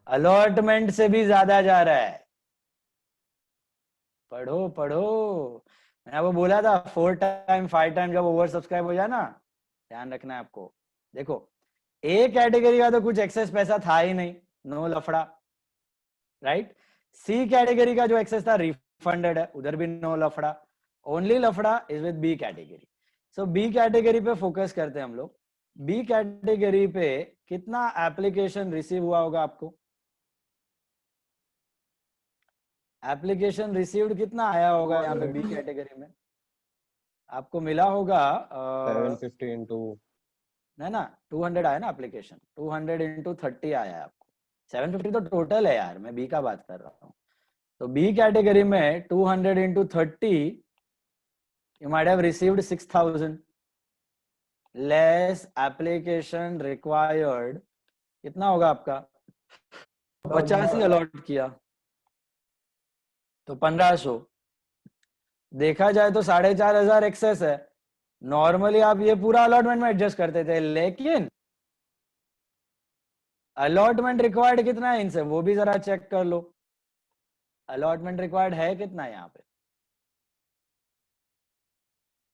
अलॉटमेंट से भी ज्यादा जा रहा है। पढ़ो पढ़ो। मैंने आपको बोला था 4 टाइम 5 टाइम जब ओवर सब्सक्राइब हो जाए ना, ध्यान रखना है आपको। देखो ए कैटेगरी का तो कुछ एक्सेस पैसा था ही नहीं, नो लफड़ा, राइट। सी कैटेगरी का जो एक्सेस था रिफंडेड है, उधर भी नो लफड़ा। ओनली लफड़ा is with B category. So B category पे फोकस करते हैं हम लोग। बी कैटेगरी पे कितना एप्लीकेशन रिसीव हुआ होगा आपको? एप्लीकेशन रिसीव्ड कितना आया होगा यहाँ पे बी कैटेगरी में? आपको मिला होगा 750 into ना 200 आया ना एप्लीकेशन, 200 into 30 आया है आपको। 750 तो टोटल है यार, मैं बी का बात कर रहा हूँ। तो बी कैटेगरी में 200 into 30 you might have received 6,000 less application required। कितना होगा आपका? 85 अलॉट किया तो 1,500। देखा जाए तो 4,500 एक्सेस है। नॉर्मली आप ये पूरा अलॉटमेंट में एडजस्ट करते थे, लेकिन अलॉटमेंट रिक्वायर्ड कितना है इनसे वो भी जरा चेक कर लो। अलॉटमेंट रिक्वायर्ड है कितना यहाँ पे?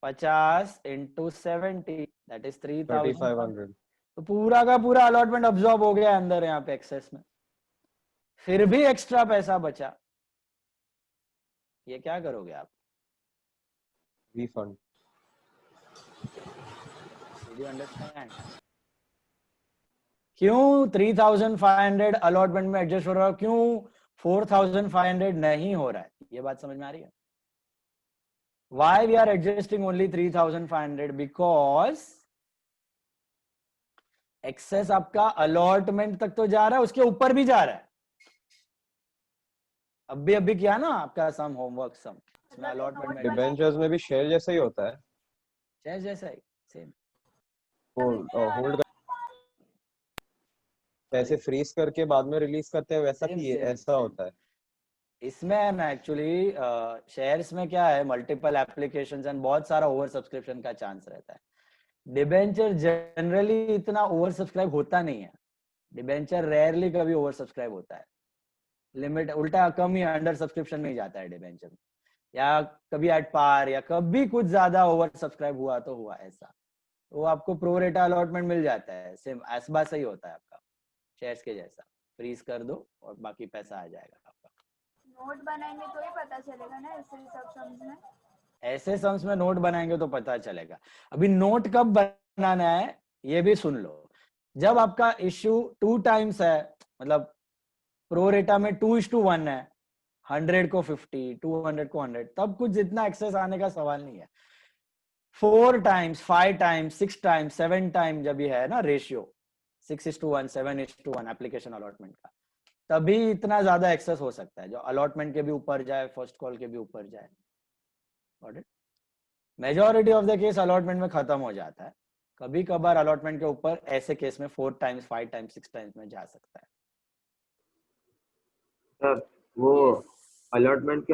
50 into 70 that is 3,000। 3,500। तो पूरा का पूरा अलॉटमेंट अब्सॉर्ब हो गया अंदर यहाँ पे एक्सेस में, फिर भी एक्स्ट्रा पैसा बचा। ये क्या करोगे आप? Refund। Did you understand? क्यों 3,500 अलॉटमेंट में एडजस्ट हो रहा है, क्यों 4,500 नहीं हो रहा है? ये बात समझ में आ रही है? Why we are adjusting only 3,500? Because access आपका अलॉटमेंट तक तो जा रहा है, उसके ऊपर भी जा रहा है। अभी किया ना आपका सम होमवर्क सम, इसमें अलॉटमेंट में डिबेंचर्स में भी शेयर जैसा ही होता है, शेयर जैसा ही सेम। होल्ड पैसे फ्रीज करके बाद में रिलीज करते हैं, वैसा Same, ही same, ऐसा same। होता है। इसमें ना एक्चुअली शेयर्स में क्या है, मल्टीपल एप्लीकेशंस एंड बहुत सारा ओवर सब्सक्रिप्शन का चांस रहता है। डिबेंचर जनरली इतना ओवर सब्सक्राइब होता नहीं है। डिबेंचर रेयरली कभी ओवर सब्सक्राइब होता है, लिमिट उल्टा कम ही अंडर सब्सक्रिप्शन में ही जाता है डिबेंचर, या कभी एट पार, या कभी कुछ ज्यादा ओवर सब्सक्राइब हुआ तो हुआ ऐसा, तो आपको प्रो रेटा अलॉटमेंट मिल जाता है। सेम एसबा सही होता है आपका, शेयर्स के जैसा, फ्रीज कर दो और बाकी पैसा आ जाएगा आपका। नोट बनाएंगे तो ही पता चलेगा ना ऐसे सब सम्स में। ऐसे सम्स में नोट बनाएंगे तो पता चलेगा। अभी नोट कब बनाना है ये भी सुन लो। जब आपका इश्यू 2 टाइम्स है, मतलब प्रो रेटा में 2:1 है, 100 को 50, 200 को 100, तब कुछ जितना एक्सेस आने का सवाल नहीं है। 4 टाइम्स 5 टाइम्स 6 टाइम्स 7 टाइम जब ये है ना रेशियो, 6:1, 7:1 एप्लीकेशन अलॉटमेंट का, तभी इतना ज्यादा एक्सेस हो सकता है जो अलॉटमेंट के भी ऊपर जाए, फर्स्ट कॉल के भी ऊपर जाए। Got it? Majority of the case allotment में खत्म हो जाता है, कभी कभार अलॉटमेंट के ऊपर ऐसे केस में 4 टाइम्स, 5 टाइम्स, 6 टाइम्स में जा सकता है। सर वो अलॉटमेंट के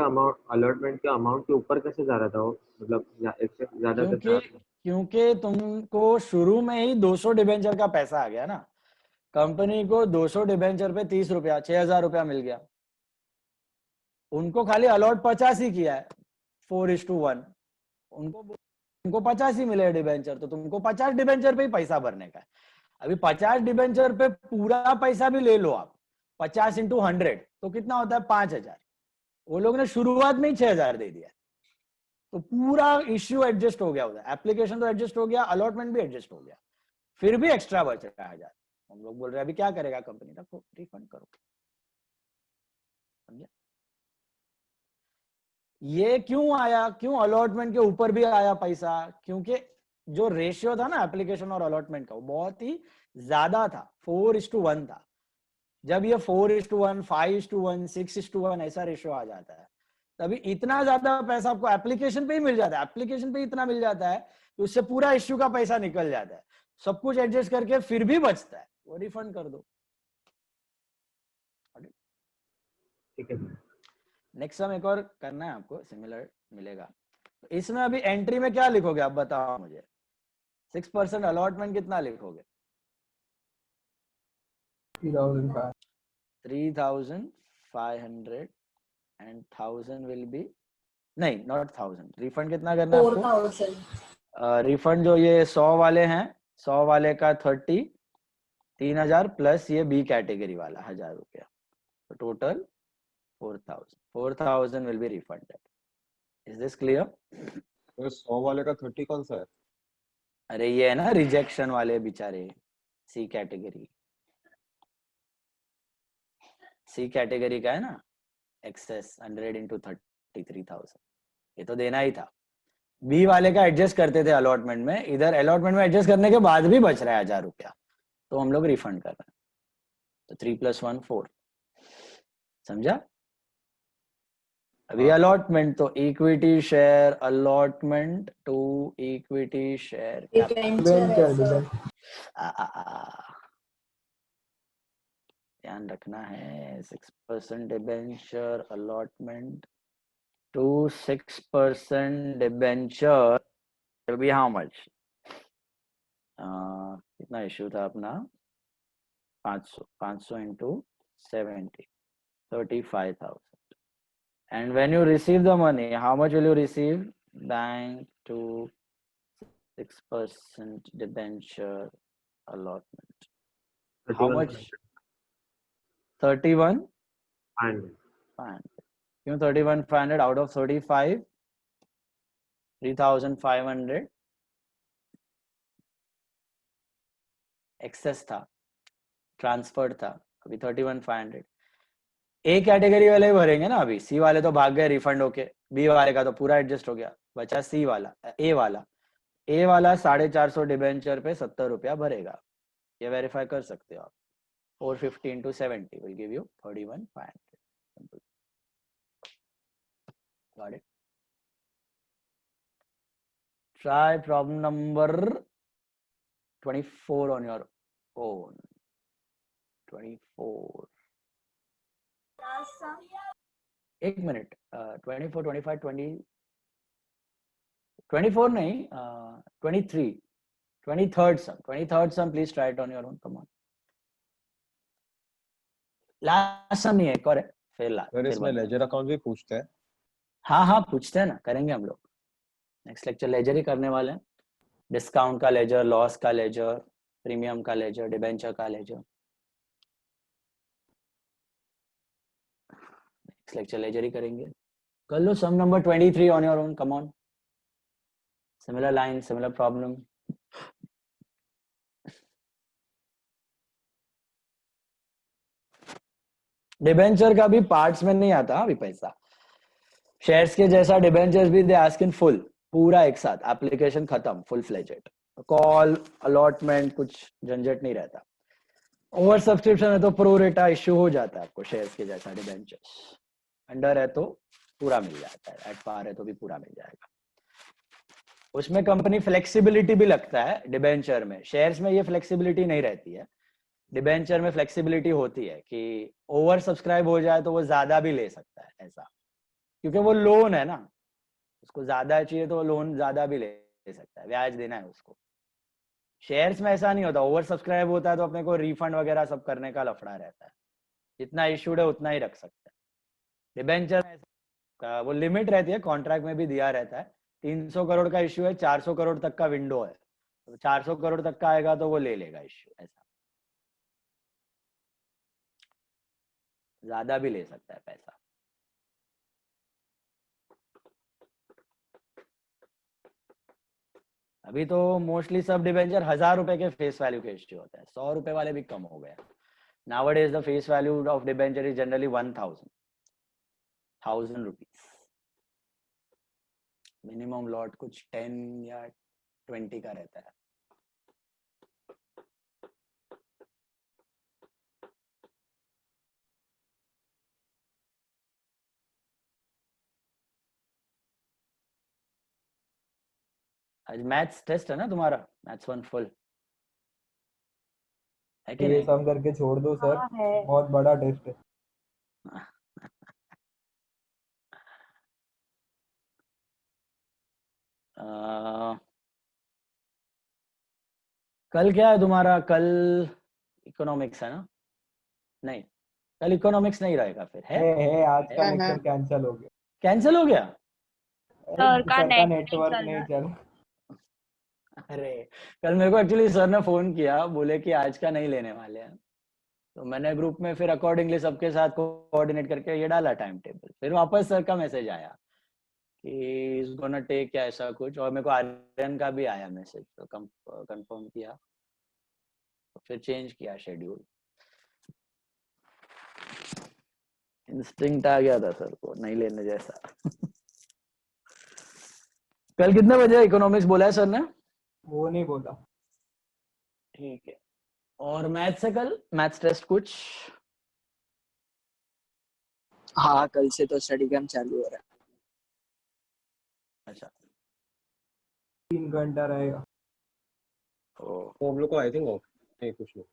अमाउंट के ऊपर कैसे जा रहा था वो, मतलब ज्यादा क्योंकि तुमको शुरू में ही 200 डिबेंचर का पैसा आ गया ना, कंपनी को 200 डिबेंचर पे 30 रुपया, 6,000 रुपया मिल गया, उनको खाली अलॉट 50 ही किया है, 4:1, उनको 50 ही मिले डिबेंचर, तो तुमको 50 डिबेंचर पे ही पैसा भरने का है। अभी 50 डिबेंचर पे पूरा पैसा भी ले लो आप, 50 × 100 तो कितना होता है, 5,000। वो लोग ने शुरुआत में ही 6,000 दे दिया, तो पूरा इश्यू एडजस्ट हो गया उधर, एप्लीकेशन तो एडजस्ट हो गया, अलॉटमेंट भी एडजस्ट हो गया, फिर भी एक्स्ट्रा बच रहा है 1,000। हम लोग बोल रहे हैं अभी क्या करेगा कंपनी, रखो, रिफंड करो। समझे? ये क्यों आया, क्यों अलॉटमेंट के ऊपर भी आया पैसा, क्योंकि जो रेशियो था ना एप्लीकेशन और अलॉटमेंट का, वो बहुत ही ज्यादा था, 4:1 था। जब ये 4:1, 5:1, 6:1 ऐसा रेशियो आ जाता है, तभी इतना ज्यादा पैसा आपको एप्लीकेशन पे ही मिल जाता है, एप्लीकेशन पे इतना मिल जाता है कि उससे पूरा इश्यू का पैसा निकल जाता है, सब कुछ एडजस्ट करके फिर भी बचता है, वो रिफंड कर दो। ठीक है। नेक्स्ट सम एक और करना है आपको, सिमिलर मिलेगा। तो इसमें अभी एंट्री में क्या लिखोगे आप बताओ मुझे, 6% अलॉटमेंट कितना लिखोगे? 3,500 and 1,000 will be, नहीं नॉट 1,000, रिफंड कितना करना है आपको? 4,000. रिफंड जो ये 100 वाले हैं, 100 वाले का 30, 3,000 प्लस ये बी कैटेगरी वाला 1,000 रुपया, तो total 4,000। 4,000 will be refunded. Is this clear? तो 100 वाले का 30 कौन सा है? अरे ये है ना रिजेक्शन वाले बेचारे, सी कैटेगरी, सी कैटेगरी का है ना, एक्सेस 100 × 33,000, ये तो देना ही था। बी वाले का एडजस्ट करते थे अलॉटमेंट में, इधर अलॉटमेंट में एडजस्ट करने के बाद भी बच रहा है 1,000 रुपया, तो हम लोग रिफंड कर रहे हैं, तो 3 + 1 4। समझा? अभी अलॉटमेंट तो equity share, allotment to equity share, ध्यान रखना है। 6% debenture allotment to 6% debenture will be how much? कितना इश्यू था अपना? 500 × 70, 35,000. And when you receive the money, how much will you receive? Bank to 6% debenture allotment. How much? 31,500. क्यों 31,500 out of 35? 3,500 access था, transfer था, अभी 31,500। ए कैटेगरी वाले भरेंगे ना, अभी सी वाले तो भाग गए रिफंड होके, बी वाले का तो पूरा एडजस्ट हो गया, बचा सी वाला, ए वाला। ए वाला 450 डिबेंचर पे 70 रुपया भरेगा, ये वेरीफाई कर सकते हो आप। 450 × 70 will give you 31,500. Got it? Try problem number 24 on your own. 24. एक मिनट, 24, 25, 20, 24 नहीं, 23, 23rd sum. 23rd sum, please try it on your own. Come on. Last sum नहीं है, एक और है, फिर इसमें लेजर अकाउंट भी पूछते हैं। हाँ पूछते हैं ना, करेंगे हम लोग नेक्स्ट लेक्चर, लेजर ही करने वाले हैं। डिस्काउंट का लेजर, लॉस का लेजर, प्रीमियम का लेजर, डिबेंचर का लेजर। नेक्स्ट लेक्चर लेजर ही करेंगे। कर लो sum number 23 on your own, come on. Similar line, similar problem. Debenture का भी पार्ट्स में नहीं आता अभी पैसा, शेयर्स के जैसा डिबेंचर्स भी दे आस्क इन फुल, पूरा एक साथ, एप्लीकेशन खत्म, फुल फ्लेजेड। कॉल, अलॉटमेंट, कुछ झंझट नहीं रहता। ओवर सब्सक्रिप्शन है तो प्रो रेटा इश्यू हो जाता है आपको शेयर्स के जैसा डिबेंचर्स। अंडर है तो पूरा मिल जाता है, एट पार है तो भी पूरा मिल जाएगा। उसमें कंपनी फ्लेक्सिबिलिटी भी लगता है डिबेंचर में, शेयर्स में ये फ्लेक्सिबिलिटी नहीं रहती है। डिबेंचर में फ्लेक्सिबिलिटी होती है कि ओवर सब्सक्राइब हो जाए तो वो ज्यादा भी ले सकता है ऐसा, क्योंकि वो लोन है ना, उसको ज्यादा चाहिए तो वो लोन ज्यादा भी ले सकता है, ब्याज देना है उसको। शेयर्स में ऐसा नहीं होता, ओवर सब्सक्राइब होता है तो अपने को रिफंड वगैरह सब करने का लफड़ा रहता है, जितना इशूड है उतना ही रख सकते हैं। डिबेंचर में वो लिमिट रहती है, कॉन्ट्रैक्ट में भी दिया रहता है 300 करोड़ का इश्यू है, 400 करोड़ तक का विंडो है, तो 400 करोड़ तक का आएगा तो वो ले लेगा इश्यू, ऐसा ज्यादा भी ले सकता है पैसा। अभी तो मोस्टली सब डिबेंचर 1000 रुपए के फेस वैल्यू के इश्यू होता है, 100 रुपए वाले भी कम हो गए। Nowadays the face value of debenture is generally 1000 rupees. Minimum lot कुछ 10 या 20 का रहता है। आज मैथ्स टेस्ट है ना तुम्हारा, मैथ्स 1 फुल है कि ये नहीं? सम करके छोड़ दो सर, हाँ है। बहुत बड़ा टेस्ट है। कल क्या है तुम्हारा? कल इकोनॉमिक्स है ना? नहीं, कल इकोनॉमिक्स नहीं रहेगा फिर, है? आज का हाँ, लेक्चर कैंसिल हो गया। कैंसिल हो गया? सर का सर का नेट नहीं नेटवर्क चल नहीं रहा। चल। अरे कल मेरे को एक्चुअली सर ने फोन किया, बोले कि आज का नहीं लेने वाले हैं, तो मैंने ग्रुप में फिर अकॉर्डिंगली सबके साथ कोऑर्डिनेट करके ये डाला टाइम टेबल। फिर वापस सर का मैसेज आया कि इज गोना टेक या ऐसा कुछ, और मेरे को आर्यन का भी आया मैसेज, तो कंफर्म किया, तो फिर चेंज किया शेड्यूल। इंस्टिंक्ट आ गया था सर को नहीं लेने जैसा। कल कितने बजे इकोनॉमिक्स बोला है सर ने? वो नहीं बोला। ठीक है। और मैथ्स से कल मैथ्स टेस्ट कुछ? हाँ, कल से तो स्टडी कैंप चालू हो रहा है। अच्छा, 3 घंटा रहेगा। तो हम लोग को आई थिंक नहीं कुछ नहीं,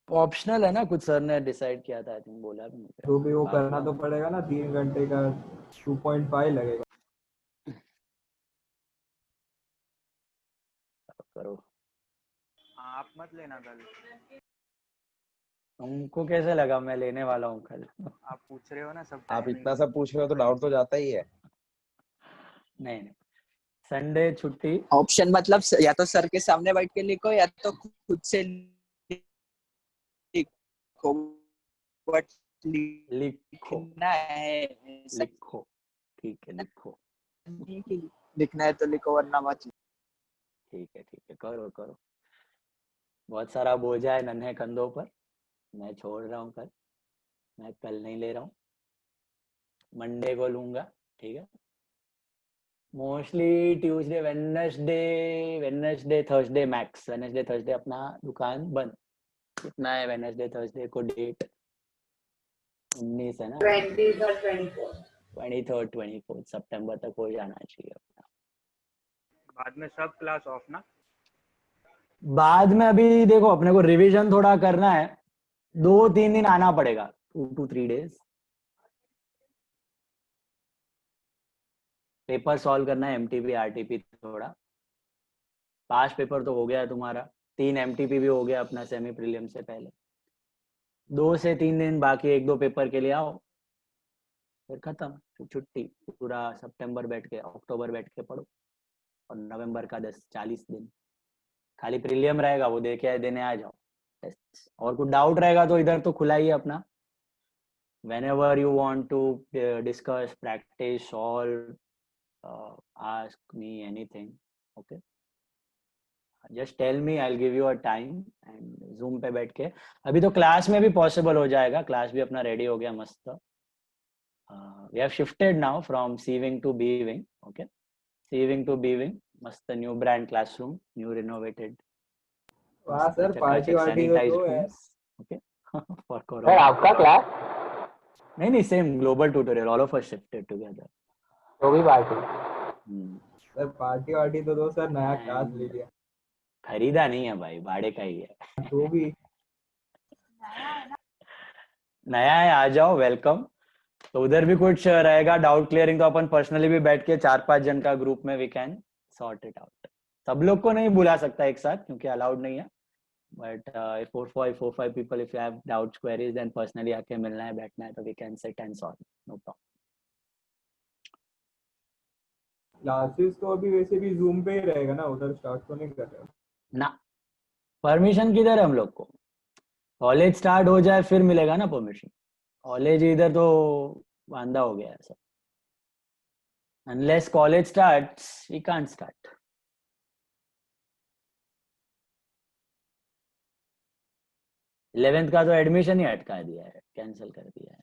ऑप्शनल है ना, कुछ सर ने डिसाइड किया था, आई थिंक बोला भी मुझे। जो भी वो करना तो पड़ेगा ना, 3 घंटे का 2.5 लगेगा। करो, आप मत लेना कल। तुमको कैसे लगा मैं लेने वाला हूँ कल? आप पूछ रहे हो ना सब आप timing। इतना सब पूछ रहे हो तो डाउट तो जाता ही है। नहीं नहीं, संडे छुट्टी। ऑप्शन मतलब या तो सर के सामने बैठ के लिखो या तो खुद से लिखो, बट लिखो लिखना है। लिखो, ठीक है लिखो। नहीं कि लिखना है तो लिखो वरना मत। ठीक है करो करो। बहुत सारा बोझा है नन्हे कंधों पर, मैं छोड़ रहा हूँ कल, मैं कल नहीं ले रहा हूँ, मंडे को लूंगा, ठीक है। Mostly Tuesday Wednesday Thursday max, Wednesday Thursday अपना दुकान बंद। कितना है वेडनेसडे थर्सडे को डेट? 19 है ना? 20 और 24। 23rd 24th सितंबर तक हो जाना चाहिए अपना। बाद में सब क्लास ऑफ ना। बाद में अभी देखो अपने को रिवीजन थोड़ा करना है, 2-3 दिन आना पड़ेगा, 2 to 3 days। पेपर सॉल्व करना है, एमटीपी आरटीपी थोड़ा। पास्ट पेपर तो हो गया है तुम्हारा, 3 एमटीपी भी हो गया अपना सेमी प्रीलियम से पहले। 2 से 3 दिन बाकी 1-2 पेपर के लिए आओ, फिर खत्म, फिर छुट्टी। पूरा सितंबर बैठ के, अक्टूबर बैठ के पढ़ो, और नवंबर का 10-40 दिन खाली प्रीलियम रहेगा, वो देने आ जाओ टेस्ट। और कुछ डाउट रहेगा तो इधर तो खुला ही है अपना, whenever you want to discuss, practice, solve, ask me anything, okay, just tell me, I'll give you a time and zoom पे बैठ के। अभी तो क्लास में भी पॉसिबल हो जाएगा, क्लास भी अपना रेडी हो गया मस्त। we have shifted now from C wing to B wing, okay, C wing to B wing, मस्त new brand classroom, new renovated. वाह सर, पार्टी वार्टी तो दो यार। Okay for sir corona. आपका क्लास नहीं same global tutorial, all of us shifted together. तो भी पार्टी। सर पार्टी वार्टी तो दो सर, नया क्लास ले लिया। खरीदा नहीं है भाई, भाड़े का ही है। तो भी नया है, आ जाओ, वेलकम। तो उधर भी कुछ रहेगा डाउट क्लियरिंग, तो अपन पर्सनली भी बैठ के 4-5 जन का ग्रुप में we can sort it out. सब लोग को नहीं बुला सकता एक साथ क्योंकि अलाउड नहीं है, but 4-5 people if you have doubts queries then personally आके मिलना है, बैठना है, तो we can sit and solve, no problem। Classes तो अभी वैसे भी जूम पे ही रहेगा ना, उधर स्टार्ट तो नहीं कर रहे। ना परमिशन किधर है हम लोग को? कॉलेज स्टार्ट हो जाए फिर मिलेगा ना परमिशन। कॉलेज इधर तो वांदा हो गया है सब। unless college starts we can't start। 11th का तो एडमिशन ही अटका दिया है, कैंसिल कर दिया है।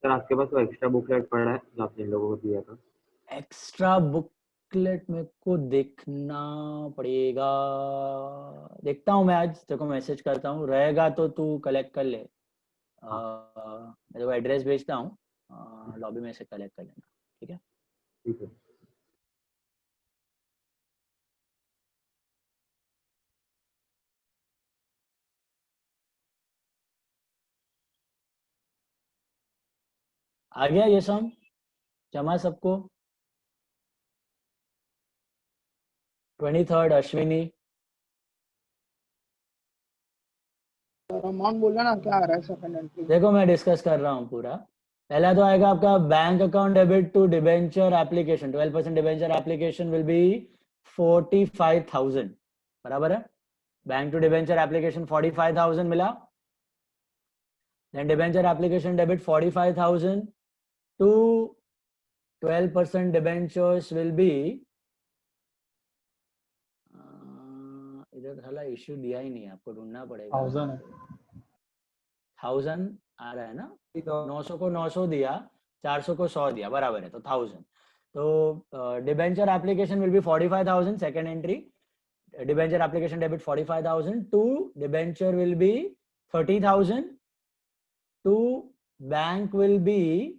सर आपके पास वो एक्स्ट्रा बुकलेट पड़ रहा है जो आपने इन लोगों को दिया था? एक्स्ट्रा बुकलेट मेरे को देखना पड़ेगा, देखता हूँ मैं, आज तेरे को मैसेज करता हूँ, रहेगा तो तू कलेक्ट कर ले। मेरे को एड्रेस भेजता हूँ, लॉबी में से कलेक्ट कर लेना, ठीक है? ठीक है। आ गया ये सब जमा सबको? 23rd अश्विनी। अमाउंट बोलना ना क्या आ रहा है सेकंड एंट्री। देखो मैं डिस्कस कर रहा हूँ पूरा। पहला तो आएगा आपका bank account debit to debenture application, 12% debenture application will be 45,000, बराबर है? बैंक टू डिबेंचर एप्लीकेशन 45,000 मिला। then debenture application debit 45,000 to 12% debentures will be इधर साला इश्यू दिया ही नहीं है, आपको ढूंढना पड़ेगा। 1000 आ रहा है ना, 900 को 900 दिया, 400 को 100 दिया, बराबर है, तो 1000। तो debenture application will be 45,000 second entry. Debenture application debit 45,000 to debenture will be 30,000 to bank will be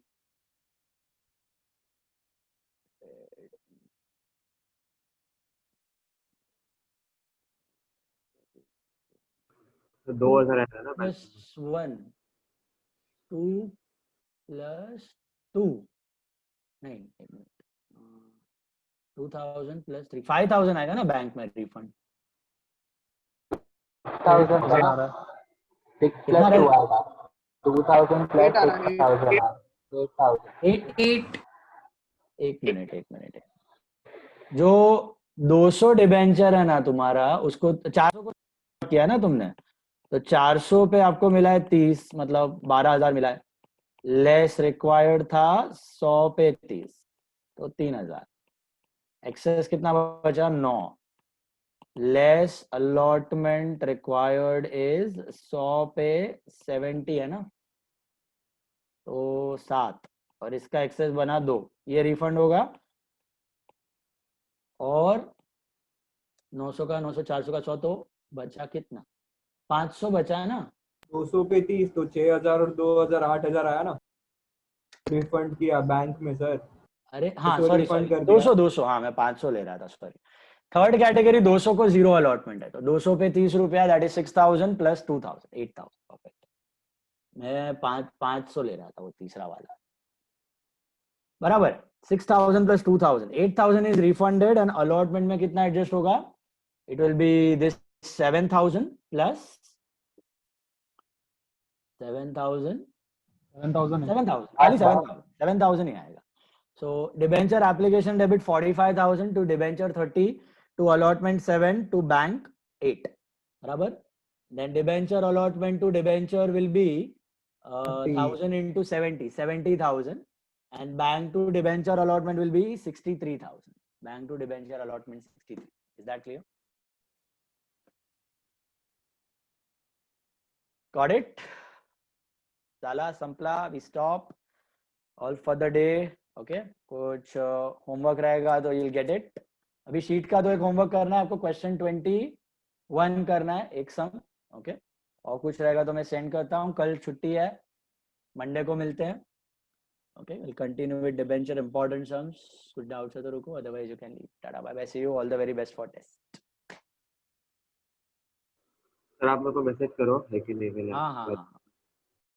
2000 है ना? plus 1 2 plus 2 नहीं 2000 plus 3 5000 आएगा ना बैंक में रिफंड। 1000 आ रहा है, 6 कितना plus 2 रहेगा? आएगा, 2000 plus 6000 8,000। एक मिनट। जो 200 डिबेंचर है ना तुम्हारा, उसको 400 को किया ना तुमने, तो 400 पे आपको मिला है 30, मतलब 12,000 मिला है। लेस रिक्वायर्ड था 100 पे 30, तो 3,000। एक्सेस कितना बचा? 9। लेस अलॉटमेंट रिक्वायर्ड इज 100 पे 70 है ना, तो 7, और इसका एक्सेस बना 2, ये रिफंड होगा। और 900 का 900, 400 का 100, तो बचा कितना? 500 बचा है ना। 200 पे 30 तो 6,000 और 2,000 8,000 आया ना, रिफंड किया बैंक में सर। अरे हाँ तो सॉरी refund कर दिया। 200 हाँ मैं 500 ले रहा था, सॉरी। थर्ड कैटेगरी 200 को जीरो अलॉटमेंट है, तो 200 पे 30 रुपया, दैट इज 6,000 प्लस 2,000 8,000। परफेक्ट। मैं 500 ले रहा था, वो तीसरा वाला, बराबर। 6,000 plus 2,000 8,000 is refunded, and allotment में कितना एडजस्ट होगा? It will be this 7,000 plus 7,000 ही आएगा। So debenture application debit 45,000 to debenture 30 to allotment 7 to bank 8, बराबर। Then debenture allotment to debenture will be 1,000 into 70,000, and bank to debenture allotment will be 63,000. Bank to debenture allotment 63. Is that clear? Got it? Sala, Sampla, we stop all for the day. Okay, कुछ homework रहेगा तो you'll get it. अभी sheet का तो एक homework करना है आपको, क्वेश्चन 21 करना है, एक सम। ओके, और कुछ रहेगा तो मैं सेंड करता हूँ। कल छुट्टी है, मंडे को मिलते हैं। Okay, will continue with debenture important sums. कुछ डाउट्स है तो रुको, otherwise you can leave. Tata bye bye, see you, all the very best for test. Sir आप मेरे को मैसेज करो है कि नहीं हाँ हाँ हाँ।